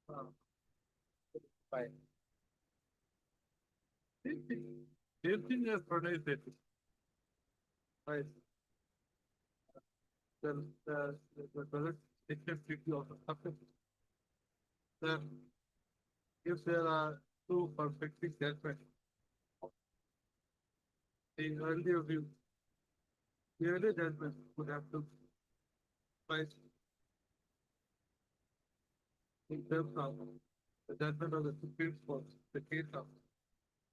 Fine. Same thing as Pranay said. Right. The current section 50 also subject. Then, if there are two conflicting judgments, the earlier view, the earlier judgment would have to fight in terms of the judgment of the Supreme Court, the case of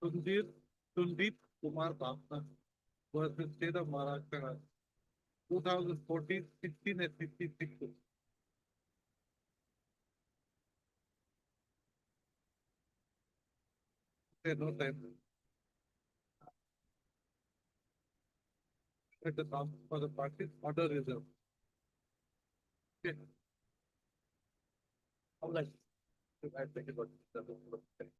Sundeep Kumar Bhavna versus State of Maharashtra, 2014, 16 and 66. Okay, no time. At the top for the parties, order reserve. Okay. All right. I think about